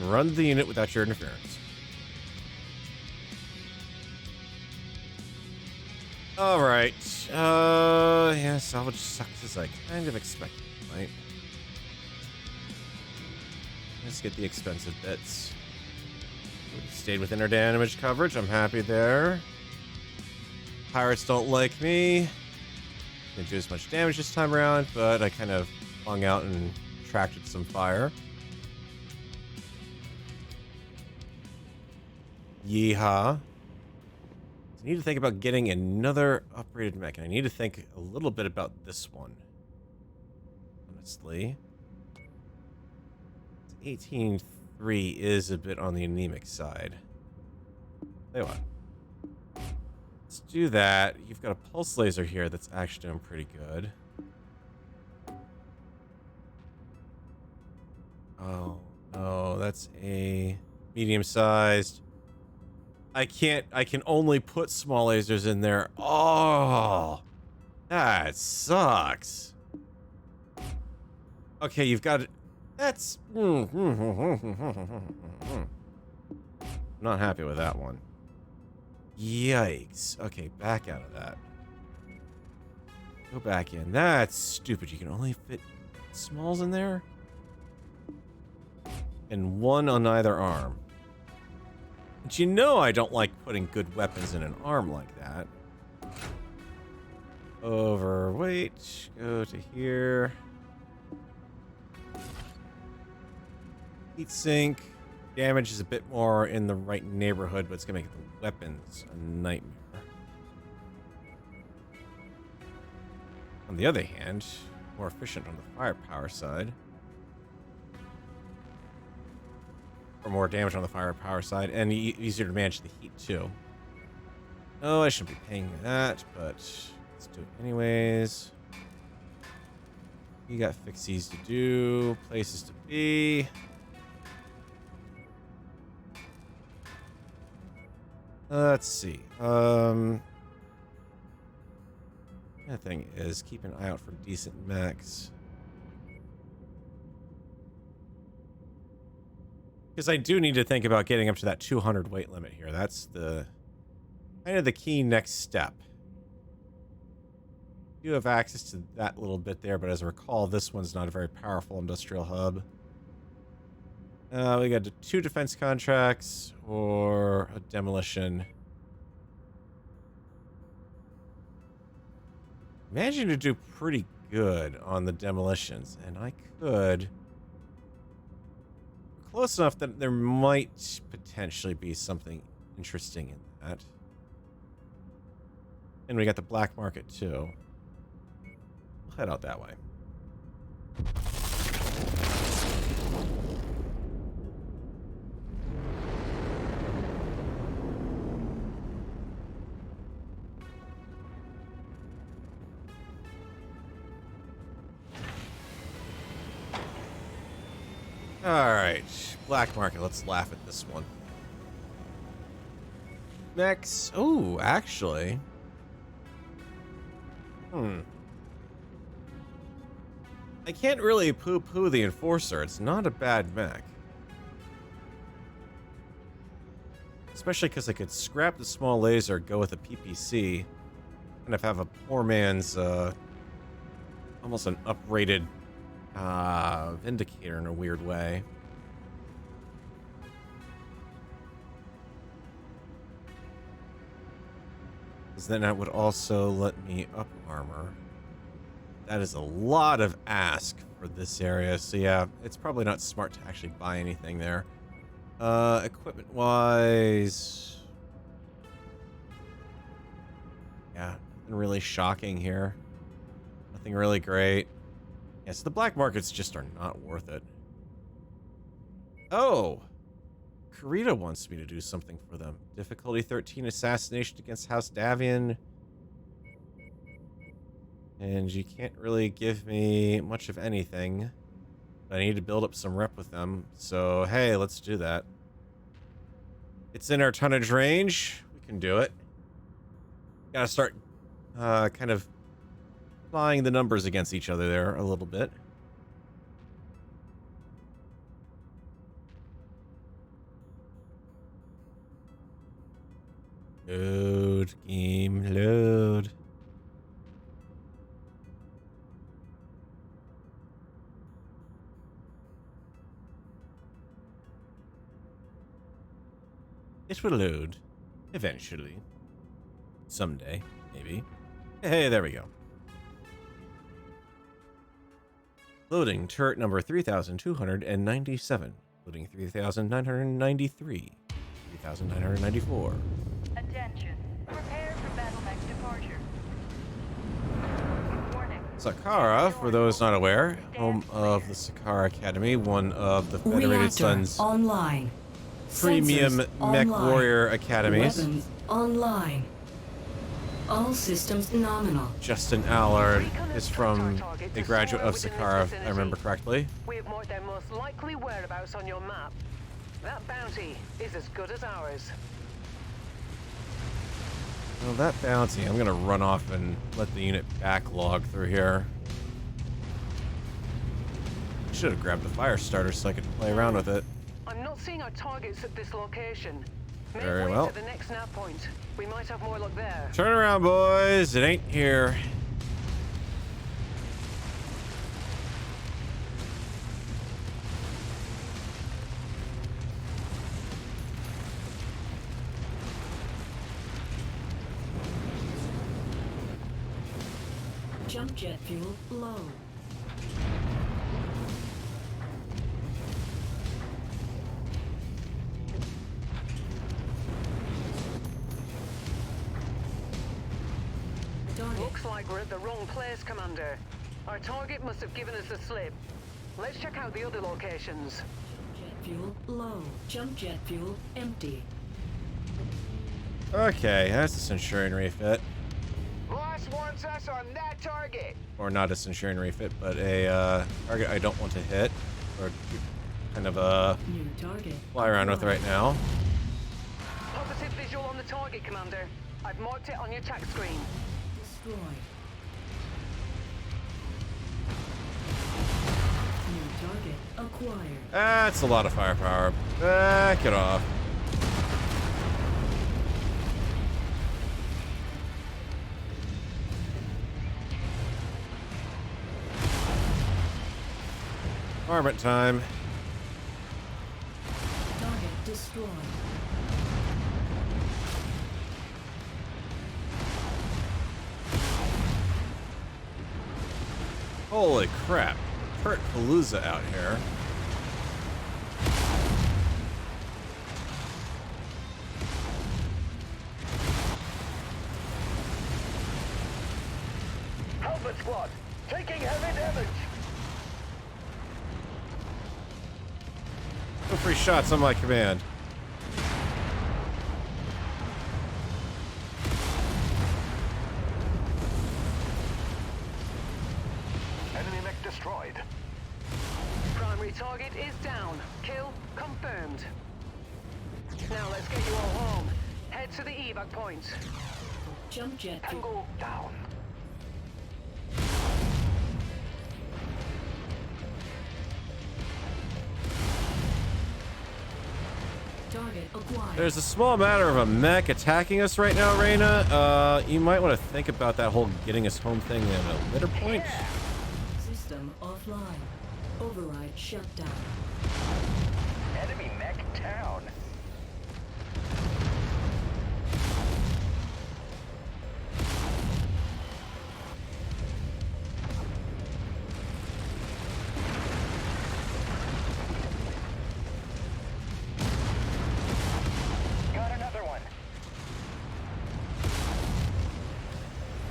Run the unit without your interference. Alright. Yeah, salvage sucks as I kind of expected, right? Let's get the expensive bits. We stayed within our damage coverage. I'm happy there. Pirates don't like me. Didn't do as much damage this time around, but I kind of hung out and attracted some fire. Yeehaw. I need to think about getting another upgraded mech, and I need to think a little bit about this one. Honestly. 18.3 is a bit on the anemic side. Tell you what. Let's do that. You've got a pulse laser here that's actually doing pretty good. Oh, no, that's a medium-sized. I can only put small lasers in there. Oh, that sucks. Okay, you've got it. That's not happy with that one. Yikes. Okay, back out of that. Go back in. That's stupid. You can only fit smalls in there? And one on either arm. But you know I don't like putting good weapons in an arm like that. Overweight. Go to here. Heat sink. Damage is a bit more in the right neighborhood, but it's going to make the weapons a nightmare. On the other hand, more efficient on the firepower side. Or more damage on the firepower side, and easier to manage the heat too. Oh, I shouldn't be paying that, but let's do it anyways. You got fixies to do, places to be. Let's see. The thing is, keep an eye out for decent mechs. Because I do need to think about getting up to that 200 weight limit here. That's the kind of the key next step. You have access to that little bit there, but as I recall, this one's not a very powerful industrial hub. We got 2 defense contracts or a demolition. Imagine to do pretty good on the demolitions, and I could close enough that there might potentially be something interesting in that. And we got the black market too. We'll head out that way. Alright, black market, let's laugh at this one. Mechs, oh, actually. I can't really poo-poo the Enforcer, it's not a bad mech. Especially because I could scrap the small laser, go with a PPC, kind of have a poor man's, almost an uprated Vindicator in a weird way. Because then that would also let me up armor. That is a lot of ask for this area. So yeah, it's probably not smart to actually buy anything there. Equipment wise. Yeah, nothing really shocking here. Nothing really great. Yeah, so the black markets just are not worth it. Oh! Karita wants me to do something for them. Difficulty 13, Assassination against House Davian. And you can't really give me much of anything. But I need to build up some rep with them. So, hey, let's do that. It's in our tonnage range. We can do it. Gotta start kind of applying the numbers against each other there a little bit. Load, game, load. It will load. Eventually. Someday, maybe. Hey, there we go. Loading turret number 3297. Loading 3993. 3994. Attention. Prepare for battle mech departure. Warning. Sakara, for those not aware, home of the Sakara Academy, one of the Federated Reactor Sun's online. premium Sensors MechWarrior online. academies. Weapons online. All systems nominal. Justin Allard is from a graduate of Sakara, if I remember correctly. We have marked their most likely whereabouts on your map. That bounty is as good as ours. Well, that bounty, I'm gonna run off and let the unit backlog through here. Should have grabbed the fire starter so I could play around with it. I'm not seeing our targets at this location. Make Very way well. to the next nav point. We might have more luck there. Turn around, boys. It ain't here. Jump jet fuel low. Looks like we're at the wrong place, Commander. Our target must have given us the slip. Let's check out the other locations. Jet fuel low. Jump jet fuel empty. Okay, that's a Centurion refit. Boss wants us on that target. Or not a Centurion refit, but a target I don't want to hit. Or kind of New target. fly around with right now. Positive visual on the target, Commander. I've marked it on your tac screen. Destroyed. New target acquired. That's a lot of firepower. Back it off. Armament time. Target destroyed. Holy crap. Kurt Palooza out here. Helmet squad, taking heavy damage. No free shots on my command. Enemy mech destroyed. Primary target is down. Kill confirmed. Now let's get you all home. Head to the evac point. Jump jet fuel. Tango down. Target acquired. There's a small matter of a mech attacking us right now, Reyna. You might want to think about that whole getting us home thing in a later point. System offline. Override shut down. Enemy mech down. Got another one.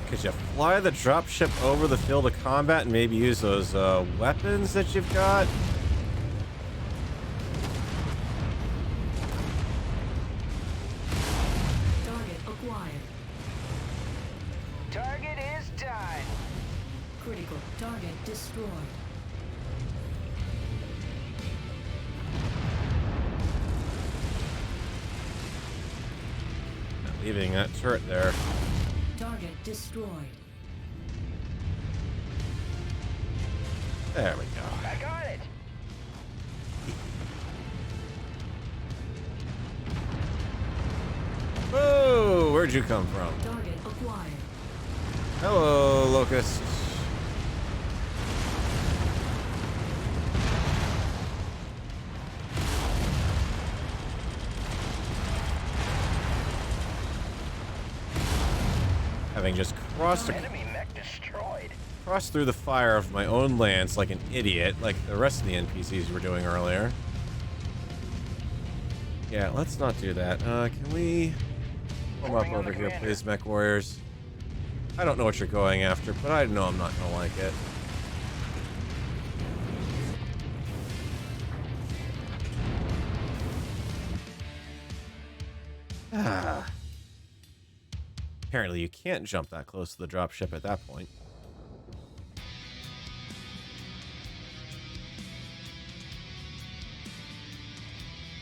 Could you fly the dropship over the field of combat and maybe use those weapons that you've got? Target acquired. Target is done. Critical. Target destroyed. Not leaving that turret there. Target destroyed. There we go. I got it. Whoa, where'd you come from? Target acquired. Hello, Locust. Having just crossed Enemy mech destroyed. through the fire of my own lance like an idiot, like the rest of the NPCs were doing earlier. Yeah, let's not do that. Can we come up Moving on over the here, commander. please, Mech Warriors? I don't know what you're going after, but I know I'm not gonna like it. Ah. Apparently you can't jump that close to the dropship at that point.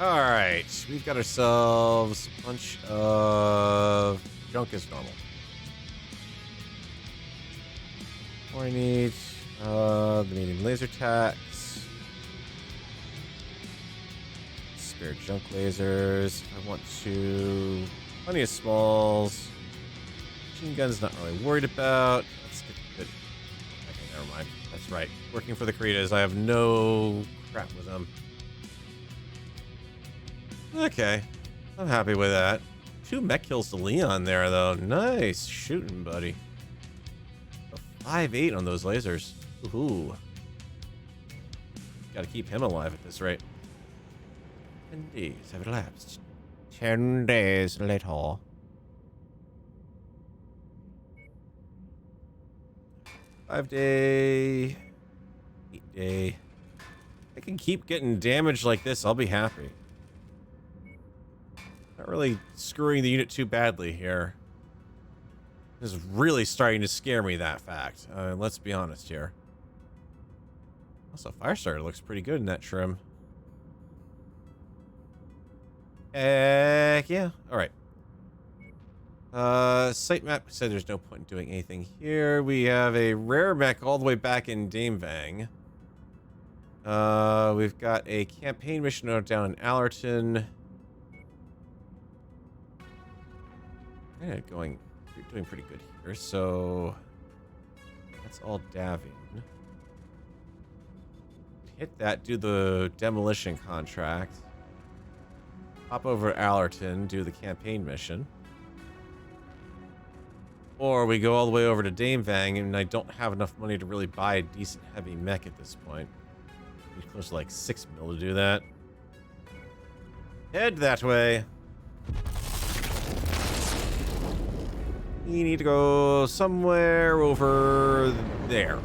Alright, we've got ourselves a bunch of junk as normal. More I need the medium laser tacks. Spare junk lasers. I want to... plenty of smalls. Machine guns not really worried about. Let's get good. Okay, never mind. That's right. Working for the Cretas, I have no crap with them. Okay, I'm happy with that. 2 mech kills to Leon there, though. Nice shooting, buddy. A 5.8 on those lasers. Ooh. Gotta keep him alive at this rate. 10 days have elapsed. 10 days later. 5-day, 8-day. I can keep getting damage like this. I'll be happy. Not really screwing the unit too badly here. This is really starting to scare me, that fact. Let's be honest here. Also, Firestarter looks pretty good in that trim. Heck yeah. Alright. Site map said there's no point in doing anything here. We have a rare mech all the way back in Damevang. We've got a campaign mission down in Allerton. Yeah, doing pretty good here. So that's all Davian. Hit that, do the demolition contract. Hop over to Allerton, do the campaign mission. Or we go all the way over to Damevang, and I don't have enough money to really buy a decent heavy mech at this point. Need close to like 6 mil to do that. Head that way. You need to go somewhere over there.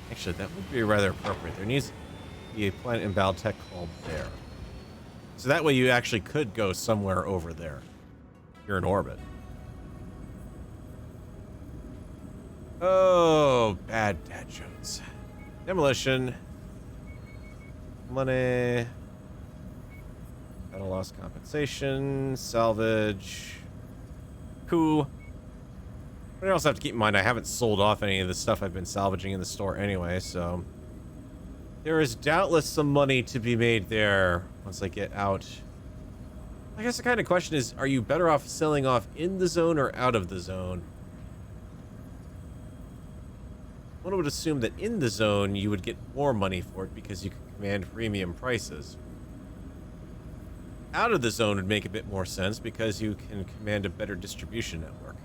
Actually, that would be rather appropriate. There needs to be a planet in Baltech called there. So that way you actually could go somewhere over there. You're in orbit. Oh, bad dad jokes. Demolition. Money. Battle loss compensation. Salvage. Cool. But I also have to keep in mind I haven't sold off any of the stuff I've been salvaging in the store anyway, so there is doubtless some money to be made there once I get out. I guess the kind of question is, are you better off selling off in the zone or out of the zone? One would assume that in the zone you would get more money for it because you can command premium prices. Out of the zone would make a bit more sense because you can command a better distribution network.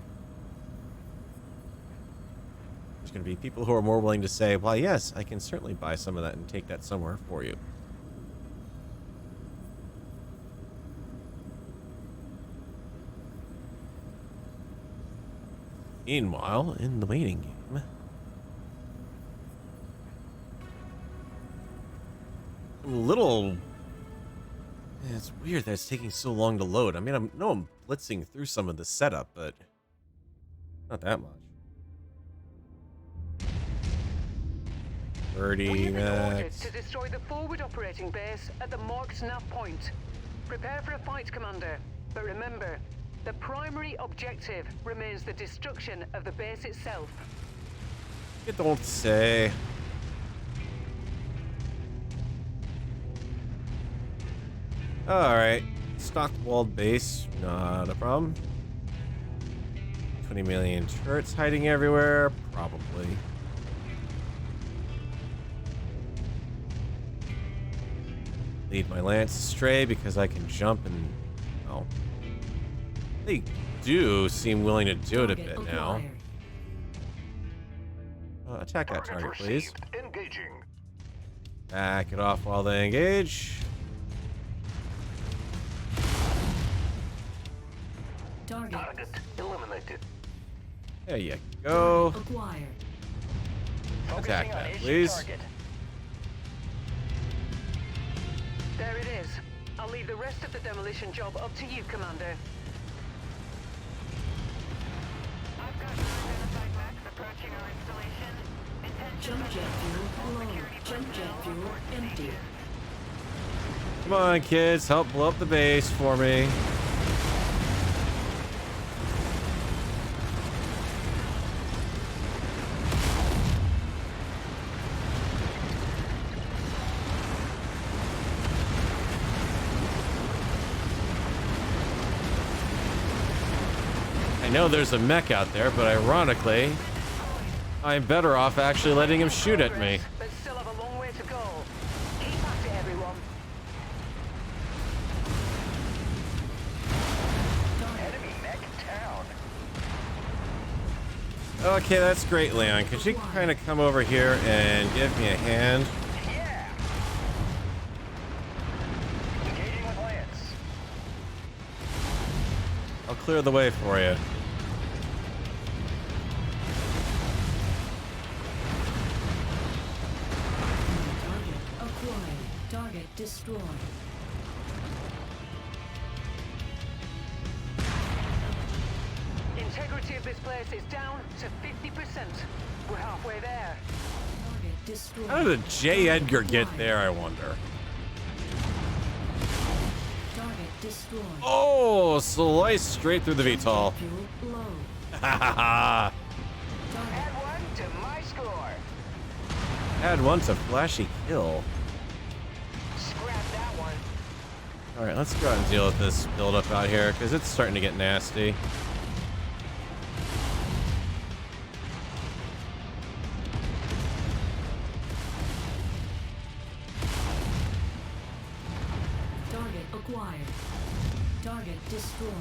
There's going to be people who are more willing to say, well, yes, I can certainly buy some of that and take that somewhere for you. Meanwhile, in the waiting game, I'm a little... It's weird that it's taking so long to load. I mean, I know I'm blitzing through some of the setup, but not that much. 30 We've been ordered Mechs. to destroy the forward operating base at the Mechs nav point. Prepare for a fight, Commander. But remember, the primary objective remains the destruction of the base itself. You don't say. Alright. Stocked walled base. Not a problem. 20 million turrets hiding everywhere. Probably. Lead my lance astray because I can jump and... Oh. They do seem willing to do it a bit now. Attack that target, please. Engaging. Back it off while they engage. Target Eliminated. There you go. acquired. Attack that, please. There it is. I'll leave the rest of the demolition job up to you, Commander. I've got unidentified Mechs approaching our installation. Intention Jump jet fuel low. Jump jet fuel empty. Come on, kids. Help blow up the base for me. I know there's a mech out there, but ironically, I'm better off actually letting him shoot at me. But still have a long way to go. Keep at it, everyone. Enemy mech down. Okay, that's great, Leon. Could you kind of come over here and give me a hand? Yeah. Engaging with lance. clear the way for you. Target acquired. Target destroyed. Integrity of this place is down to 50%. We're halfway there. Target destroyed. How did J. Edgar get there, I wonder? Target destroyed. Oh, slice straight through the VTOL. Fuel low. Ha Add one to my score. Add one to flashy kill. Scrap that one. Alright, let's go out and deal with this buildup out here, because it's starting to get nasty. Target acquired. Target destroyed.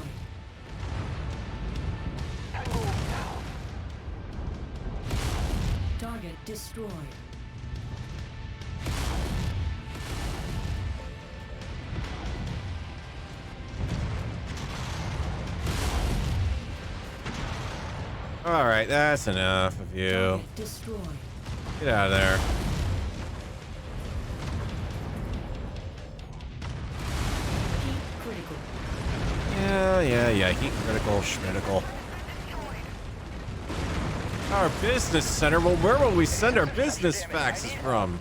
Tango down. Target destroyed. Alright, that's enough of you. Target destroyed. Get out of there. Heat critical. Yeah. Heat critical, schmitical. Our business center? Well, where will we send our business faxes from?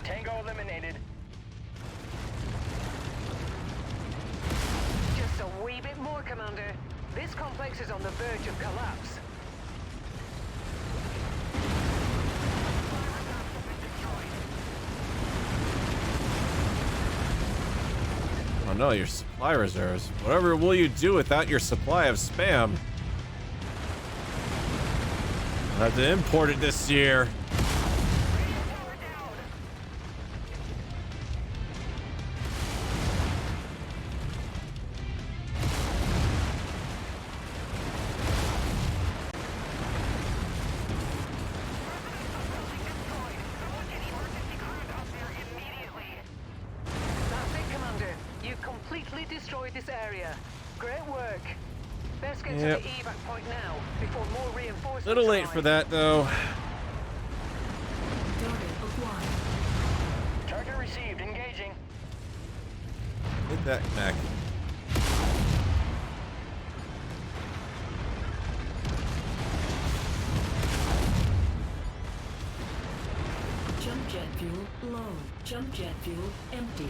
Tango eliminated. Just a wee bit more, Commander. This complex is on the verge of collapse. Oh no, your supply reserves. Whatever will you do without your supply of spam? I'll have to import it this year. That's it, Commander. You've completely destroyed this area. Great work. Best get Yep. to the evac point now, before more reinforcements Little late for arrive. that though. Target acquired. Target received. Engaging. Hit that Mech. Jump jet fuel low. Jump jet fuel empty.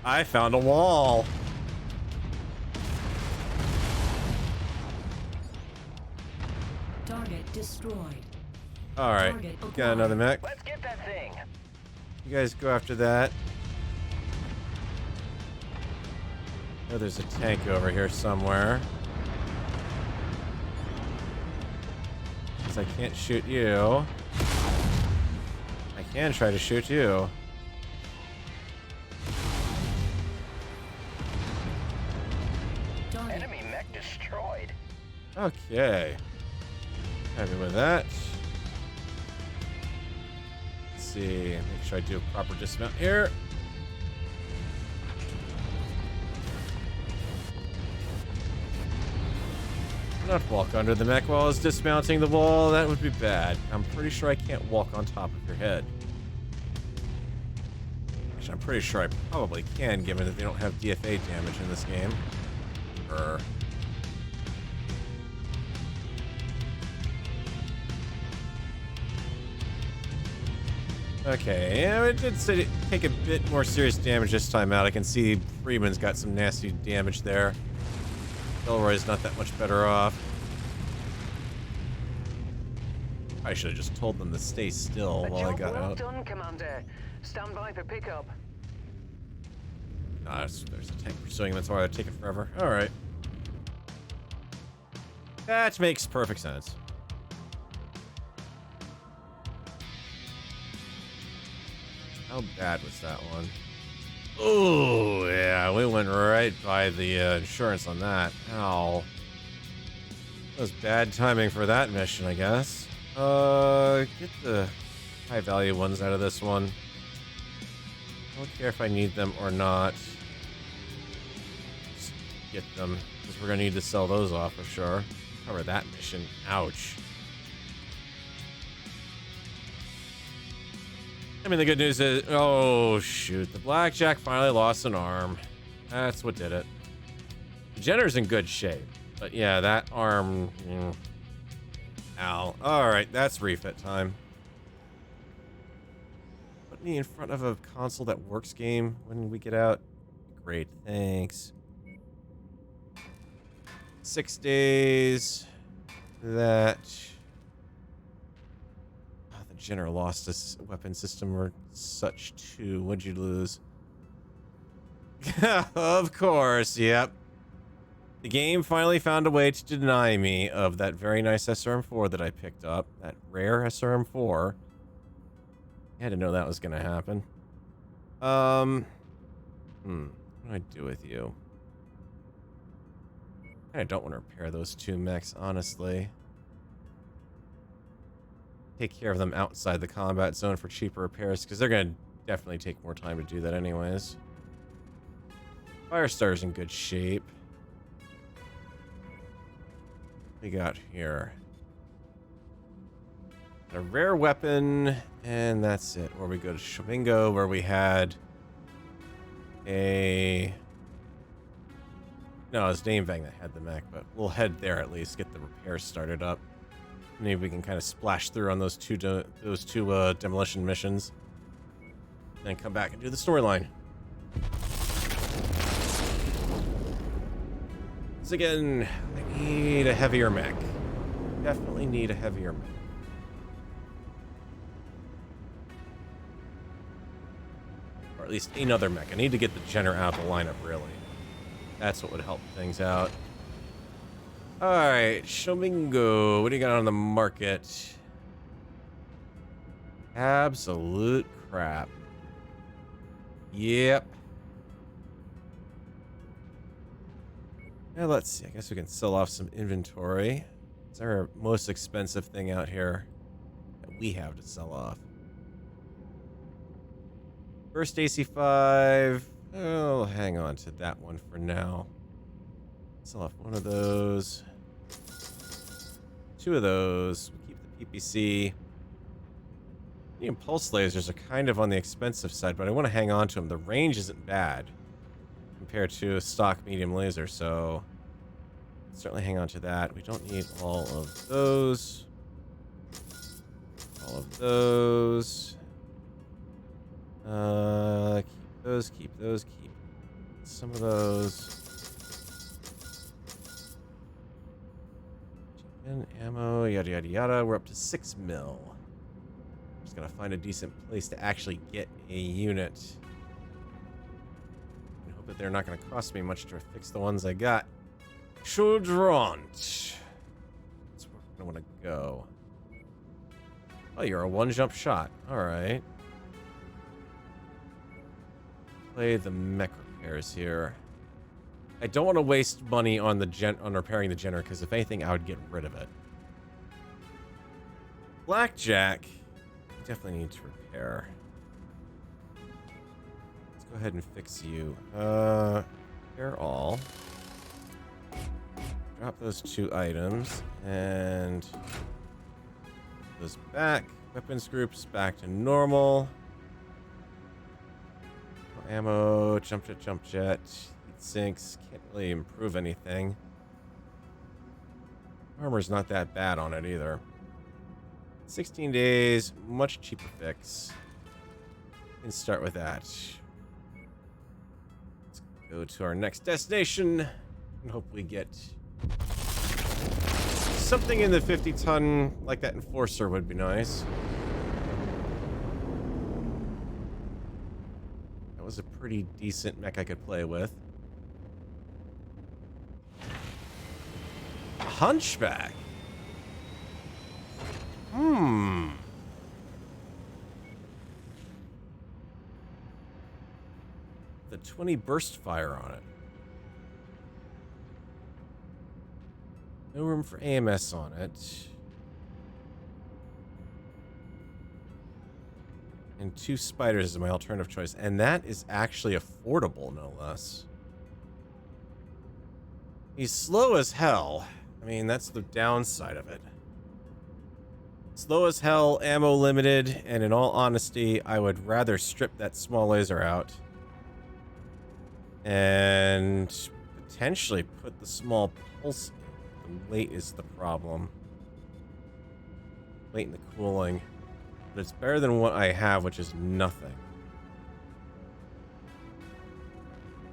I found a wall. Target destroyed. All right, Target got another Mech. Let's get that thing. You guys go after that. Oh, there's a tank over here somewhere. Since I can't shoot you, I can try to shoot you. Target. Enemy mech destroyed. Okay. Happy with that. Let's see. Make sure I do a proper dismount here. Not walk under the mech while it's dismounting the wall. That would be bad. I'm pretty sure I can't walk on top of your head. Actually, I'm pretty sure I probably can, given that they don't have DFA damage in this game. Okay, yeah, it did say take a bit more serious damage this time out. I can see Freeman's got some nasty damage there. Elroy's not that much better off. I should have just told them to stay still A while I job got well out. done, Commander. Stand by for pickup. Nah, there's a tank pursuing him. That's why it'd take it forever. All right. That makes perfect sense. How bad was that one? Oh, yeah, we went right by the insurance on that. Ow. That was bad timing for that mission, I guess. Get the high-value ones out of this one. I don't care if I need them or not. get them, because we're going to need to sell those off for sure. Cover that mission. Ouch. I mean, the good news is... Oh, shoot. The Blackjack finally lost an arm. That's what did it. The Jenner's in good shape. But yeah, that arm... Ow. Alright, that's refit time. Put me in front of a console that works game when we get out. Great, thanks. 6 days. That... Oh, the Jenner lost this weapon system or such too. What'd you lose? Of course, yep. The game finally found a way to deny me of that very nice SRM4 that I picked up. That rare SRM4. I had to know that was going to happen. What do I do with you? I don't want to repair those 2 mechs, honestly. Take care of them outside the combat zone for cheaper repairs, because they're going to definitely take more time to do that anyways. Firestar's in good shape. We got here a rare weapon, and that's it. Or we go to Shomingo, where we had a... No, it was Damevang that had the mech, but we'll head there at least, get the repairs started up. Maybe we can kind of splash through on those two demolition missions, and then come back and do the storyline. So again, I need a heavier mech. Definitely need a heavier mech. Or at least another mech. I need to get the Jenner out of the lineup, really. That's what would help things out. Alright, Shomingo. What do you got on the market? Absolute crap. Yep. Now let's see. I guess we can sell off some inventory. It's our most expensive thing out here that we have to sell off. First AC5. Oh, hang on to that one for now. Sell off one of those. 2 of those. We'll keep the PPC. The impulse lasers are kind of on the expensive side, but I want to hang on to them. The range isn't bad compared to a stock medium laser, so certainly hang on to that. We don't need all of those. All of those. Keep those, keep some of those. And ammo, yada yada yada. We're up to 6 mil. Just gotta find a decent place to actually get a unit. And hope that they're not gonna cost me much to fix the ones I got. Chaudront. That's where I want to go. Oh, you're a one-jump shot. Alright. Play the mech repairs here. I don't want to waste money on the on repairing the Jenner, because if anything, I would get rid of it. Blackjack, definitely need to repair. Let's go ahead and fix you. Repair all. Drop those 2 items and those back. Weapons groups back to normal. No ammo, jump jet. Sinks can't really improve anything. Armor's not that bad on it either. 16 days, much cheaper fix. And start with that. Let's go to our next destination and hope we get something in the 50-ton like that Enforcer would be nice. That was a pretty decent mech I could play with. Hunchback. The 20 burst fire on it. No room for AMS on it. And 2 spiders is my alternative choice. And that is actually affordable, no less. He's slow as hell. I mean, that's the downside of it. Slow as hell, ammo limited, and in all honesty, I would rather strip that small laser out and potentially put the small pulse in. The weight is the problem. Weight and the cooling. But it's better than what I have, which is nothing.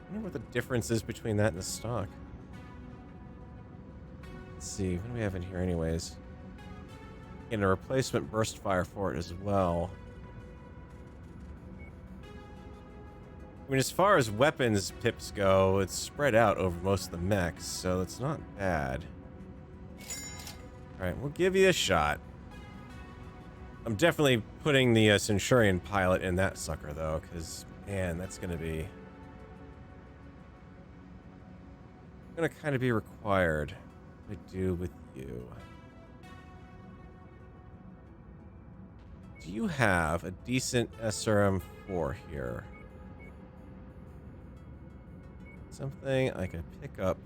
I wonder what the difference is between that and the stock. Let's see, what do we have in here anyways? And a replacement burst fire for it as well. I mean, as far as weapons pips go, it's spread out over most of the mechs, so it's not bad. Alright, we'll give you a shot. I'm definitely putting the Centurion pilot in that sucker, though, because, man, that's going to be... going to kind of be required. What do I do with you? Do you have a decent SRM-4 here? Something I could pick up.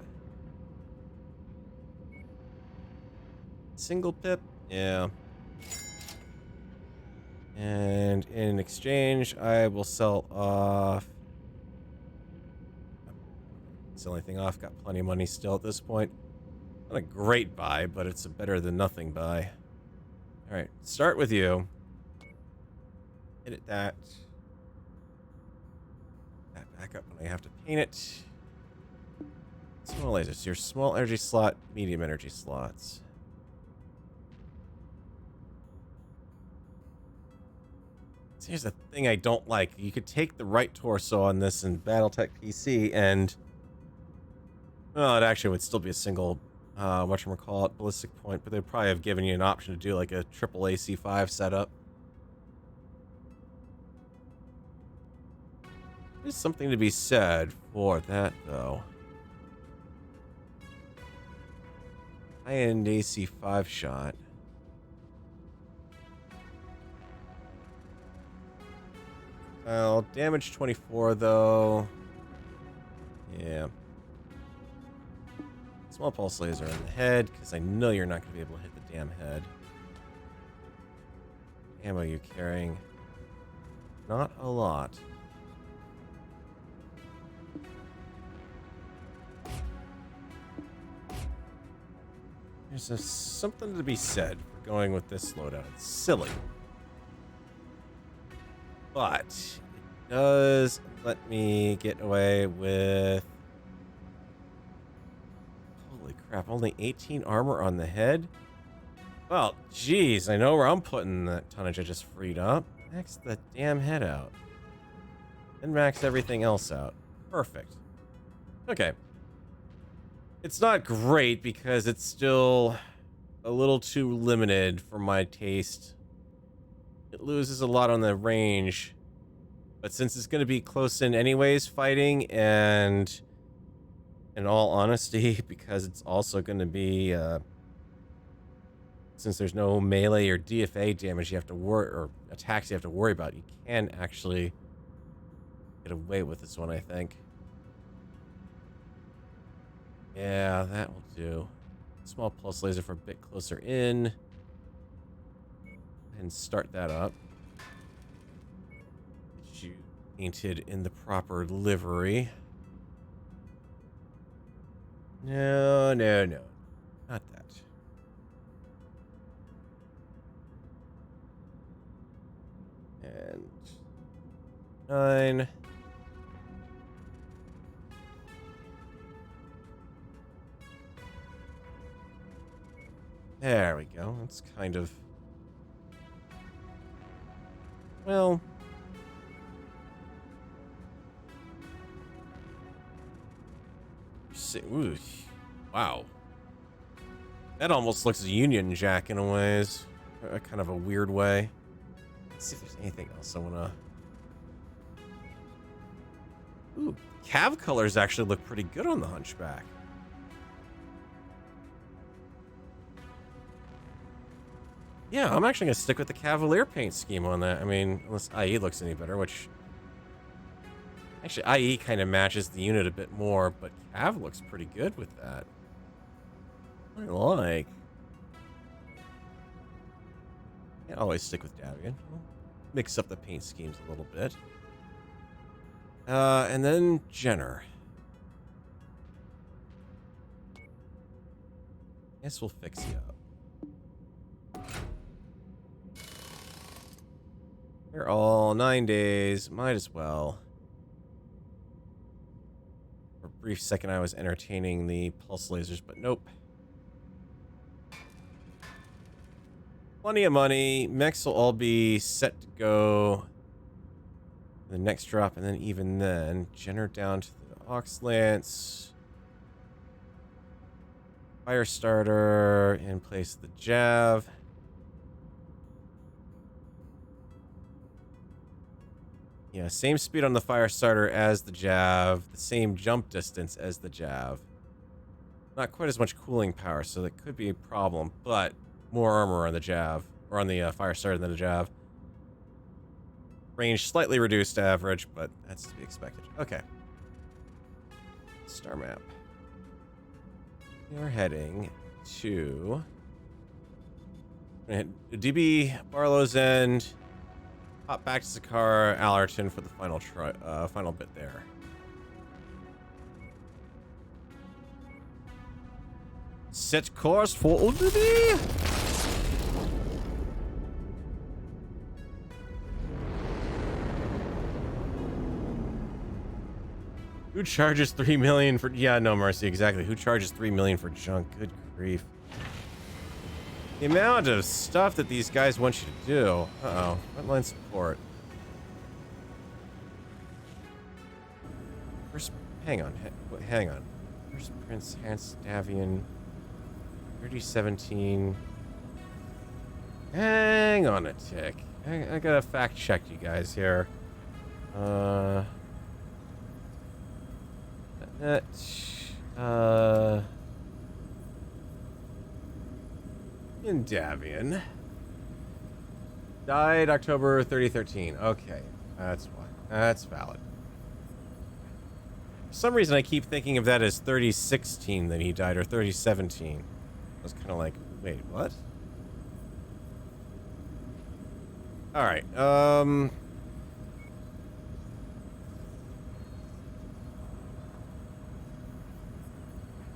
Single pip? Yeah. And in exchange, I will sell off... It's the only thing off. Got plenty of money still at this point. Not a great buy, but it's a better than nothing buy. Alright, start with you. Edit that. That back up when I have to paint it. Small lasers. Your small energy slot, medium energy slots. So here's the thing I don't like. You could take the right torso on this in Battletech PC and... well, it actually would still be a single, whatchamacallit, ballistic point, but they'd probably have given you an option to do like a triple AC5 setup. There's something to be said for that, though. High-end AC5 shot. Well, damage 24, though. Yeah. Small pulse laser in the head, because I know you're not going to be able to hit the damn head. Ammo you carrying? Not a lot. There's something to be said for going with this loadout. It's silly. But it does let me get away with... holy crap, only 18 armor on the head? Well, geez, I know where I'm putting that tonnage I just freed up. Max the damn head out. Then max everything else out. Perfect. Okay. It's not great because it's still a little too limited for my taste. It loses a lot on the range. But since it's going to be close in anyways fighting, and in all honesty, because it's also going to be, since there's no melee or DFA damage you have to worry, or attacks you have to worry about, you can actually get away with this one, I think. Yeah, that will do. Small pulse laser for a bit closer in. And start that up. Get you painted in the proper livery. No, no, no. Not that. And 9. There we go. That's kind of... well... ooh, wow. That almost looks a Union Jack in a ways. Kind of a weird way. Let's see if there's anything else I want to... ooh, cav colors actually look pretty good on the Hunchback. Yeah, I'm actually going to stick with the Cavalier paint scheme on that. I mean, unless IE looks any better, which... Actually, IE kind of matches the unit a bit more, but Cav looks pretty good with that. I like. Can't always stick with Davian. We'll mix up the paint schemes a little bit. And then Jenner. Guess we'll fix you up. You're all 9 days. Might as well. For a brief second, I was entertaining the pulse lasers, but nope. Plenty of money. Mechs will all be set to go. The next drop, and then even then, Jenner down to the Ox Lance. Firestarter in place of the Jav. Yeah, same speed on the Firestarter as the Jav, the same jump distance as the Jav. Not quite as much cooling power, so that could be a problem, but more armor on the Jav, or on the Firestarter than the Jav. Range slightly reduced average, but that's to be expected. Okay. Star map. We are heading to DB Barlow's End. Hop back to Sakara Allerton for the final bit there. Set course for Udemy. Who charges $3 million for? Yeah, no mercy, exactly. Who charges $3 million for junk? Good grief. The amount of stuff that these guys want you to do. Uh-oh. Frontline support. First, hang on. Hang on. First Prince Hans Davian. 3017. Hang on a tick. I gotta fact check you guys here. In Davian. Died October 3013. Okay, that's why. That's valid. For some reason, I keep thinking of that as 3016 that he died, or 3017. I was kind of like, wait, what? All right. I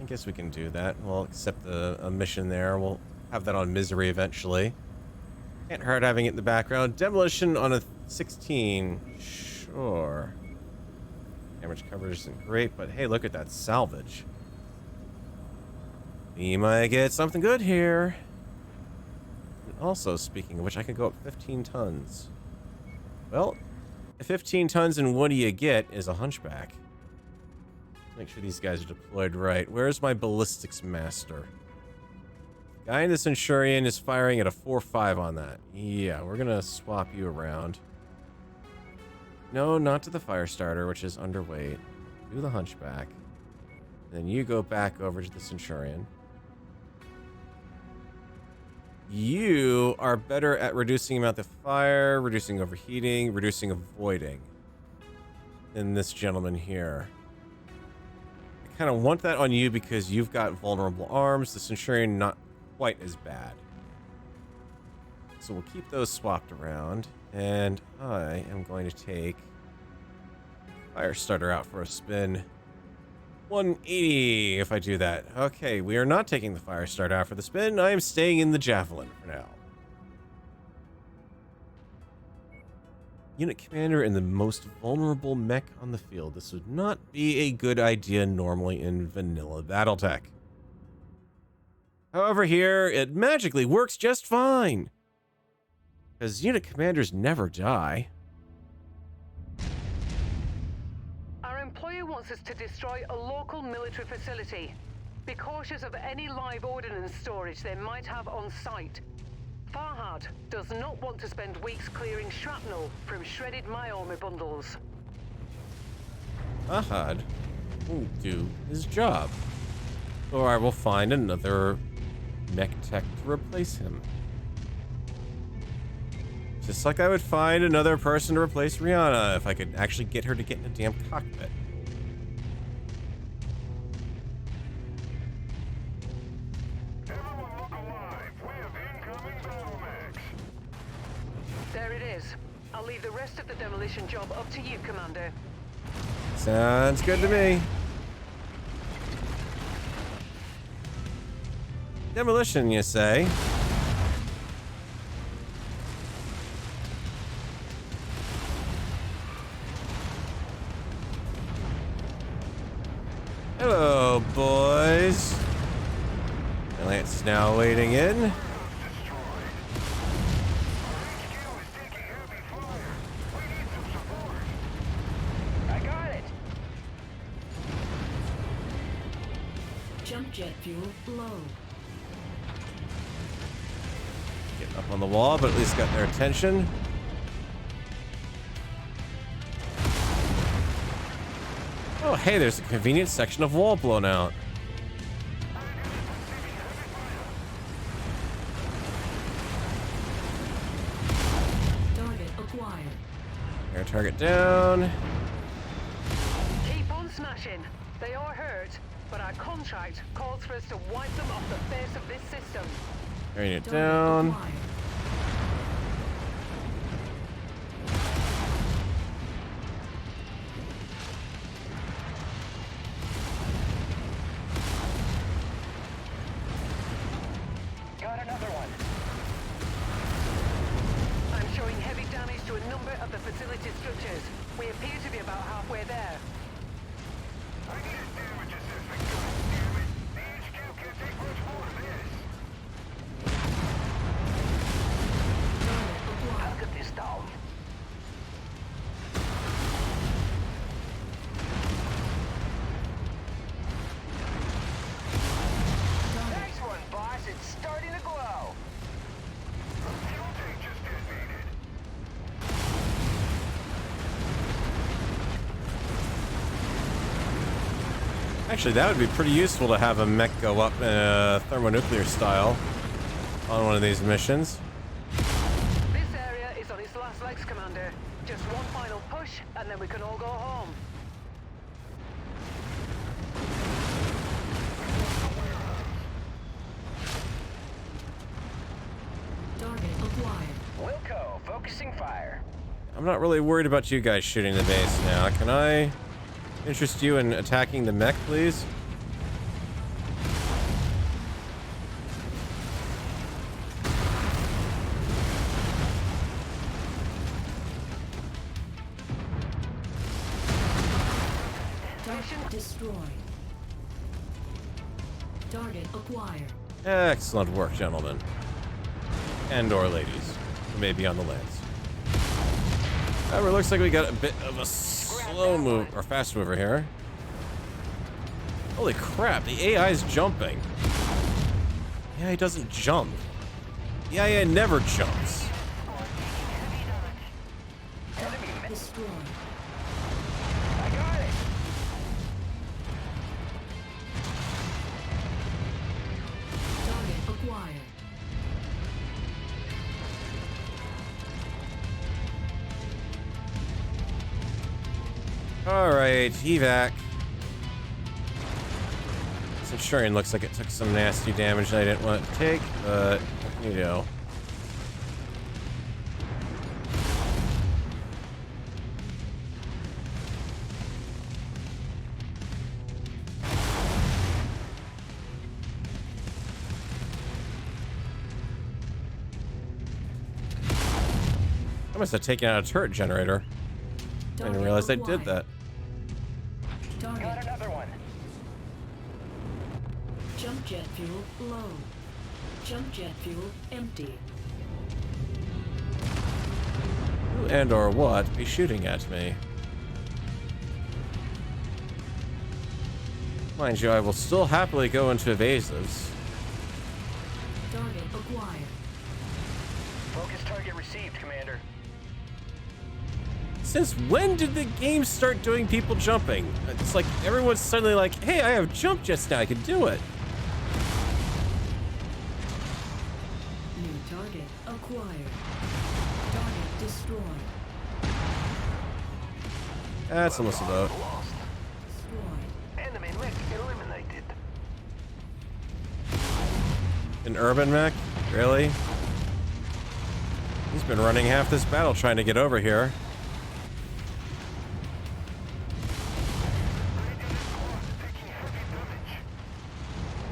guess we can do that. We'll accept a mission there. We'll have that on Misery eventually. Can't hurt having it in the background. Demolition on a 16. Sure. Damage coverage isn't great, but hey, look at that salvage. We might get something good here. And also, speaking of which, I could go up 15 tons. Well, 15 tons and what do you get is a hunchback. Make sure these guys are deployed right. Where's my ballistics master? Guy in the Centurion is firing at a 4.5 on that. Yeah, we're gonna swap you around. No, not to the Firestarter, which is underweight. Do the hunchback. Then you go back over to the Centurion. You are better at reducing amount of fire, reducing overheating, reducing avoiding than this gentleman here. I kind of want that on you because you've got vulnerable arms. The Centurion not quite as bad. So we'll keep those swapped around. And I am going to take Firestarter out for a spin. 180 if I do that. Okay, we are not taking the Firestarter out for the spin. I am staying in the Javelin for now. Unit commander and the most vulnerable mech on the field. This would not be a good idea normally in vanilla Battletech. However, here, it magically works just fine. Because unit commanders never die. Our employer wants us to destroy a local military facility. Be cautious of any live ordnance storage they might have on site. Farhad does not want to spend weeks clearing shrapnel from shredded My bundles. Farhad will do his job. Or I will find another mech tech to replace him. Just like I would find another person to replace Rihanna if I could actually get her to get in a damn cockpit. Everyone look alive. We have incoming battle mechs. There it is. I'll leave the rest of the demolition job up to you, Commander. Sounds good to me. Demolition, you say? Hello, boys. Lance now waiting in. I got it. Jump jet fuel low. Getting up on the wall, but at least got their attention. Oh, hey, there's a convenient section of wall blown out. Target acquired. Air target down. Keep on smashing. They are hurt, but our contract calls for us to wipe them off the face of this system. Carrying it Target down. acquired. Got another one. I'm showing heavy damage to a number of the facility structures. We appear to be about halfway there. I need a damage assessment. Damn it. The HQ can't take much more of this. Target acquired. I'll get this down. Nice one, boss. It's starting to glow. Fuel tank just detonated. Actually, that would be pretty useful to have a mech go up in a thermonuclear style on one of these missions. This area is on its last legs, Commander. Just one final push, and then we can all go home. Target acquired. Wilco, focusing fire. I'm not really worried about you guys shooting the base now. Can I interest you in attacking the mech, please? Target destroyed. Target acquired. Excellent work, gentlemen. And/or ladies, who may be on the lands. However, looks like we got a bit of a slow move, or fast mover here. Holy crap, the AI is jumping. The AI doesn't jump. The AI never jumps. Target destroyed. I got it. Target acquired. Alright, evac. Centurion looks like it took some nasty damage that I didn't want it to take, but what can you do? I must have taken out a turret generator. I didn't realize I did that. Got Target. another one. Jump jet fuel low. Jump jet fuel empty. Who and/or what be shooting at me? Mind you, I will still happily go into evasives. Target acquired. Focus target received, Commander. Since when did the game start doing people jumping? It's like everyone's suddenly like, hey, I have jump jets now, I can do it. New target acquired. Target Destroyed. That's almost a vote. Destroyed. Enemy mech eliminated. An urban mech? Really? He's been running half this battle trying to get over here.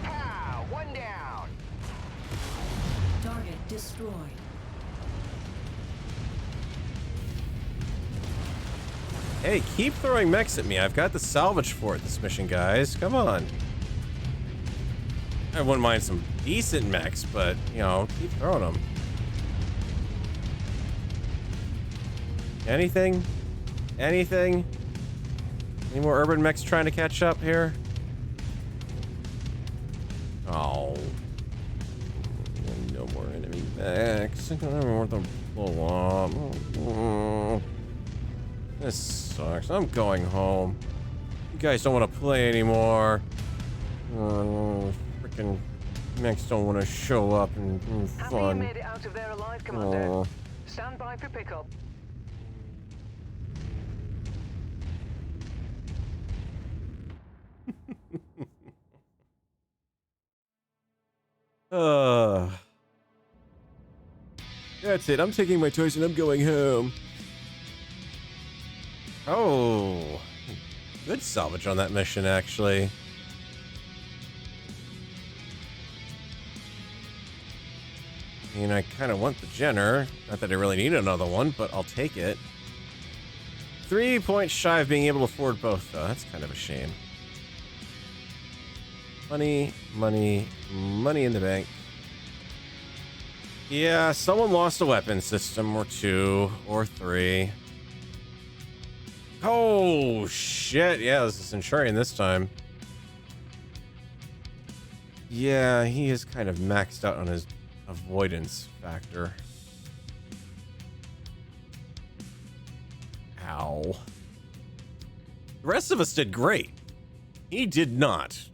Pow! One down. Target destroyed. Hey, keep throwing mechs at me. I've got the salvage for it this mission, guys. Come on. I wouldn't mind some decent mechs, but, you know, keep throwing them. Anything? Anything? Any more urban mechs trying to catch up here? Oh. No more enemy mechs. I don't want them to blow up. This sucks. I'm going home. You guys don't want to play anymore. Freaking mechs don't want to show up and Happy you fun. made it out of there alive, Commander. Stand by for pickup. That's it. I'm taking my toys and I'm going home. Oh, good salvage on that mission, actually. I mean, I kind of want the Jenner. Not that I really need another one, but I'll take it. 3 points shy of being able to afford both, though. That's kind of a shame. Money, money, money in the bank. Yeah, someone lost a weapon system, or 2, or 3. Oh, shit. Yeah, this is Centurion this time. Yeah, he is kind of maxed out on his avoidance factor. Ow. The rest of us did great. He did not.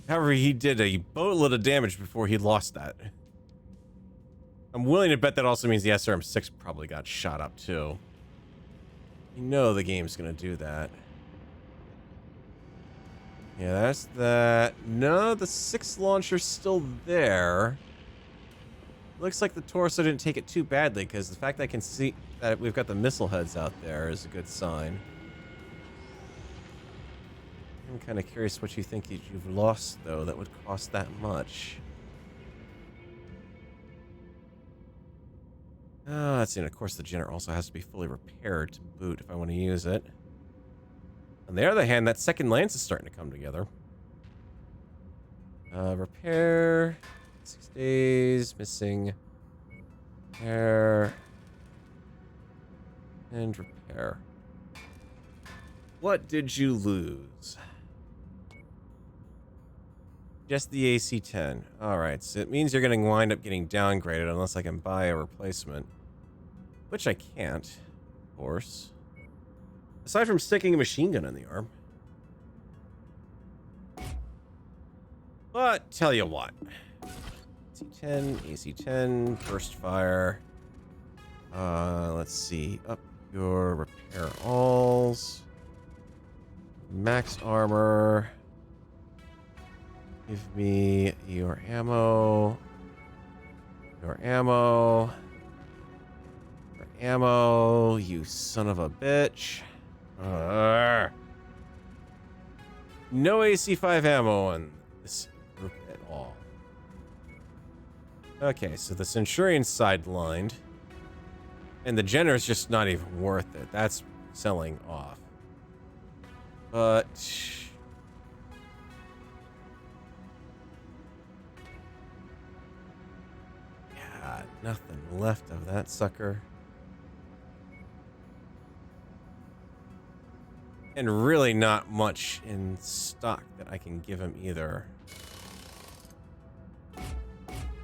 However, he did a boatload of damage before he lost that. I'm willing to bet that also means the SRM-6 probably got shot up too. You know the game's gonna do that. Yeah, that's that. No, the 6 launcher's still there. Looks like the torso didn't take it too badly, because the fact that I can see that we've got the missile heads out there is a good sign. I'm kind of curious what you think you've lost, though, that would cost that much. Let's see, and of course the Jenner also has to be fully repaired to boot if I want to use it. On the other hand, that second lance is starting to come together. Repair. 6 days. Missing. Repair. And repair. What did you lose? Just the AC-10. Alright, so it means you're going to wind up getting downgraded unless I can buy a replacement. Which I can't, of course. Aside from sticking a machine gun in the arm. But, tell you what. AC-10, AC-10, burst fire. Let's see. Up your repair alls. Max armor. Give me your ammo. Your ammo. Your ammo, you son of a bitch. No AC-5 ammo on this group at all. Okay, so the Centurion's sidelined. And the Jenner's just not even worth it. That's selling off. But... yeah, nothing left of that sucker. And really not much in stock that I can give him either.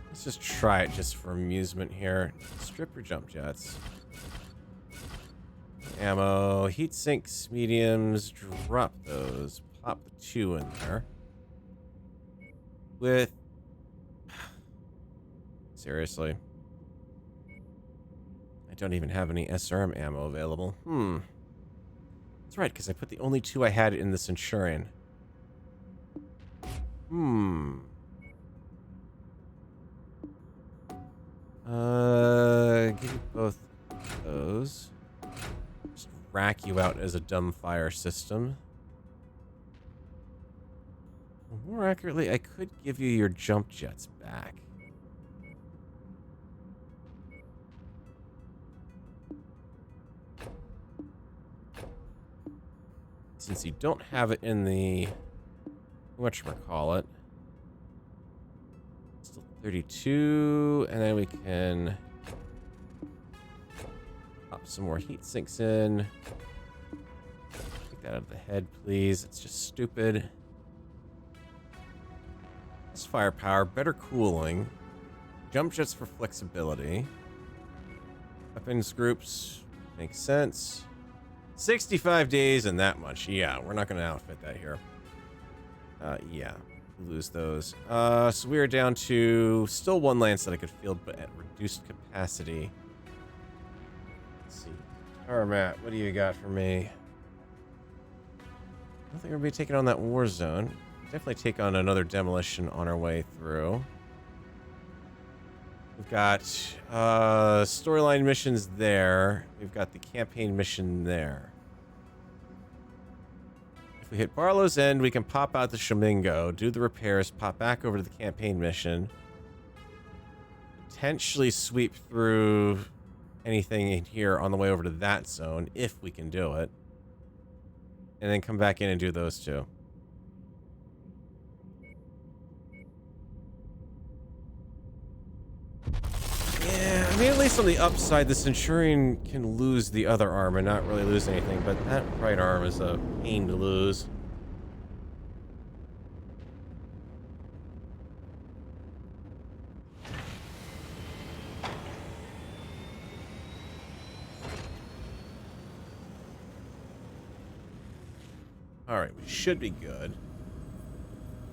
Let's just try it just for amusement here. Strip your jump jets. Ammo, heat sinks, mediums, drop those. Pop the 2 in there. With... seriously. I don't even have any SRM ammo available. That's right, because I put the only 2 I had in the Centurion. Give you both those. Just rack you out as a dumb fire system. More accurately, I could give you your jump jets back. Since you don't have it in the whatchamacallit. Still 32, and then we can pop some more heat sinks in. Take that out of the head, please. It's just stupid. Less firepower, better cooling. Jump jets for flexibility. Weapons groups makes sense. 65 days and that much. Yeah, we're not going to outfit that here. Yeah, lose those. So we are down to still 1 lance that I could field, but at reduced capacity. Let's see. Matt, what do you got for me? I don't think we're going to be taking on that war zone. Definitely take on another demolition on our way through. We've got storyline missions there. We've got the campaign mission there. If we hit Barlow's End, we can pop out the Shamingo, do the repairs, pop back over to the campaign mission, potentially sweep through anything in here on the way over to that zone, if we can do it, and then come back in and do those 2. Yeah, I mean, at least on the upside, the Centurion can lose the other arm and not really lose anything, but that right arm is a pain to lose. Alright, we should be good.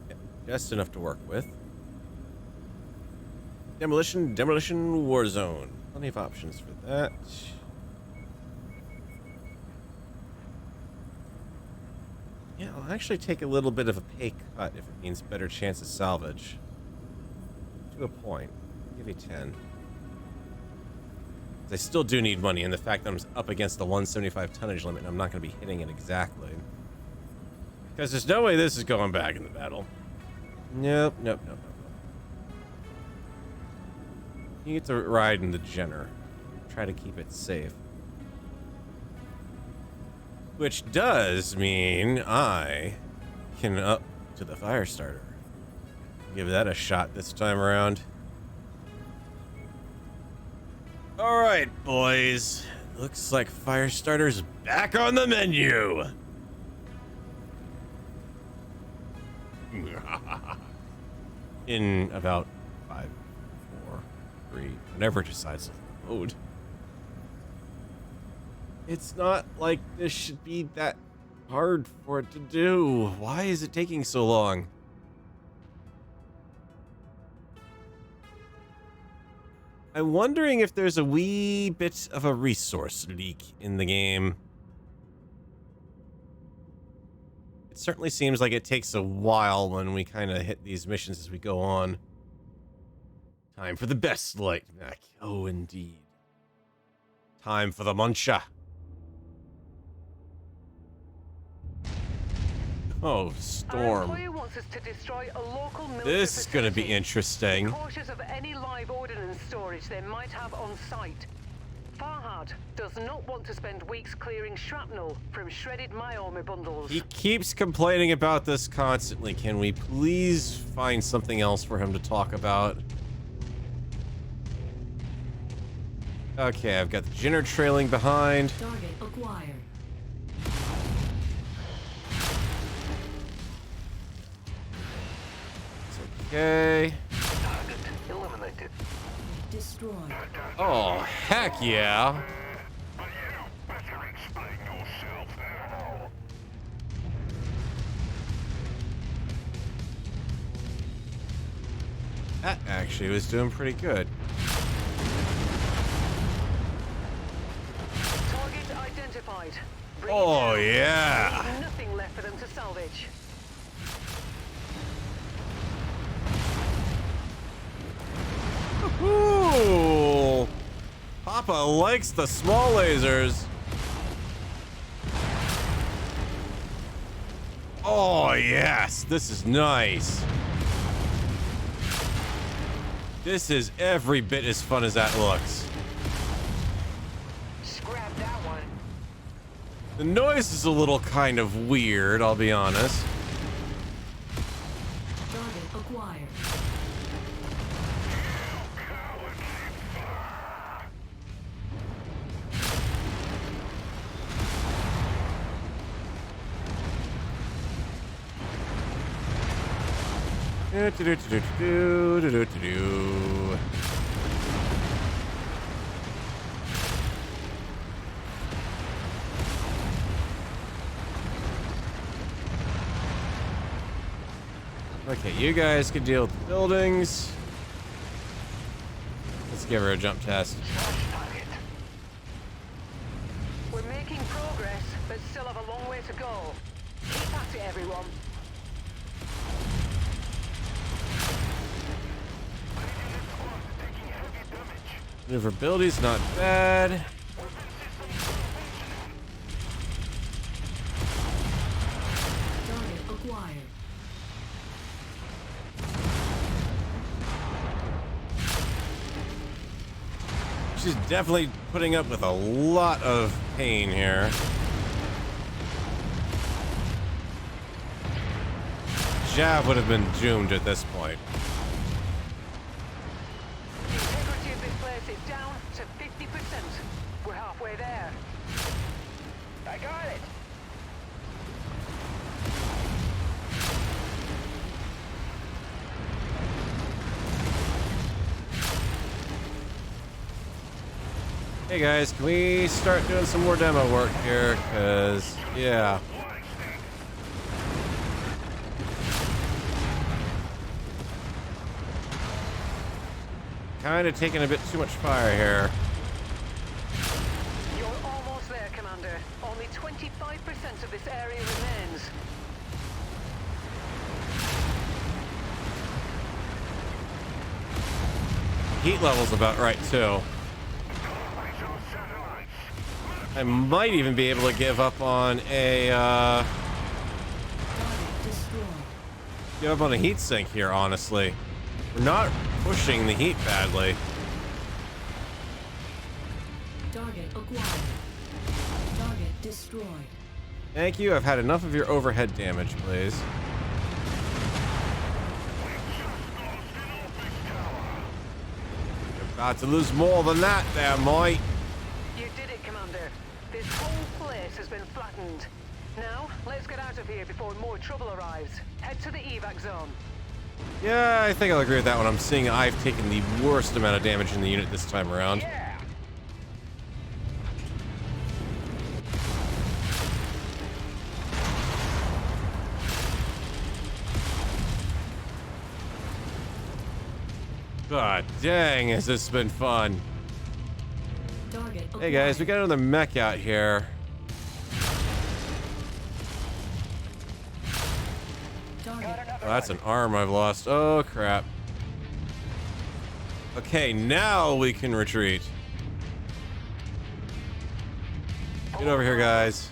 Yeah, just enough to work with. Demolition Warzone. Plenty of options for that. Yeah, I'll actually take a little bit of a pay cut if it means better chance of salvage. To a point. I'll give you 10. I still do need money, and the fact that I'm up against the 175 tonnage limit, and I'm not going to be hitting it exactly. Because there's no way this is going back in the battle. Nope. You get to ride in the Jenner. Try to keep it safe. Which does mean I can up to the fire starter. Give that a shot this time around. Alright, boys. Looks like fire starter's back on the menu. In about 5, 4, 3, whenever it decides to load. It's not like this should be that hard for it to do. Why is it taking so long? I'm wondering if there's a wee bit of a resource leak in the game. It certainly seems like it takes a while when we kind of hit these missions as we go on. Time for the best light, Mech. Oh, indeed. Time for the muncha. Oh, Storm. Our employer wants us to destroy a local military This is going to be facility. interesting. Be cautious of any live ordnance storage they might have on site. Farhad does not want to spend weeks clearing shrapnel from shredded Myomi bundles. He keeps complaining about this constantly. Can we please find something else for him to talk about? Okay, I've got the Jenner trailing behind. Target acquired. Okay. Target eliminated. Destroyed. Oh, heck yeah. But you better explain yourself now. That actually was doing pretty good. destroyed. Bring it Oh, down. yeah. Leave nothing left for them to salvage. Ooh. Papa likes the small lasers. Oh, yes. This is nice. This is every bit as fun as that looks. Scrap that one. The noise is a little kind of weird, I'll be honest. Target acquired. Okay, you guys can deal with the buildings. Let's give her a jump test. We're making progress, but still have a long way to go. Keep at it, everyone. Maneuverability's not bad. Target acquired. She's definitely putting up with a lot of pain here. Jav would have been doomed at this point. The integrity of this place is down to 50%. We're halfway there. I got it. Hey guys, can we start doing some more demo work here? Cause, yeah. Kind of taking a bit too much fire here. You're almost there, Commander. Only 25% of this area remains. Heat level's about right too. I might even be able to give up on a Target destroyed. give up on a heat sink here, honestly. We're not pushing the heat badly. Target acquired. Target destroyed. Thank you. I've had enough of your overhead damage, please. You're about to lose more than that there, mate. You did it, Commander. This whole place has been flattened. Now, let's get out of here before more trouble arrives. Head to the evac zone. Yeah, I think I'll agree with that one. I'm seeing I've taken the worst amount of damage in the unit this time around. Yeah. God dang, has this been fun. Target acquired. Hey guys, we got another mech out here. Target. Oh, that's an arm I've lost. Oh, crap. Okay, now we can retreat. Get over here, guys.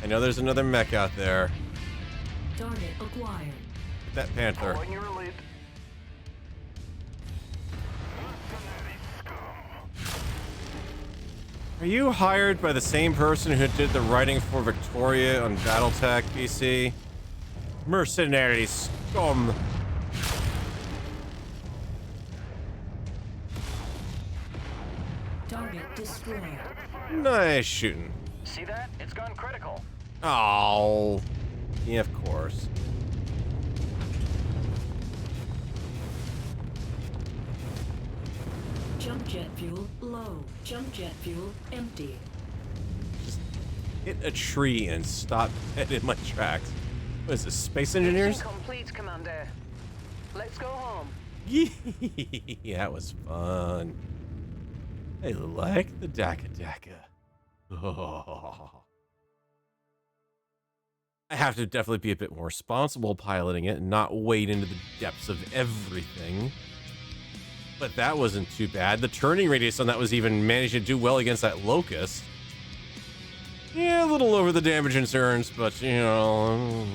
I know there's another mech out there. Target acquired. Get that panther. Pulling your lead. Are you hired by the same person who did the writing for Victoria on Battletech PC? Mercenary scum. Target destroyed. Nice shooting. See that? It's gone critical. Oh. Yeah, of course. Jump jet fuel low. Jump jet fuel empty. Just hit a tree and stop dead in my tracks. What is this, Space Engineers? Mission complete, Commander. Let's go home. That was fun. I like the Daka Daka. I have to definitely be a bit more responsible piloting it and not wade into the depths of everything. But that wasn't too bad. The turning radius on that was even managing to do well against that Locust. Yeah, a little over the damage insurance, but, you know...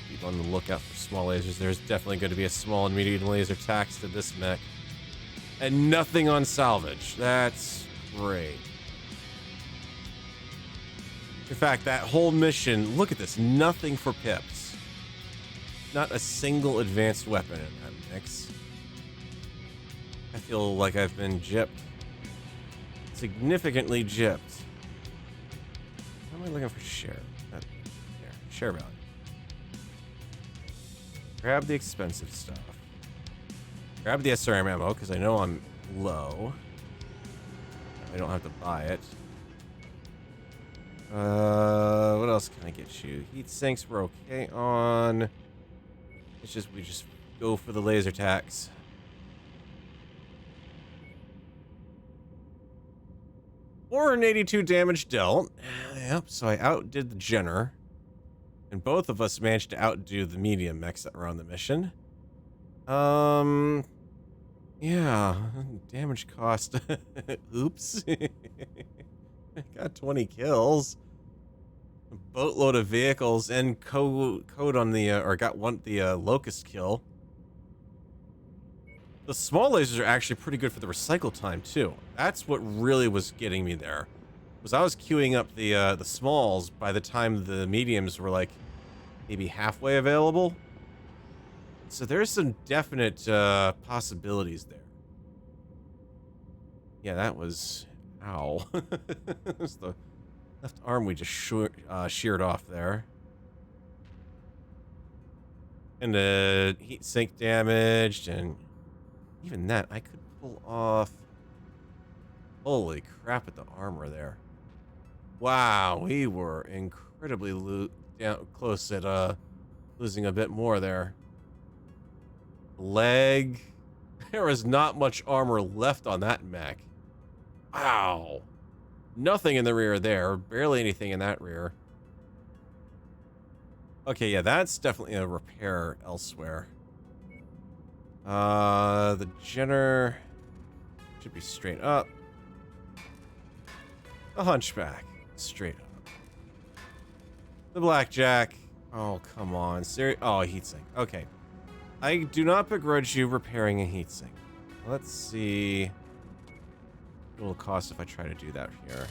should be on the lookout for small lasers. There's definitely going to be a small and medium laser tax to this mech. And nothing on salvage. That's great. In fact, that whole mission, look at this, nothing for pips. Not a single advanced weapon in that mix. I feel like I've been gypped. Significantly gypped. How am I looking for share? There, share value. Grab the expensive stuff. Grab the SRM ammo, because I know I'm low. I don't have to buy it. What else can I get you? Heat sinks we're okay on. It's just, we just go for the laser tax. $482 damage dealt. Yep, so I outdid the Jenner. And both of us managed to outdo the medium mechs that were on the mission. Yeah, damage cost. Oops. Got 20 kills. A boatload of vehicles and code on the, or got the Locust kill. The small lasers are actually pretty good for the recycle time too. That's what really was getting me there. Was I was queuing up the smalls by the time the mediums were like maybe halfway available. So there's some definite possibilities there. Yeah, that was... ow. That was the left arm we just sheared off there. And heat sink damaged, and even that I could pull off. Holy crap at the armor there. Wow, we were incredibly close at losing a bit more there. Leg. There was not much armor left on that mech. Wow. Nothing in the rear there. Barely anything in that rear. Okay, yeah, that's definitely a repair elsewhere. The Jenner should be straight up. The Hunchback, straight up. The Blackjack. Oh, come on. Oh, a heatsink. Okay. I do not begrudge you repairing a heatsink. Let's see. It will cost if I try to do that here.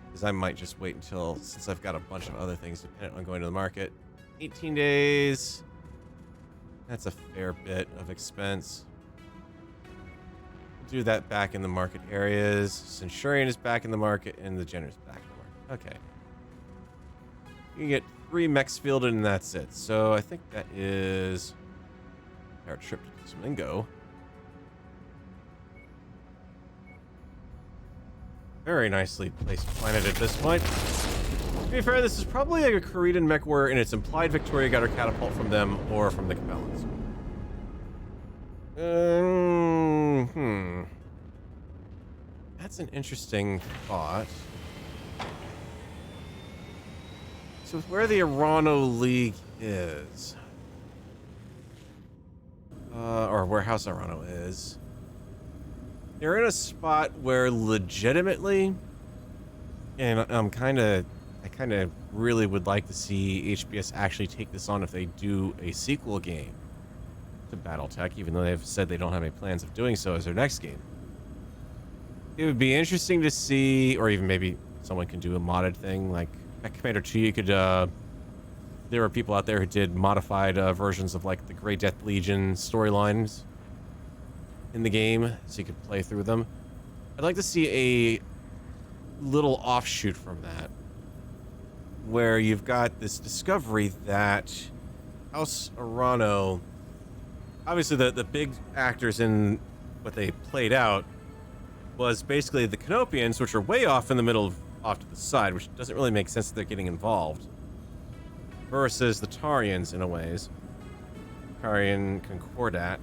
Because I might just wait until, since I've got a bunch of other things dependent on going to the market. 18 days. That's a fair bit of expense. Do that back in the market areas. Centurion is back in the market, and the Jenner's back in the market. Okay. You can get 3 mechs fielded, and that's it. So I think that is our trip to Flamingo. Very nicely placed planet at this point. To be fair, this is probably like a Korean MechWarrior, and it's implied Victoria got her catapult from them or from the Capellans. That's an interesting thought. So where the Arano League is, or where House Arano is, they're in a spot where legitimately, and I kind of really would like to see HBS actually take this on if they do a sequel game to BattleTech, even though they've said they don't have any plans of doing so as their next game. It would be interesting to see, or even maybe someone can do a modded thing, like at Commander 2, you could, there were people out there who did modified versions of like the Grey Death Legion storylines in the game, so you could play through them. I'd like to see a little offshoot from that, where you've got this discovery that House Arano, obviously the big actors in what they played out was basically the Canopians, which are way off in the middle, off to the side, which doesn't really make sense that they're getting involved, versus the Tarians in a ways. Tarian Concordat.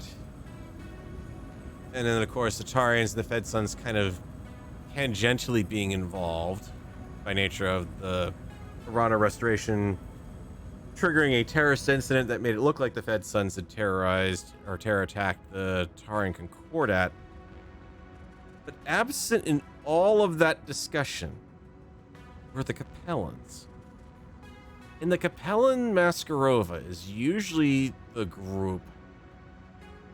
And then, of course, the Tarians and the Fed Sons kind of tangentially being involved by nature of the Toronto restoration triggering a terrorist incident that made it look like the Fed Sons had terrorized or terror attacked the Tarian Concordat. But absent in all of that discussion were the Capellans. And the Capellan Maskarova is usually the group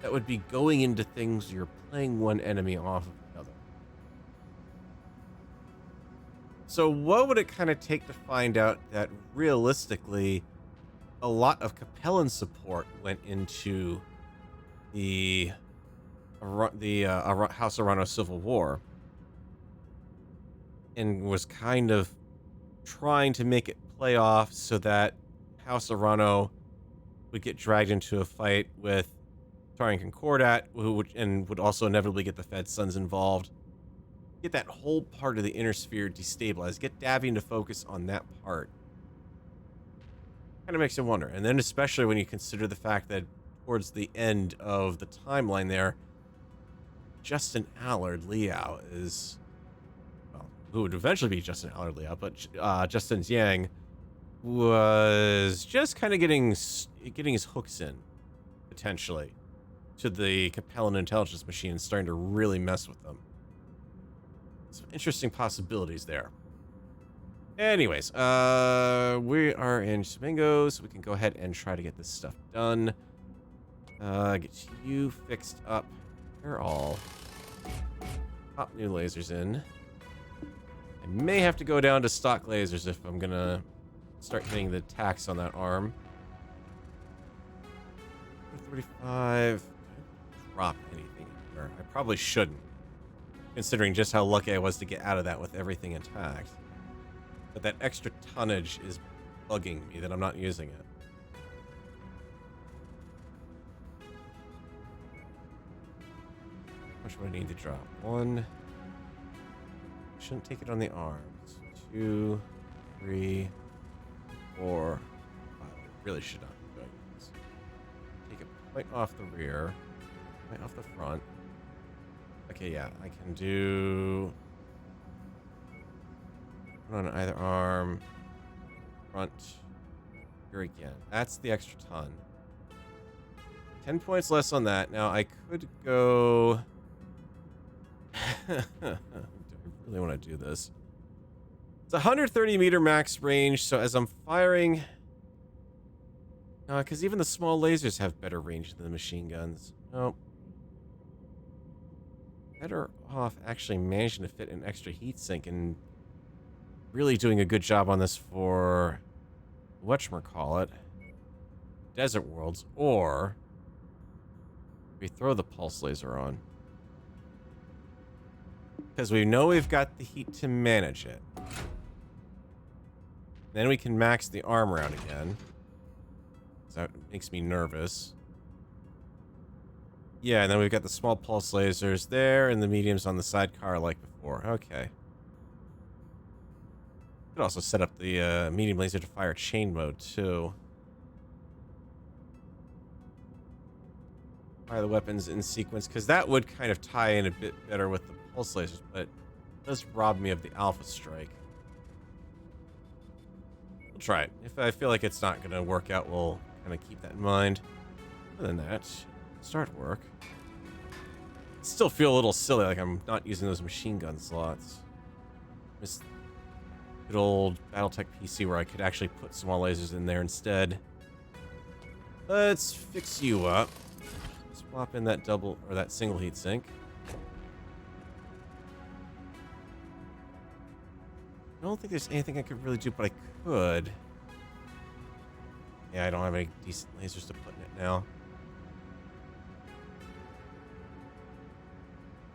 that would be going into things you're playing one enemy off of the other. So what would it kind of take to find out that realistically a lot of Capellan support went into the House Arano Civil War and was kind of trying to make it play off so that House Arano would get dragged into a fight with Tarian Concordat, would also inevitably get the Fed Sons involved. Get that whole part of the inner sphere destabilized. Get Davian to focus on that part. Kind of makes you wonder. And then especially when you consider the fact that towards the end of the timeline there, Justin Allard Liao is, well, who would eventually be Justin Allard Liao, but Justin Yang was just kind of getting his hooks in, potentially, to the Capellan intelligence machine and starting to really mess with them. Some interesting possibilities there. Anyways, we are in Domingo, so we can go ahead and try to get this stuff done. Get you fixed up. They're all. Pop new lasers in. I may have to go down to stock lasers if I'm gonna start hitting the tax on that arm. 35. Drop anything here. I probably shouldn't, considering just how lucky I was to get out of that with everything intact. But that extra tonnage is bugging me that I'm not using it. How much do I need to drop? 1. Shouldn't take it on the arms. 2, 3, 4, 5. Really should not be doing this. Take it right off the rear. Right off the front. Okay, yeah, I can do one on either arm. Front. Here again. That's the extra ton. 10 points less on that. Now I could go. Do I really want to do this? It's 130 meter max range, so as I'm firing, because even the small lasers have better range than the machine guns. Nope. Better off actually managing to fit an extra heatsink and really doing a good job on this for whatchamacallit, Desert Worlds, or we throw the pulse laser on. Because we know we've got the heat to manage it. Then we can max the armor out again. That makes me nervous. Yeah, and then we've got the small pulse lasers there and the mediums on the sidecar like before. Okay. Could also set up the medium laser to fire chain mode too. Fire the weapons in sequence, because that would kind of tie in a bit better with the pulse lasers, but it does rob me of the alpha strike. We'll try it. If I feel like it's not going to work out, we'll kind of keep that in mind. Other than that, start work. Still feel a little silly, like I'm not using those machine gun slots. Miss good old BattleTech PC where I could actually put small lasers in there instead. Let's fix you up. Swap in that double or that single heat sink. I don't think there's anything I could really do, but I could. Yeah, I don't have any decent lasers to put in it now.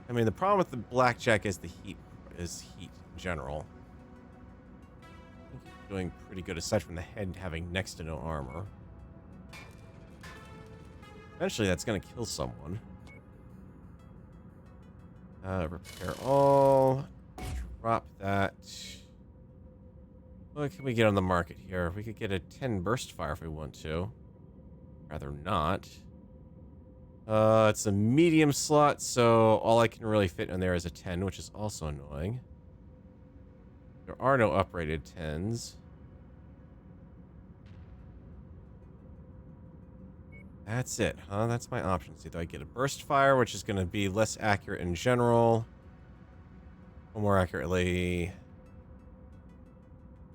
I mean, the problem with the blackjack is the heat in general. I think you're doing pretty good aside from the head having next to no armor. Eventually, that's going to kill someone. Repair all. Drop that. What can we get on the market here? We could get a 10 burst fire if we want to. Rather not. It's a medium slot, so all I can really fit in there is a 10, which is also annoying. There are no uprated 10s. That's it, huh? That's my options. Either I get a burst fire, which is going to be less accurate in general, or more accurately,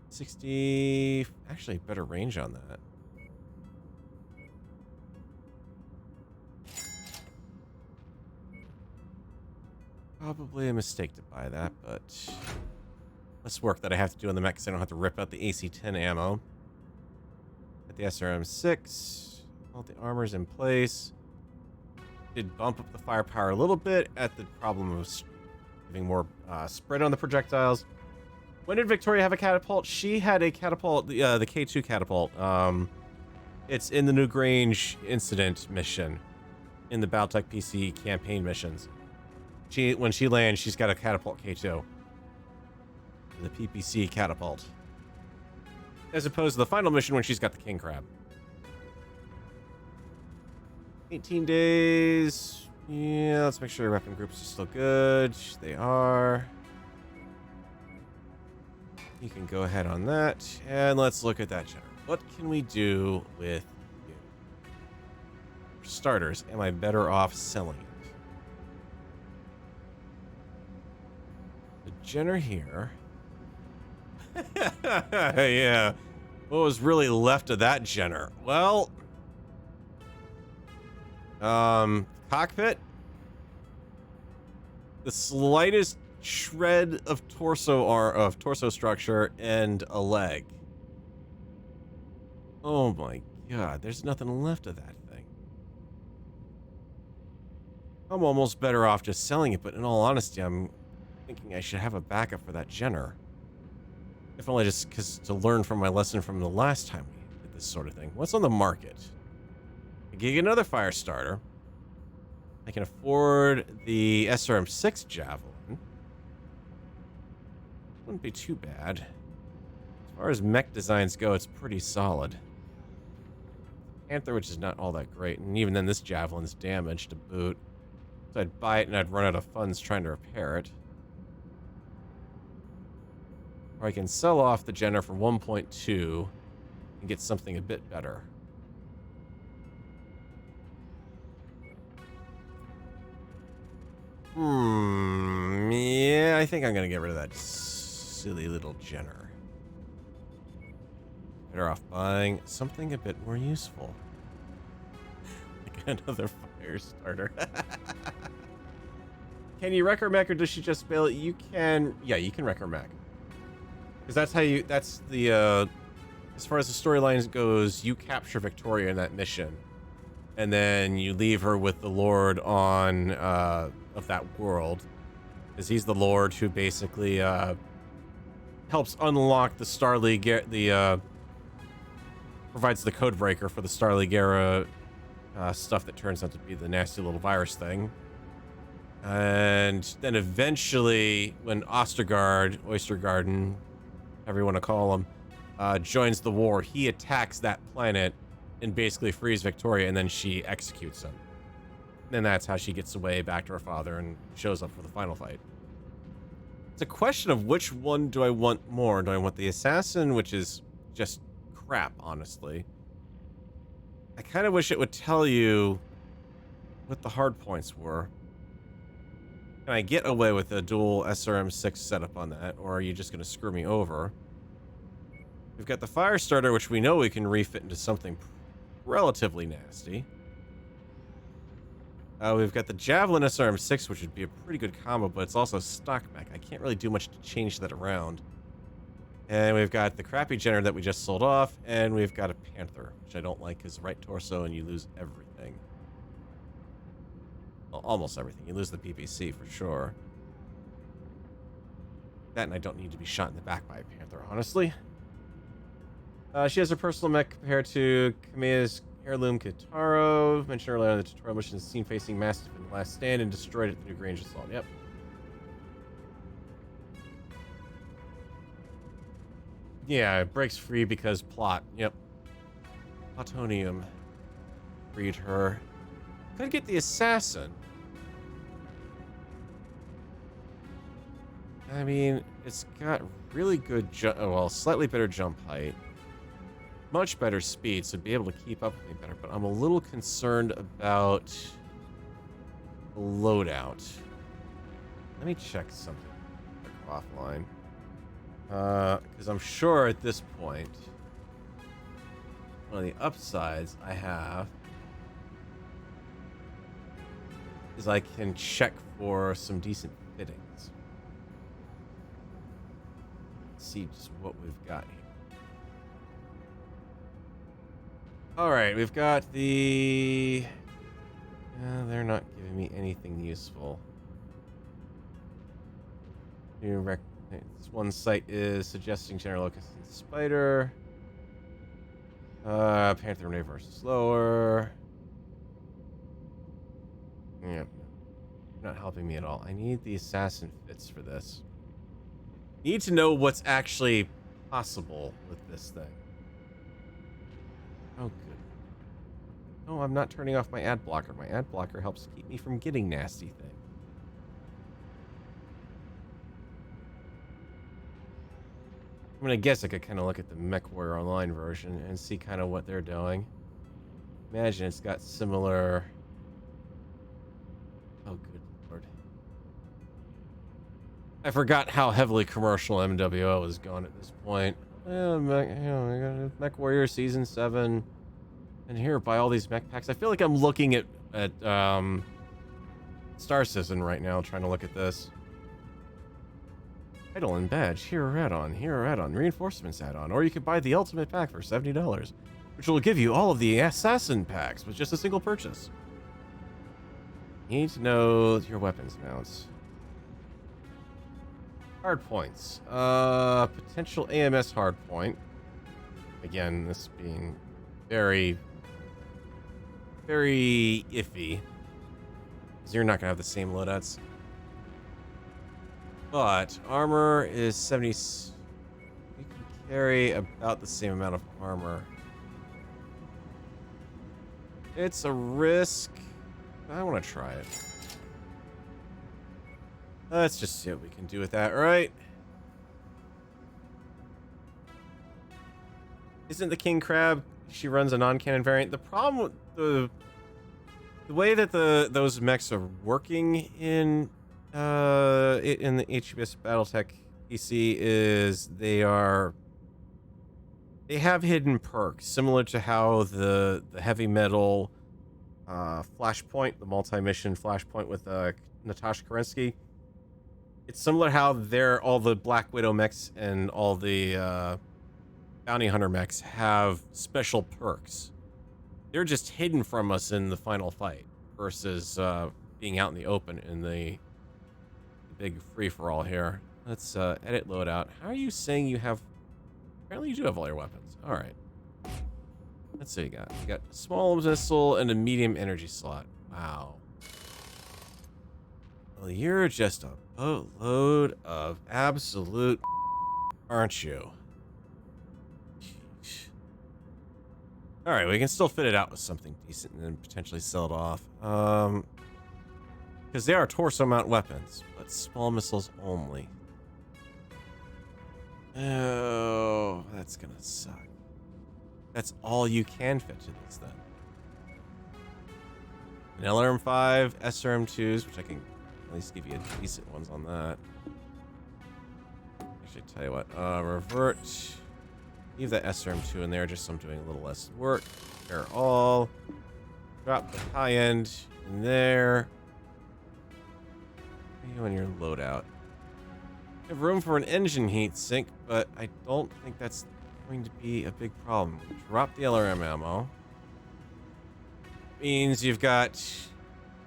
60... Actually, better range on that. Probably a mistake to buy that, but less work that I have to do on the mech because I don't have to rip out the AC-10 ammo. At the SRM-6, all the armor's in place. Did bump up the firepower a little bit at the problem of giving more spread on the projectiles. When did Victoria have a catapult? She had a catapult, the K2 catapult. It's in the New Grange incident mission in the Battletech PC campaign missions. When she lands, she's got a catapult K2. The PPC catapult. As opposed to the final mission when she's got the king crab. 18 days. Yeah, let's make sure your weapon groups are still good. They are. You can go ahead on that. And let's look at that general. What can we do with you? For starters, am I better off selling it? The Jenner here. Yeah. What was really left of that Jenner? Well, cockpit. The slightest shred of torso structure and a leg. Oh my god, there's nothing left of that thing. I'm almost better off just selling it, but in all honesty, I'm thinking I should have a backup for that Jenner. If only just because to learn from my lesson from the last time we did this sort of thing. What's on the market? I can get another fire starter. I can afford the SRM-6 Javelin. Wouldn't be too bad. As far as mech designs go, it's pretty solid. Panther, which is not all that great, and even then this Javelin's damaged to boot. So I'd buy it and I'd run out of funds trying to repair it. Or I can sell off the Jenner for 1.2 and get something a bit better. Yeah, I think I'm gonna get rid of that silly little Jenner. Better off buying something a bit more useful. Like another fire starter. Can you wreck her mech or does she just bail it? You can, yeah, you can wreck her mech. Because that's how you, that's the, as far as the storyline goes, you capture Victoria in that mission. And then you leave her with the Lord on, of that world. Because he's the Lord who basically, helps unlock the Starleague, provides the code breaker for the Starleague era, stuff that turns out to be the nasty little virus thing. And then eventually, when Oyster Garden, however you want to call him, joins the war, he attacks that planet and basically frees Victoria, and then she executes him. And that's how she gets away back to her father and shows up for the final fight. It's a question of which one do I want more. Do I want the assassin, which is just crap, honestly. I kind of wish it would tell you what the hard points were. Can I get away with a dual SRM-6 setup on that, or are you just going to screw me over? We've got the fire starter, which we know we can refit into something relatively nasty. We've got the Javelin SRM-6, which would be a pretty good combo, but it's also stock mech. I can't really do much to change that around. And we've got the crappy Jenner that we just sold off, and we've got a Panther, which I don't like because right torso and you lose everything. Well, almost everything. You lose the PPC for sure. That and I don't need to be shot in the back by a Panther, honestly. She has her personal mech compared to Kameya's heirloom Kitaro. Mentioned earlier on the tutorial mission is seen facing Mastiff in the last stand and destroyed at the New Grange assault. Yep. Yeah, it breaks free because plot. Yep. Plutonium freed her. Could get the assassin. I mean, it's got really good slightly better jump height. Much better speed, so be able to keep up with me better. But I'm a little concerned about the loadout. Let me check something offline. Because I'm sure at this point, one of the upsides I have is I can check for some decent fittings. Let's see just what we've got here. Alright, we've got the... they're not giving me anything useful. This one site is suggesting General Locust and Spider. Panther and Reverse slower. Yeah. Not helping me at all. I need the assassin fits for this. Need to know what's actually possible with this thing. Oh, good. No, I'm not turning off my ad blocker. My ad blocker helps keep me from getting nasty things. I'm gonna guess I could kind of look at the MechWarrior Online version and see kind of what they're doing. Imagine it's got similar... Oh, good lord. I forgot how heavily commercial MWO is going at this point. Yeah, MechWarrior Season 7. And here, buy all these mech packs. I feel like I'm looking at Star Citizen right now, trying to look at this. Title and badge, hero add-on, reinforcements add-on, or you could buy the ultimate pack for $70, which will give you all of the assassin packs with just a single purchase. You need to know your weapons mounts. Hard points. Potential AMS hard point. Again, this being very, very iffy, because you're not gonna have the same loadouts. But armor is 70. You can carry about the same amount of armor. It's a risk. I want to try it. Let's just see what we can do with that, right? Isn't the King Crab? She runs a non-canon variant. The problem with the way that those mechs are working in the HBS BattleTech PC is they have hidden perks similar to how the heavy metal Flashpoint, the multi-mission Flashpoint with Natasha Kerensky. It's similar how all the Black Widow mechs and all the Bounty Hunter mechs have special perks. They're just hidden from us in the final fight versus being out in the open in the big free-for-all here. Let's edit loadout. How are you saying you have... Apparently you do have all your weapons. Alright. Let's see what you got. You got a small missile and a medium energy slot. Wow. Well, you're just a boatload of absolute aren't you? Alright, we can still fit it out with something decent and then potentially sell it off. Because they are torso mount weapons, but small missiles only. Oh, that's gonna suck. That's all you can fit to this then. An LRM-5, SRM-2s, which I can at least give you decent ones on that. Actually, tell you what, revert. Leave that SRM-2 in there just so I'm doing a little less work. Repair all. Drop the high end in there. You on your loadout. You have room for an engine heat sink, but I don't think that's going to be a big problem. Drop the LRM ammo. Means you've got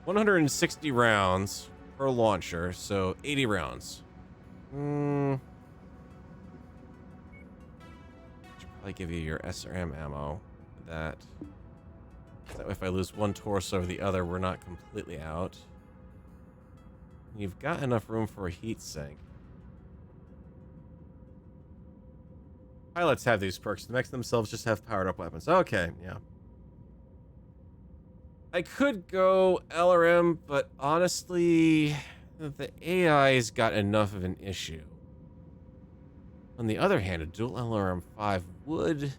160 rounds per launcher, so 80 rounds. Should probably give you your SRM ammo for that. That way if I lose one torso or the other, we're not completely out. You've got enough room for a heat sink. Pilots have these perks. The mechs themselves just have powered up weapons. Okay, yeah. I could go LRM, but honestly, the AI's got enough of an issue. On the other hand, a dual LRM-5 would...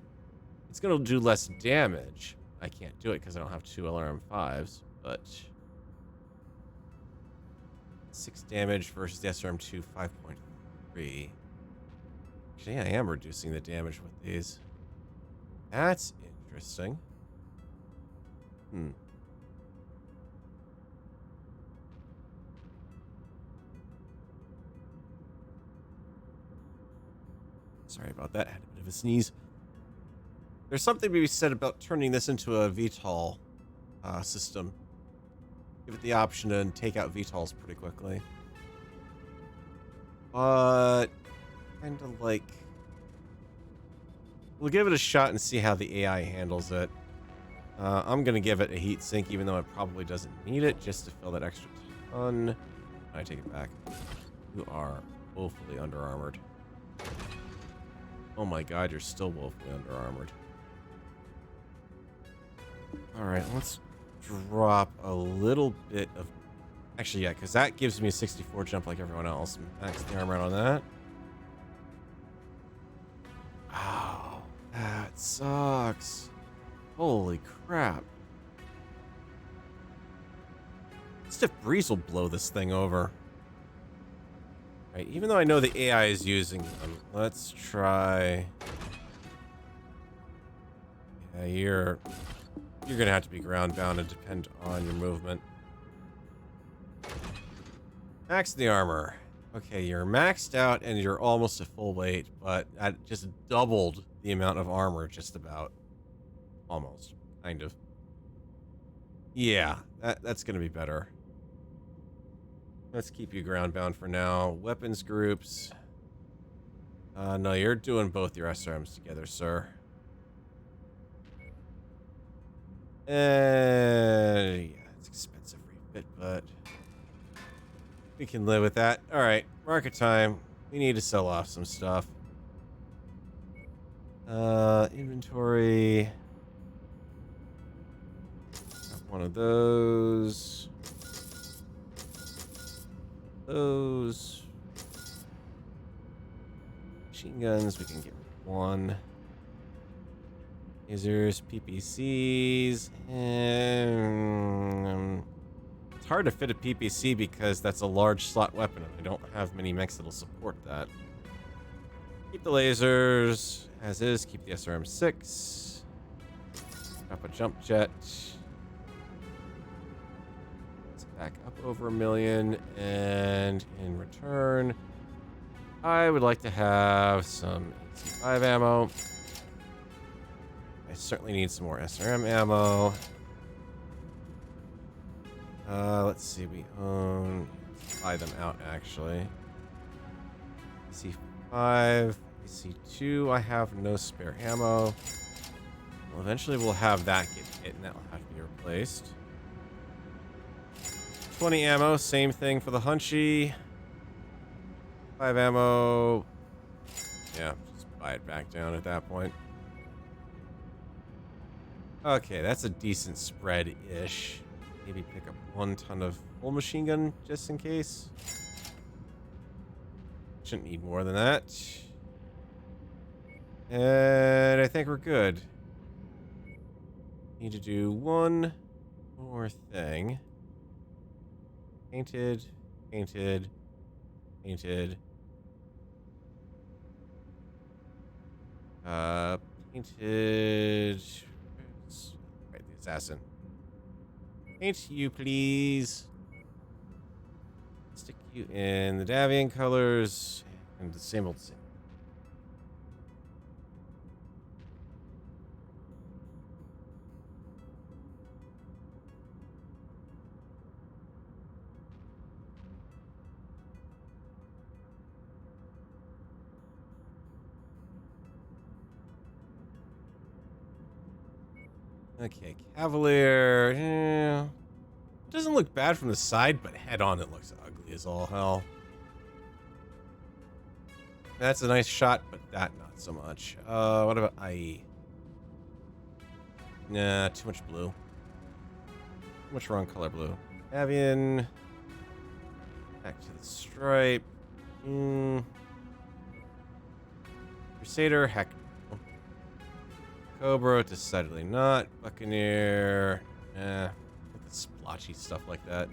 It's going to do less damage. I can't do it because I don't have 2 LRM-5s, but... 6 damage versus the SRM-2, 5.3. Actually, I am reducing the damage with these. That's interesting. Sorry about that. I had a bit of a sneeze. There's something to be said about turning this into a VTOL system. Give it the option to take out VTOLs pretty quickly. But kind of like... We'll give it a shot and see how the AI handles it. I'm going to give it a heat sink, even though it probably doesn't need it, just to fill that extra ton. I take it back. You are woefully under-armored. Oh my god, you're still woefully under-armored. Alright, let's drop a little bit of... Actually, yeah, because that gives me a 64 jump like everyone else. Max the armor out on that. Oh, that sucks. Holy crap. Stiff Breeze will blow this thing over. Right, even though I know the AI is using them, let's try... Yeah, you're gonna have to be ground bound and depend on your movement. Max the armor. Okay, you're maxed out and you're almost at full weight, but that just doubled the amount of armor, just about. Almost. Kind of. Yeah, that's gonna be better. Let's keep you ground bound for now. Weapons groups. No, you're doing both your SRMs together, sir. Yeah, it's expensive refit, but we can live with that. All right, market time. We need to sell off some stuff. Inventory. Got one of those. Those. Machine guns, we can get one. Lasers, PPCs, and it's hard to fit a PPC because that's a large slot weapon, and I don't have many mechs that'll support that. Keep the lasers as is. Keep the SRM-6. Drop a jump jet. Let's back up over 1 million, and in return, I would like to have some AC-5 ammo. I certainly need some more SRM ammo. Let's see, we own... Let's buy them out, actually. AC-5, AC-2, I have no spare ammo. Well, eventually we'll have that get hit, and that will have to be replaced. 20 ammo, same thing for the Hunchy. 5 ammo. Yeah, just buy it back down at that point. Okay, that's a decent spread-ish. Maybe pick up 1 ton of full machine gun just in case. Shouldn't need more than that. And I think we're good. Need to do one more thing. Painted, painted, painted. Painted... Right, the assassin. Paint you, please. Stick you in the Davian colors and the same old same. Okay, Cavalier. Yeah. Doesn't look bad from the side, but head on it looks ugly as all hell. That's a nice shot, but that not so much. What about IE? Nah, too much blue. Which wrong color blue? Avian. Back to the stripe. Crusader, heck. No. Cobra, decidedly not. Buccaneer. With the splotchy stuff like that.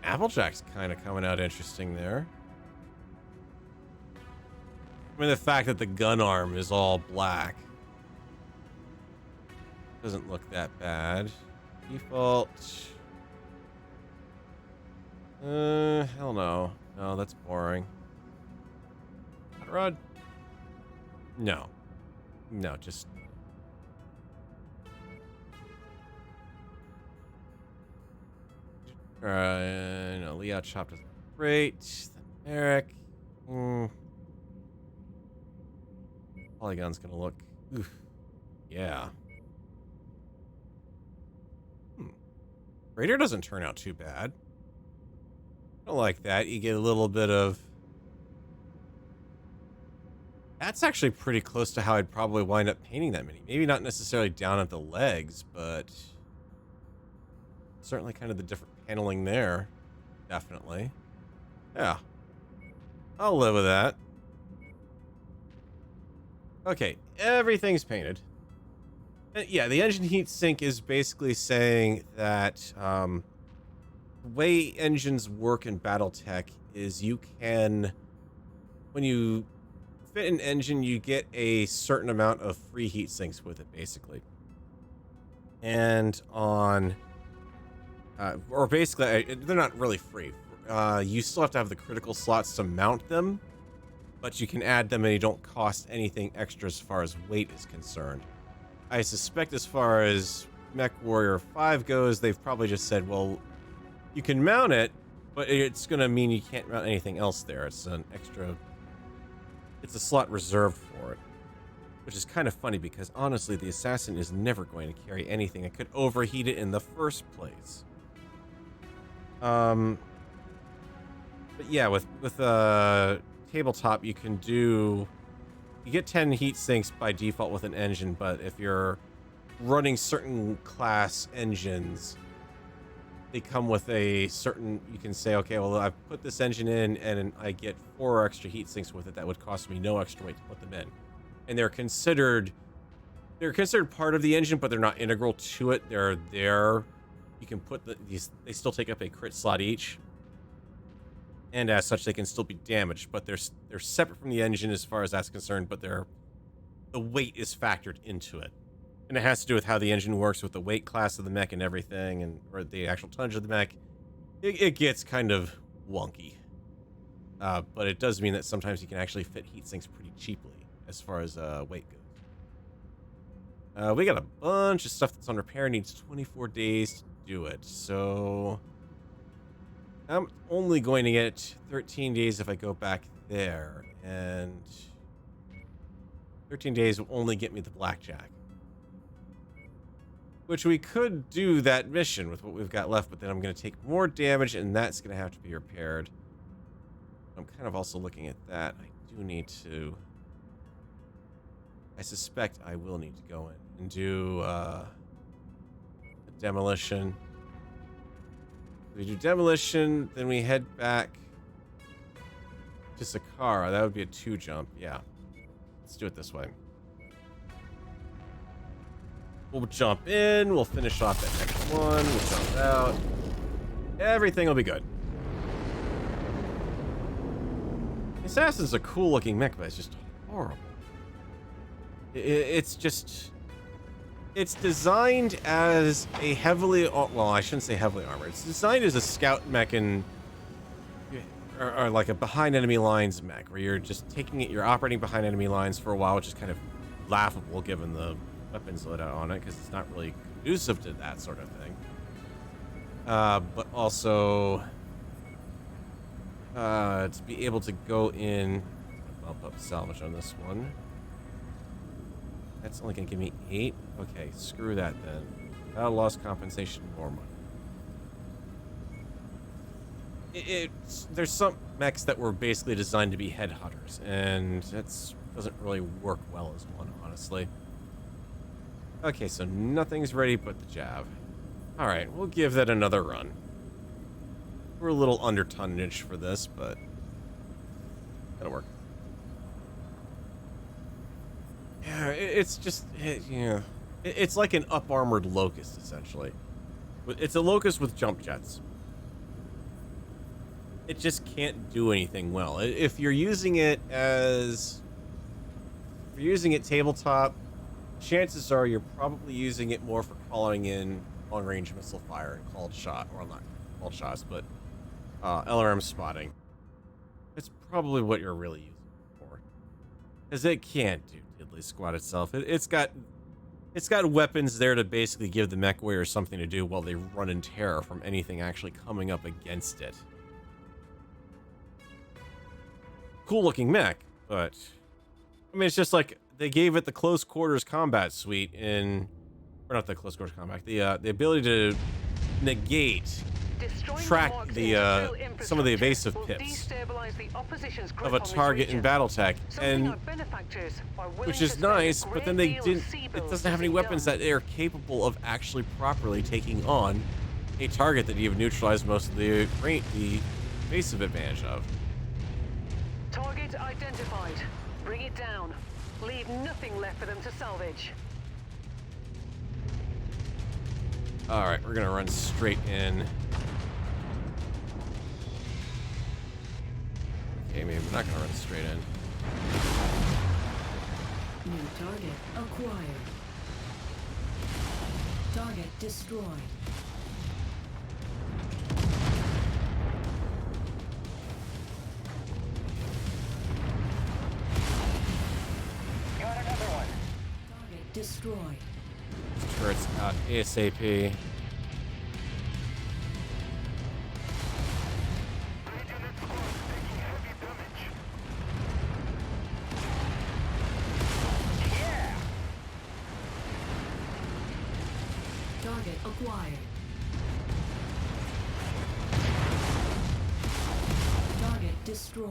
Applejack's kind of coming out interesting there. I mean, the fact that the gun arm is all black doesn't look that bad. Default. Hell no. No, that's boring. Hot rod? No. No, just... no, Leo chopped is great. Then Eric. Polygon's gonna look... Oof. Yeah. Raider doesn't turn out too bad. I don't like that. You get a little bit of... That's actually pretty close to how I'd probably wind up painting that mini. Maybe not necessarily down at the legs, but... certainly kind of the different paneling there. Definitely. Yeah. I'll live with that. Okay, everything's painted. Yeah, the engine heat sink is basically saying that the way engines work in BattleTech is you can, when you fit an engine, you get a certain amount of free heat sinks with it, basically. And on, or basically, they're not really free. You still have to have the critical slots to mount them, but you can add them and you don't cost anything extra as far as weight is concerned. I suspect as far as MechWarrior 5 goes, they've probably just said, well, you can mount it, but it's going to mean you can't mount anything else there. It's an extra... It's a slot reserved for it. Which is kind of funny because, honestly, the Assassin is never going to carry anything that could overheat it in the first place. But yeah, with tabletop, you can do... You get 10 heat sinks by default with an engine, but if you're running certain class engines, they come with a certain... You can say, okay, well, I've put this engine in, and I get 4 extra heat sinks with it. That would cost me no extra weight to put them in. And they're considered part of the engine, but they're not integral to it. They're there. You can put these... They still take up a crit slot each. And as such, they can still be damaged, but they're separate from the engine as far as that's concerned, but the weight is factored into it. And it has to do with how the engine works with the weight class of the mech and everything, or the actual tonnage of the mech. It gets kind of wonky. But it does mean that sometimes you can actually fit heat sinks pretty cheaply as far as weight goes. We got a bunch of stuff that's on repair, needs 24 days to do it, so... I'm only going to get 13 days if I go back there, and 13 days will only get me the blackjack. Which we could do that mission with what we've got left, but then I'm going to take more damage, and that's going to have to be repaired. I'm kind of also looking at that. I do need to... I suspect I will need to go in and do a demolition. We do demolition, then we head back to Sakara. That would be a 2 jump. Yeah. Let's do it this way. We'll jump in. We'll finish off that next one. We'll jump out. Everything will be good. Assassin's a cool looking mech, but it's just horrible. It's just... It's designed as a heavily... Well, I shouldn't say heavily armored. It's designed as a scout mech and... Or like a behind enemy lines mech, where you're just taking it, you're operating behind enemy lines for a while, which is kind of laughable given the weapons loadout on it, because it's not really conducive to that sort of thing. But also... to be able to go in... Bump up salvage on this one. That's only going to give me 8? Okay, screw that then. Battle loss compensation, more money. There's some mechs that were basically designed to be headhunters, and that doesn't really work well as one, honestly. Okay, so nothing's ready but the jab. Alright, we'll give that another run. We're a little under tonnage for this, but that'll work. Yeah, it's just, yeah. It's like an up-armored Locust, essentially. It's a Locust with jump jets. It just can't do anything well. If you're using it as... If you're using it tabletop, chances are you're probably using it more for calling in long-range missile fire and called shot. Well, not called shots, but LRM spotting. It's probably what you're really using it for. Because it can't do diddly squat itself. It's got weapons there to basically give the MechWarrior something to do while they run in terror from anything actually coming up against it. Cool looking mech, but I mean, it's just like they gave it the close quarters combat suite in, or not the close quarters combat, the ability to negate, track the some of the evasive pips of a target in BattleTech, and which is nice, but then they didn't. It doesn't have any weapons that are capable of actually properly taking on a target that you've neutralized most of the evasive advantage of. Target identified. Bring it down. Leave nothing left for them to salvage. Alright, we're gonna run straight in. Okay, maybe we're not gonna run straight in. New target acquired. Target destroyed. Got another one. Target destroyed. Turrets out ASAP. Target acquired. Target destroyed.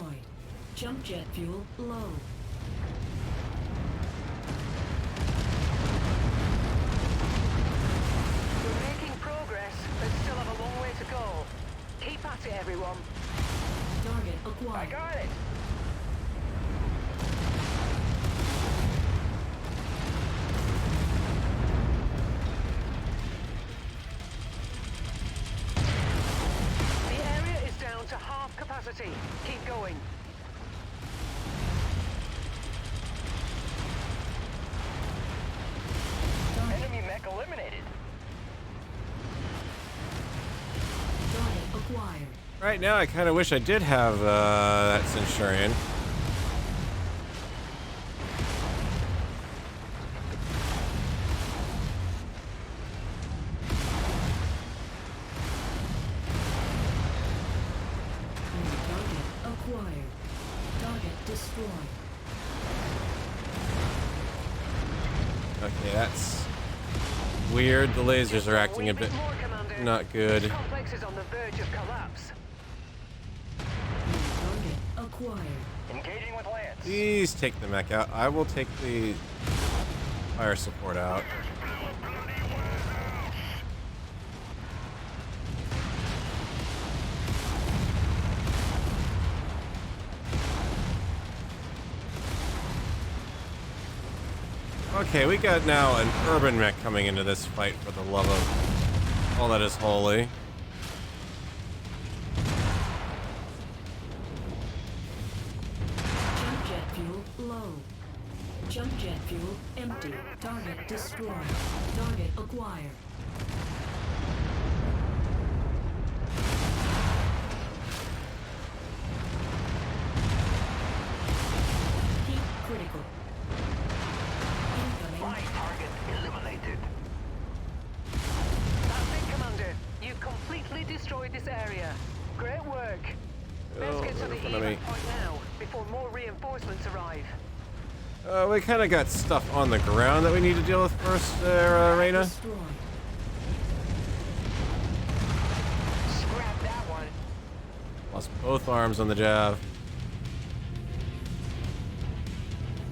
Jump jet fuel low. We're making progress, but still have a long way to go. Keep at it, everyone. Target I acquired. got it. The area is down to half capacity. Keep going. Enemy mech eliminated. Target acquired. Right now, I kind of wish I did have that Centurion. New target acquired. Target destroyed. Okay, that's weird. The lasers are acting a bit More, Commander. not good. This complex is on the verge of collapse. New target acquired. Engaging with Lance. Please take the mech out. I will take the fire support out. Okay, we got now an urban mech coming into this fight for the love of all that is holy. Jump jet fuel low. Jump jet fuel empty. Target destroyed. Target acquired. Heat critical. Incoming. Target eliminated. That's it, Commander. You've completely destroyed this area. Great work. Let's get to the in front of me. evac point now, before more reinforcements arrive. We kind of got stuff on the ground that we need to deal with first there, Reyna. Destroyed. Scrap that one. Lost both arms on the jab.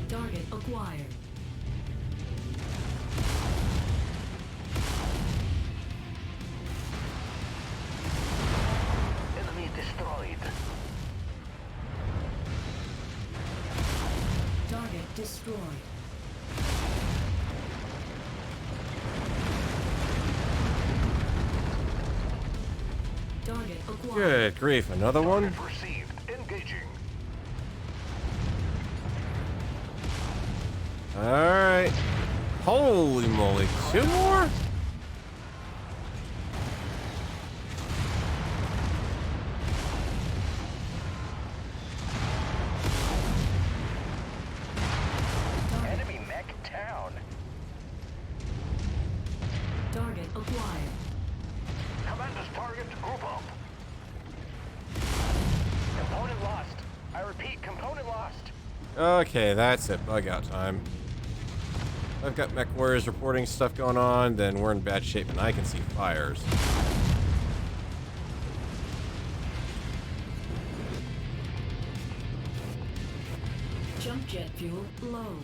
Target acquired. destroyed. Target acquired. Good grief, another one? Target received. Engaging. Alright. Holy moly, 2 more? Enemy mech down. Target acquired. Commander's target, group up. Component lost. I repeat, component lost. Okay, that's it. Bug out time. I've got MechWarriors reporting stuff going on, then we're in bad shape and I can see fires. Jump jet fuel low.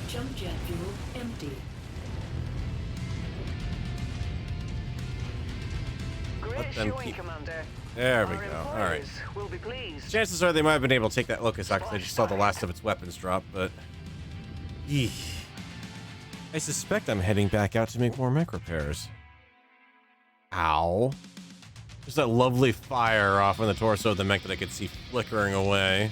Jump jet fuel empty. Great Let them showing, keep- Commander. There we Our go. Alright. employers will be pleased. Chances are they might have been able to take that locust out because they just saw the last of its weapons drop, but... Eek. I suspect I'm heading back out to make more mech repairs. Ow. There's that lovely fire off on the torso of the mech that I could see flickering away.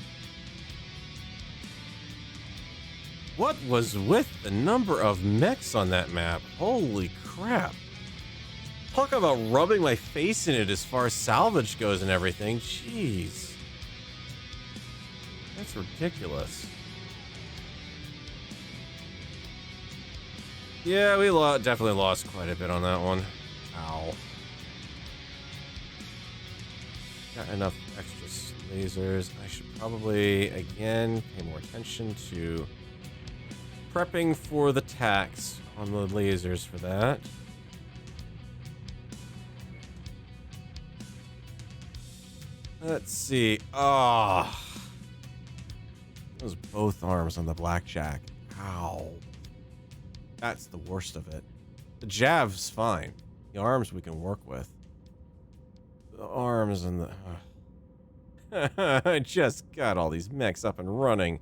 What was with the number of mechs on that map? Holy crap. Talk about rubbing my face in it as far as salvage goes and everything. Jeez. That's ridiculous. Yeah, we definitely lost quite a bit on that one. Ow. Got enough extra lasers. I should probably, again, pay more attention to prepping for the tax on the lasers for that. Let's see. Ah, those both arms on the blackjack. Ow. That's the worst of it. The jav's fine. The arms we can work with. The arms and the... I just got all these mechs up and running.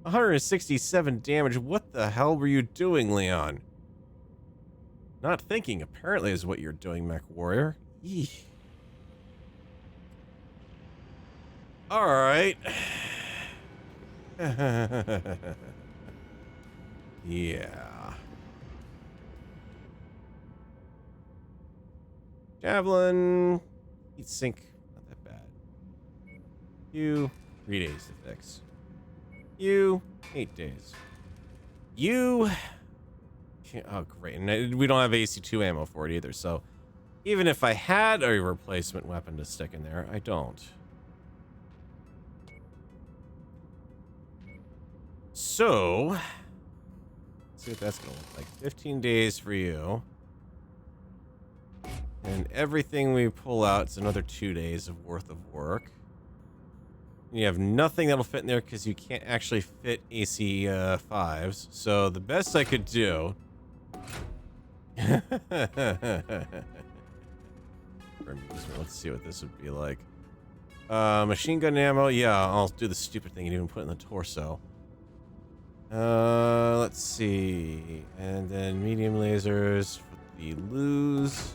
167 damage. What the hell were you doing, Leon? Not thinking, apparently, is what you're doing, MechWarrior. Eesh. Alright. Yeah. Javelin. Heat sink. Not that bad. You. 3 days to fix. You. 8 days. You. Oh, great. And we don't have AC2 ammo for it either, so even if I had a replacement weapon to stick in there, I don't. So, let's see what that's going to look like. 15 days for you. And everything we pull out is another 2 days of worth of work. You have nothing that'll fit in there because you can't actually fit AC 5s. So the best I could do... Let's see what this would be like. Machine gun ammo. Yeah, I'll do the stupid thing and even put it in the torso. Let's see. And then medium lasers for the lose.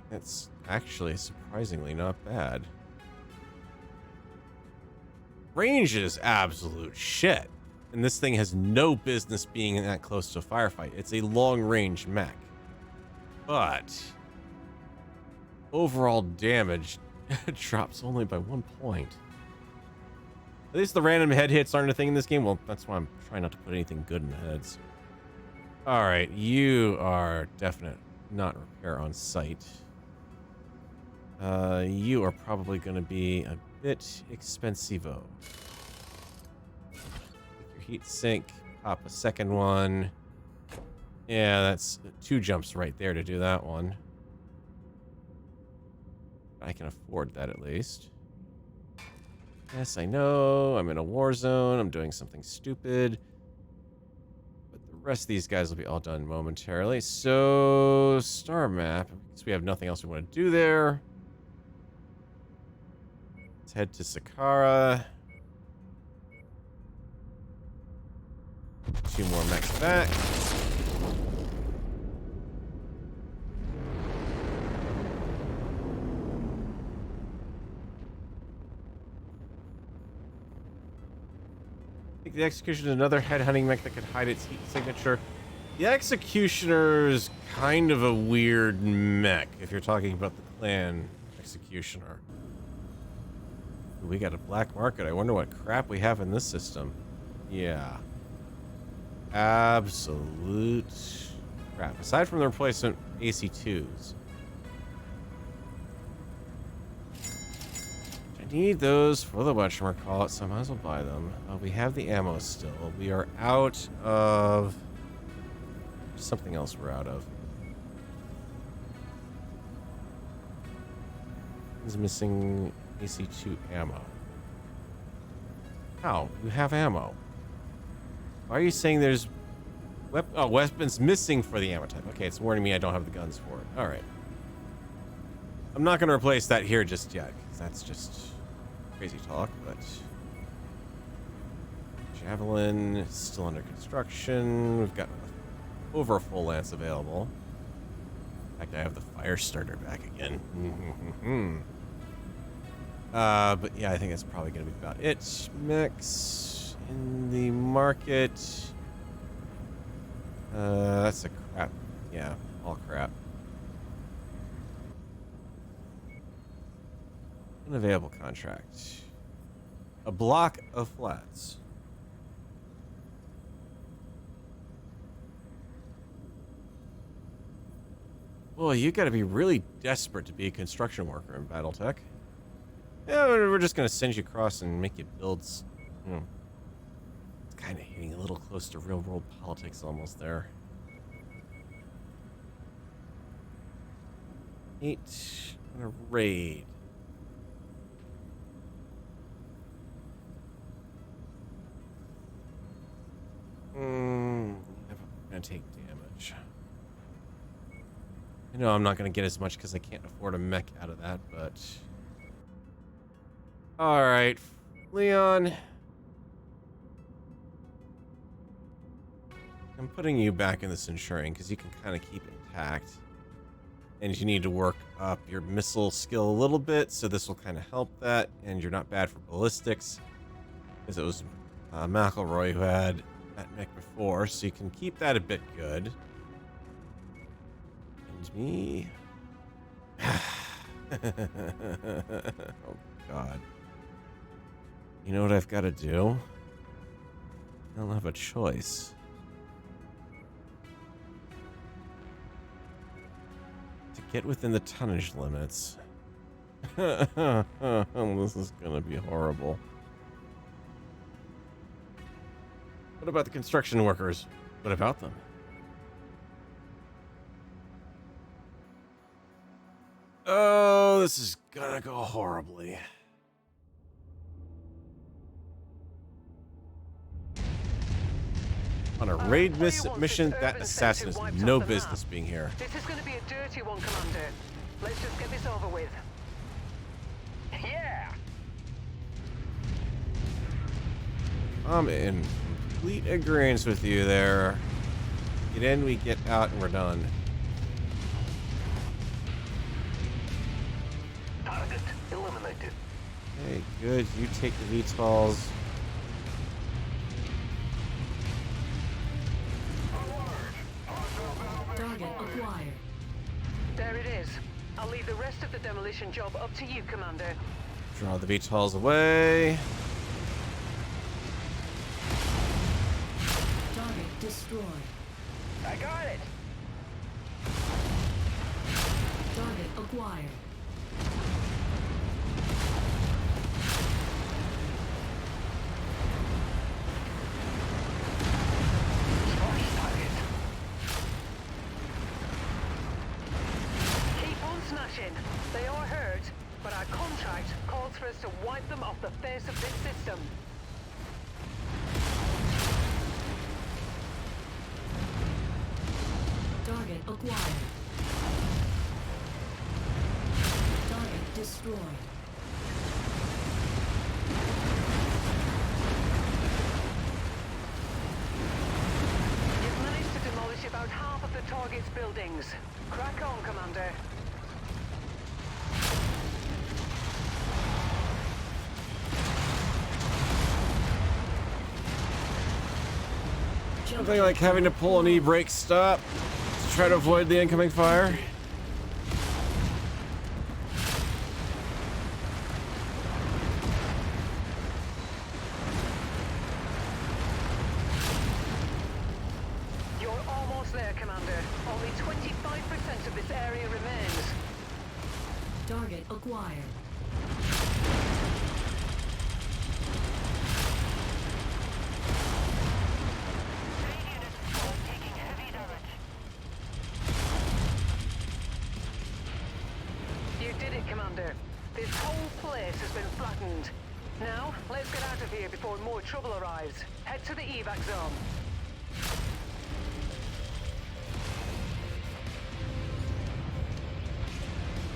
That's actually surprisingly not bad. Range is absolute shit. And this thing has no business being that close to a firefight. It's a long-range mech. But overall damage drops only by 1 point. At least the random head hits aren't a thing in this game. Well, that's why I'm trying not to put anything good in the heads. Alright, you are definite not repair on site. You are probably going to be a bit expensivo. Your heat sink, pop a second one. Yeah, that's 2 jumps right there to do that one. I can afford that at least. Yes, I know. I'm in a war zone. I'm doing something stupid. But the rest of these guys will be all done momentarily. So, star map. Because we have nothing else we want to do there. Let's head to Sakara. 2 more mechs back. I think the Executioner is another headhunting mech that could hide its heat signature. The Executioner's kind of a weird mech, if you're talking about the clan Executioner. Ooh, we got a black market. I wonder what crap we have in this system. Yeah. Absolute crap. Aside from the replacement AC2s. I need those for the whatchamacallit, so I might as well buy them. We have the ammo still. We are out of... something else we're out of. Is missing AC2 ammo. How? You have ammo. Why are you saying there's weapons missing for the ammo type? Okay, it's warning me I don't have the guns for it. All right. I'm not going to replace that here just yet, because that's just crazy talk, but... Javelin is still under construction. We've got over a full lance available. In fact, I have the fire starter back again. But yeah, I think that's probably going to be about it. Mechs in the market. That's a crap. Yeah, all crap. Unavailable contract. A block of flats. Well, you gotta be really desperate to be a construction worker in Battletech. Yeah, we're just gonna send you across and make you build. It's kind of hitting a little close to real world politics almost there. 8 and a raid. I'm gonna take damage. I know I'm not gonna get as much because I can't afford a mech out of that, but... Alright, Leon. I'm putting you back in this insuring because you can kind of keep it intact. And you need to work up your missile skill a little bit, so this will kind of help that. And you're not bad for ballistics, because it was McElroy who had that mech before, so you can keep that a bit good. And me... Oh, God. You know what I've got to do? I don't have a choice. To get within the tonnage limits. This is gonna be horrible. What about the construction workers? What about them? Oh, this is gonna go horribly. On a raid mission, that assassin has no business being here. This is going to be a dirty one, Commander. Let's just get this over with. Yeah! I'm in complete agreement with you there. Get in, we get out, and we're done. Target eliminated. Okay, good. You take the VTOLs. Target acquired. There it is. I'll leave the rest of the demolition job up to you, Commander. Draw the VTOLs away. Target destroyed. I got it! Target acquired. Keep on smashing. They are hurt, but our contract calls for us to wipe them off the face of this system. Target acquired. Target destroyed. You've managed to demolish about half of the target's buildings. Crack on, Commander. Something like having to pull an e-brake stop to try to avoid the incoming fire. You're almost there, Commander. Only 25% of this area remains. Target acquired. You did it, Commander. This whole place has been flattened. Now, let's get out of here before more trouble arrives. Head to the evac zone.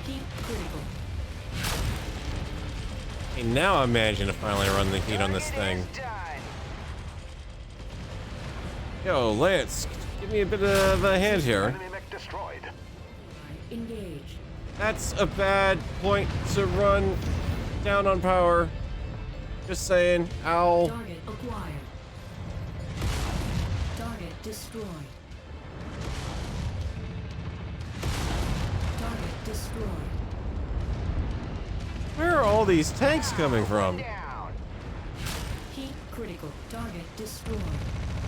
Heat critical. Hey, now I'm managing to finally run the heat on this Target thing. is done. Yo, Lance, give me a bit of a hand here. Enemy mech destroyed. Engage. That's a bad point to run down on power. Just saying. Ow. Target acquired. Target destroyed. Target destroyed. Where are all these tanks coming from? Down. Heat critical. Target destroyed.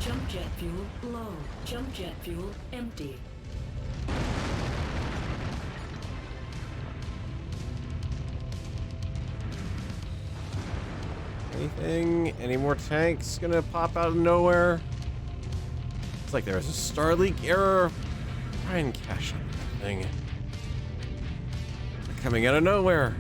Jump jet fuel low. Jump jet fuel empty. Anything? Any more tanks gonna pop out of nowhere? It's like there was a Starleak error. Try and cash on that thing. They're coming out of nowhere.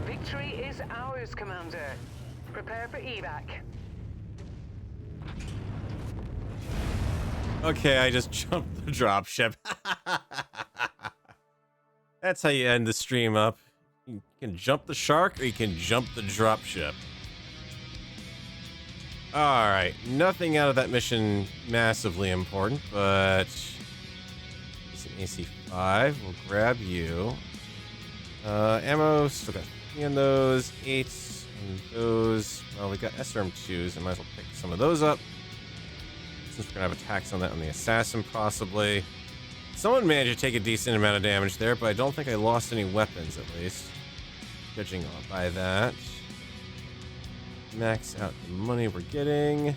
Victory is ours, Commander. Prepare for evac. Okay, I just jumped the dropship. That's how you end the stream up. You can jump the shark or you can jump the dropship. Alright, nothing out of that mission massively important, but it's an AC5. We'll grab you. Ammo, still got 3 on those, 8 on those. Well, we got SRM2s, I might as well pick some of those up. Since we're gonna have attacks on that on the assassin, possibly. Someone managed to take a decent amount of damage there, but I don't think I lost any weapons, at least. Judging by that. Max out the money we're getting.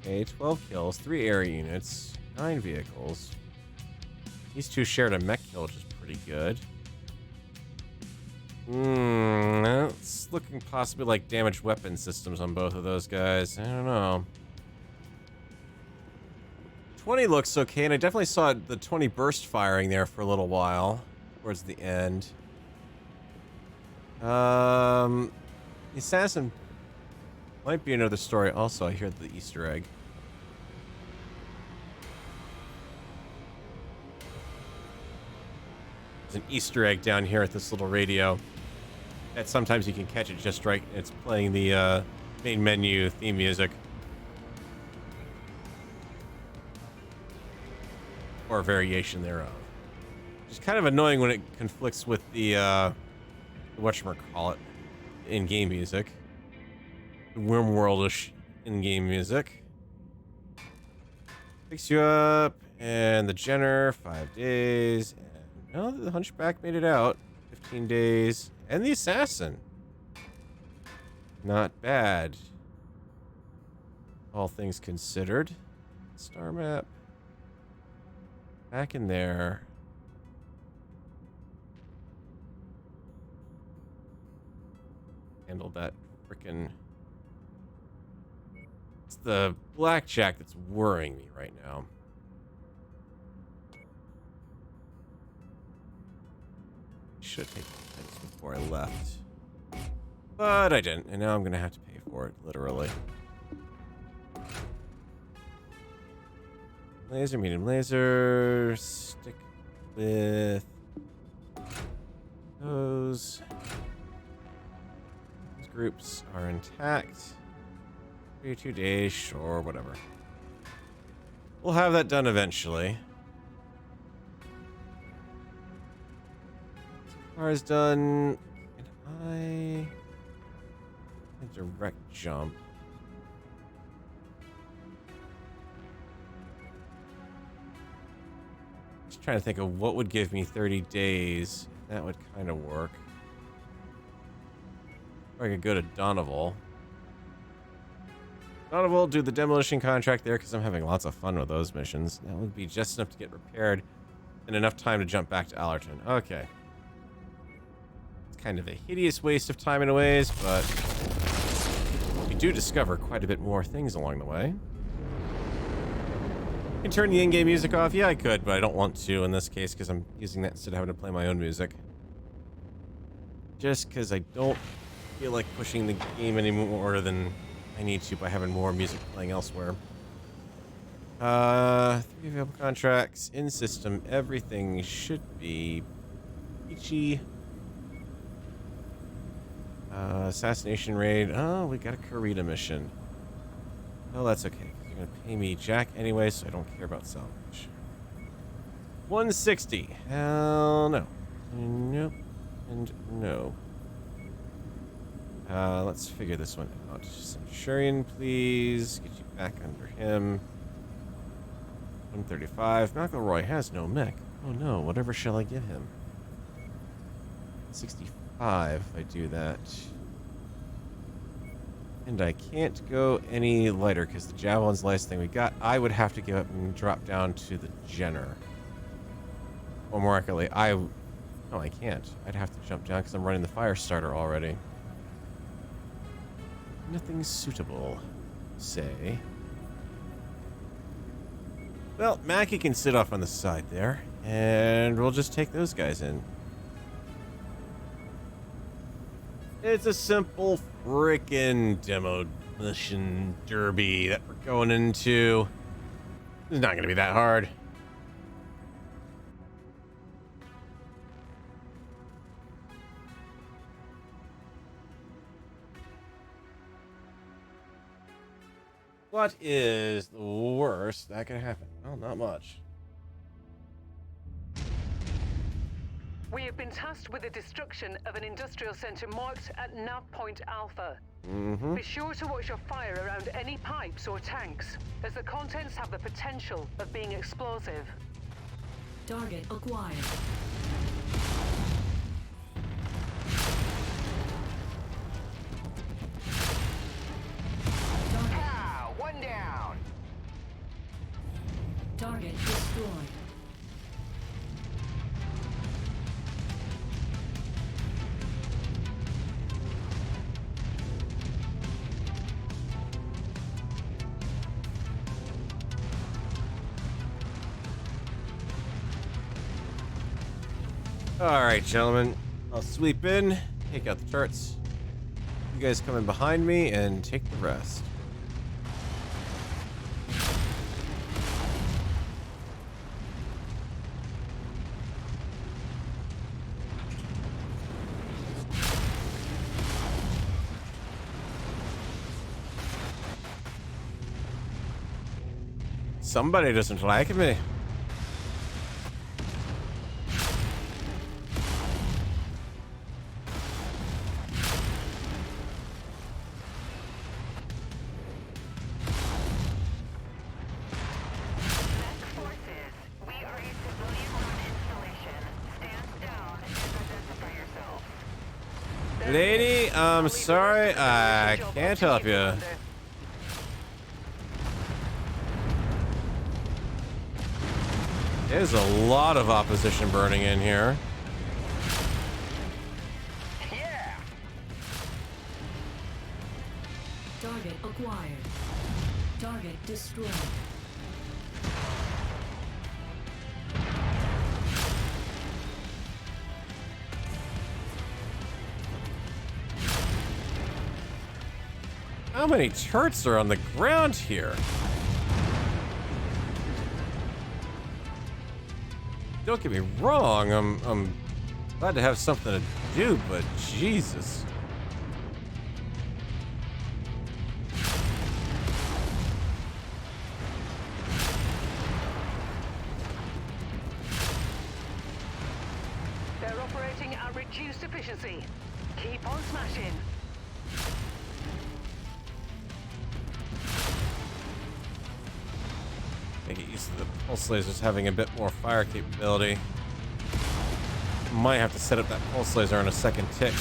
Okay, 12 kills, 3 air units, 9 vehicles. These two shared a mech kill, which is pretty good. It's looking possibly like damaged weapon systems on both of those guys. I don't know. 20 looks okay, and I definitely saw the 20 burst firing there for a little while towards the end. The assassin might be another story. Also, I hear the Easter egg. There's an Easter egg down here at this little radio. That sometimes you can catch it just right. It's playing the main menu theme music. Or a variation thereof. Which is kind of annoying when it conflicts with the whatchamacallit, in-game music. The Wormworld-ish in-game music. Picks you up, and the Jenner, 5 days. And, no, the Hunchback made it out. 15 days. And the Assassin. Not bad. All things considered. Star map. Back in there. Handled that frickin'... It's the blackjack that's worrying me right now. should have taken this before I left. But I didn't, and now I'm gonna have to pay for it, literally. Laser, medium laser, stick with those. Those groups are intact. 32 days, sure, whatever. We'll have that done eventually. Car is done. Can I direct jump? Just trying to think of what would give me 30 days. That would kind of work. Or I could go to Donoval. Donoval, do the demolition contract there because I'm having lots of fun with those missions. That would be just enough to get repaired and enough time to jump back to Allerton. Okay. It's kind of a hideous waste of time in a ways, but you do discover quite a bit more things along the way. I can turn the in-game music off. Yeah, I could, but I don't want to in this case because I'm using that instead of having to play my own music. Just because I don't feel like pushing the game any more than I need to by having more music playing elsewhere. 3 available contracts in system. Everything should be peachy. Assassination raid. Oh, we got a Karita mission. Oh, that's okay. You're gonna pay me Jack anyway, so I don't care about salvage. 160. Hell no. Nope. And no. Let's figure this one out. Centurion, please. Get you back under him. 135. McElroy has no mech. Oh no, whatever shall I give him? 65 if I do that. And I can't go any lighter because the Javelin's the last thing we got. I would have to give up and drop down to the Jenner. Or more accurately, no, I can't. I'd have to jump down because I'm running the fire starter already. Nothing suitable, say. Well, Mackie can sit off on the side there, and we'll just take those guys in. It's a simple frickin' demolition derby that we're going into. It's not gonna be that hard. What is the worst that could happen? Well, not much. We have been tasked with the destruction of an industrial center marked at Nav Point Alpha. Be sure to watch your fire around any pipes or tanks, as the contents have the potential of being explosive. Target acquired. Ah, one down. Target destroyed. Alright, gentlemen. I'll sweep in, take out the turrets. You guys come in behind me and take the rest. Somebody doesn't like me. Lady, I'm sorry, I can't help you. There's a lot of opposition burning in here. Yeah. Target acquired. Target destroyed. How many turrets are on the ground here? Don't get me wrong, I'm glad to have something to do, but Jesus. They're operating at reduced efficiency. Keep on smashing. I get used to the pulse lasers having a bit more fire capability. Might have to set up that pulse laser on a second tick.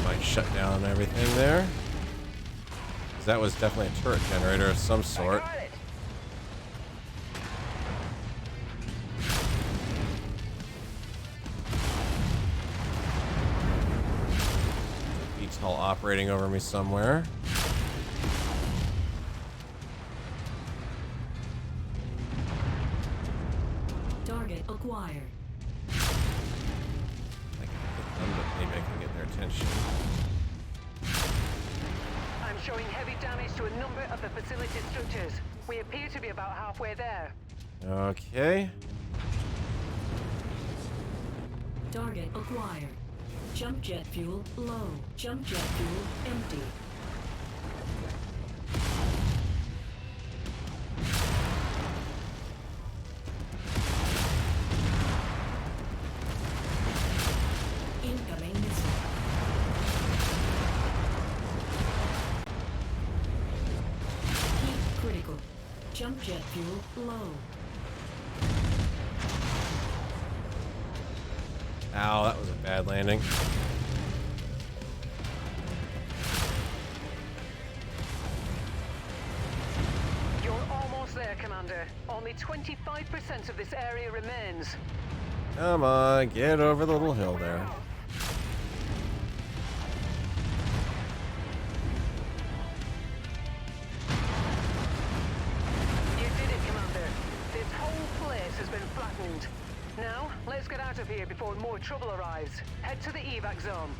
Might shut down everything there. 'Cause that was definitely a turret generator of some sort. Got it. VTOL operating over me somewhere. Target acquired. I can hit them, but maybe I can get their attention. I'm showing heavy damage to a number of the facility structures. We appear to be about halfway there. Okay. Target acquired. Jump jet fuel low. Jump jet fuel empty. Incoming missile. Heat critical. Jump jet fuel low. Ow, that was a bad landing. You're almost there, Commander. Only 25% of this area remains. Come on, get over the little hill there. You did it, Commander. This whole place has been flattened. Now, let's get out of here before more trouble arrives. Head to the evac zone.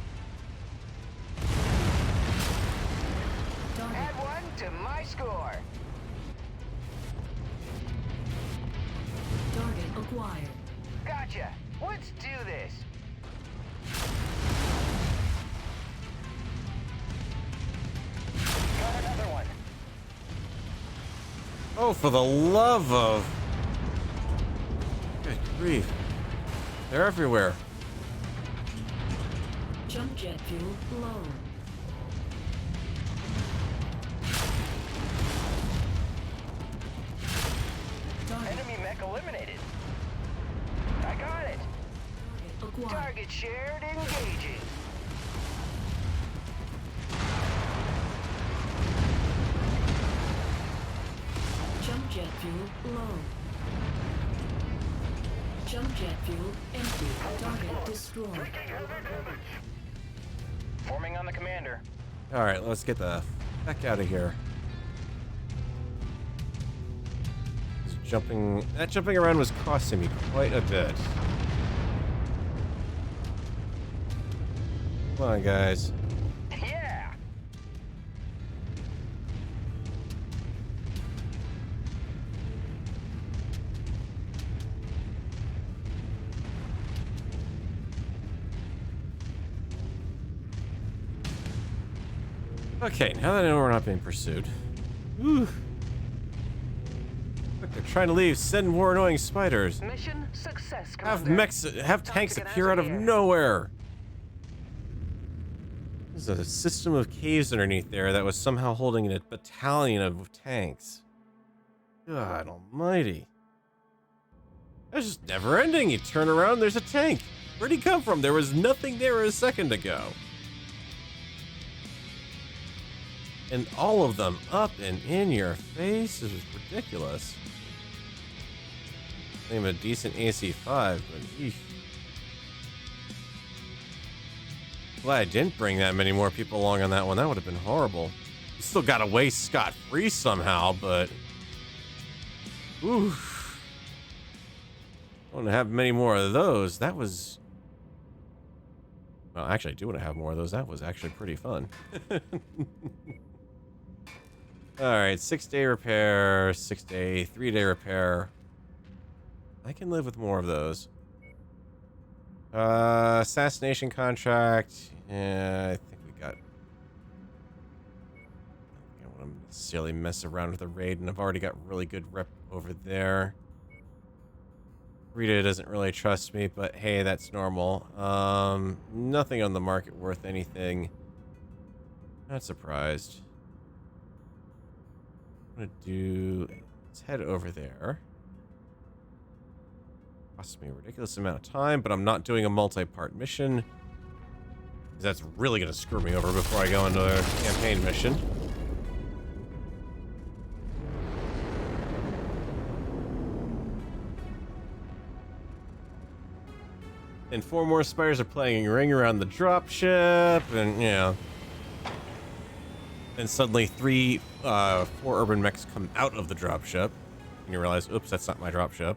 Add one to my score. Target acquired. Gotcha. Let's do this. Got another one. Oh, for the love of... Good grief. They're everywhere. Jump jet fuel low. Target Enemy mech eliminated. I got it. acquired. Target shared, engaging. Jump jet fuel low. Jump jet fuel empty. Target destroyed. Forming on the commander. Alright, let's get the heck out of here. That jumping around was costing me quite a bit. Come on, guys. Yeah. Okay, now that I know we're not being pursued. Whew. Look, they're trying to leave. Send more annoying spiders. Mission success, Have Commander. mechs, have Time tanks to get appear out of here. nowhere. There's a system of caves underneath there that was somehow holding a battalion of tanks. God almighty. That's just never ending. You turn around, there's a tank. Where'd he come from? There was nothing there a second ago. And all of them up and in your face. This is ridiculous. I'm a decent AC5, but eesh. Glad I didn't bring that many more people along on that one. That would have been horrible. You still got away scot-free somehow, but... Oof. want to have many more of those. That was... Well, actually, I do want to have more of those. That was actually pretty fun. Alright, 6-day repair, 6-day, 3-day repair. I can live with more of those. Assassination contract. Yeah, I think we got... I don't want to necessarily mess around with the raid, and I've already got really good rep over there. Rita doesn't really trust me, but hey, that's normal. Nothing on the market worth anything. Not surprised. I'm gonna do... Let's head over there. Costs me a ridiculous amount of time, but I'm not doing a multi-part mission. That's really gonna screw me over before I go into a campaign mission. And 4 more spiders are playing ring around the dropship, and yeah. And suddenly 4 urban mechs come out of the dropship, and you realize, oops, that's not my dropship.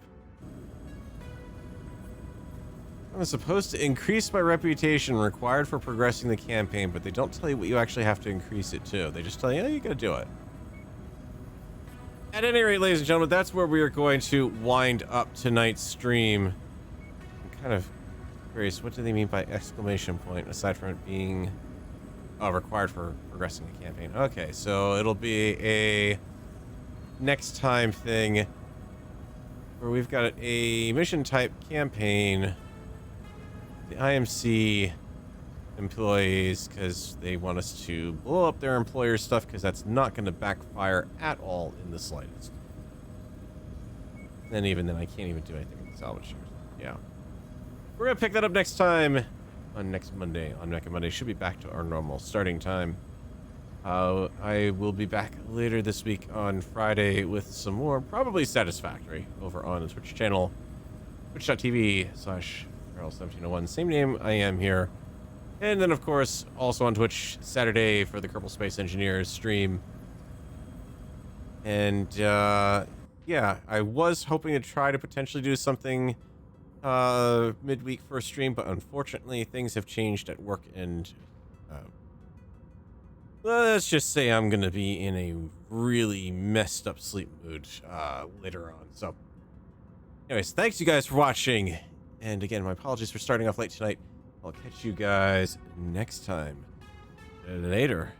I'm supposed to increase my reputation required for progressing the campaign, but they don't tell you what you actually have to increase it to. They just tell you, oh, you gotta do it. At any rate, ladies and gentlemen, that's where we are going to wind up tonight's stream. I'm kind of curious, what do they mean by exclamation point, aside from it being required for progressing the campaign? Okay, so it'll be a next time thing where we've got a mission type campaign. The IMC employees, because they want us to blow up their employer's stuff, because that's not going to backfire at all in the slightest. And even then, I can't even do anything with the salvage shares. Yeah. We're going to pick that up next time on next Monday. On Mech Monday, should be back to our normal starting time. I will be back later this week on Friday with some more, probably Satisfactory, over on the Twitch channel, twitch.tv/1701. Same name I am here. And then, of course, also on Twitch Saturday for the Kerbal Space Engineers stream. And, yeah, I was hoping to try to potentially do something midweek for a stream, but unfortunately things have changed at work, and let's just say I'm gonna be in a really messed up sleep mood later on. So anyways, thanks you guys for watching, and again, my apologies for starting off late tonight. I'll catch you guys next time. Later.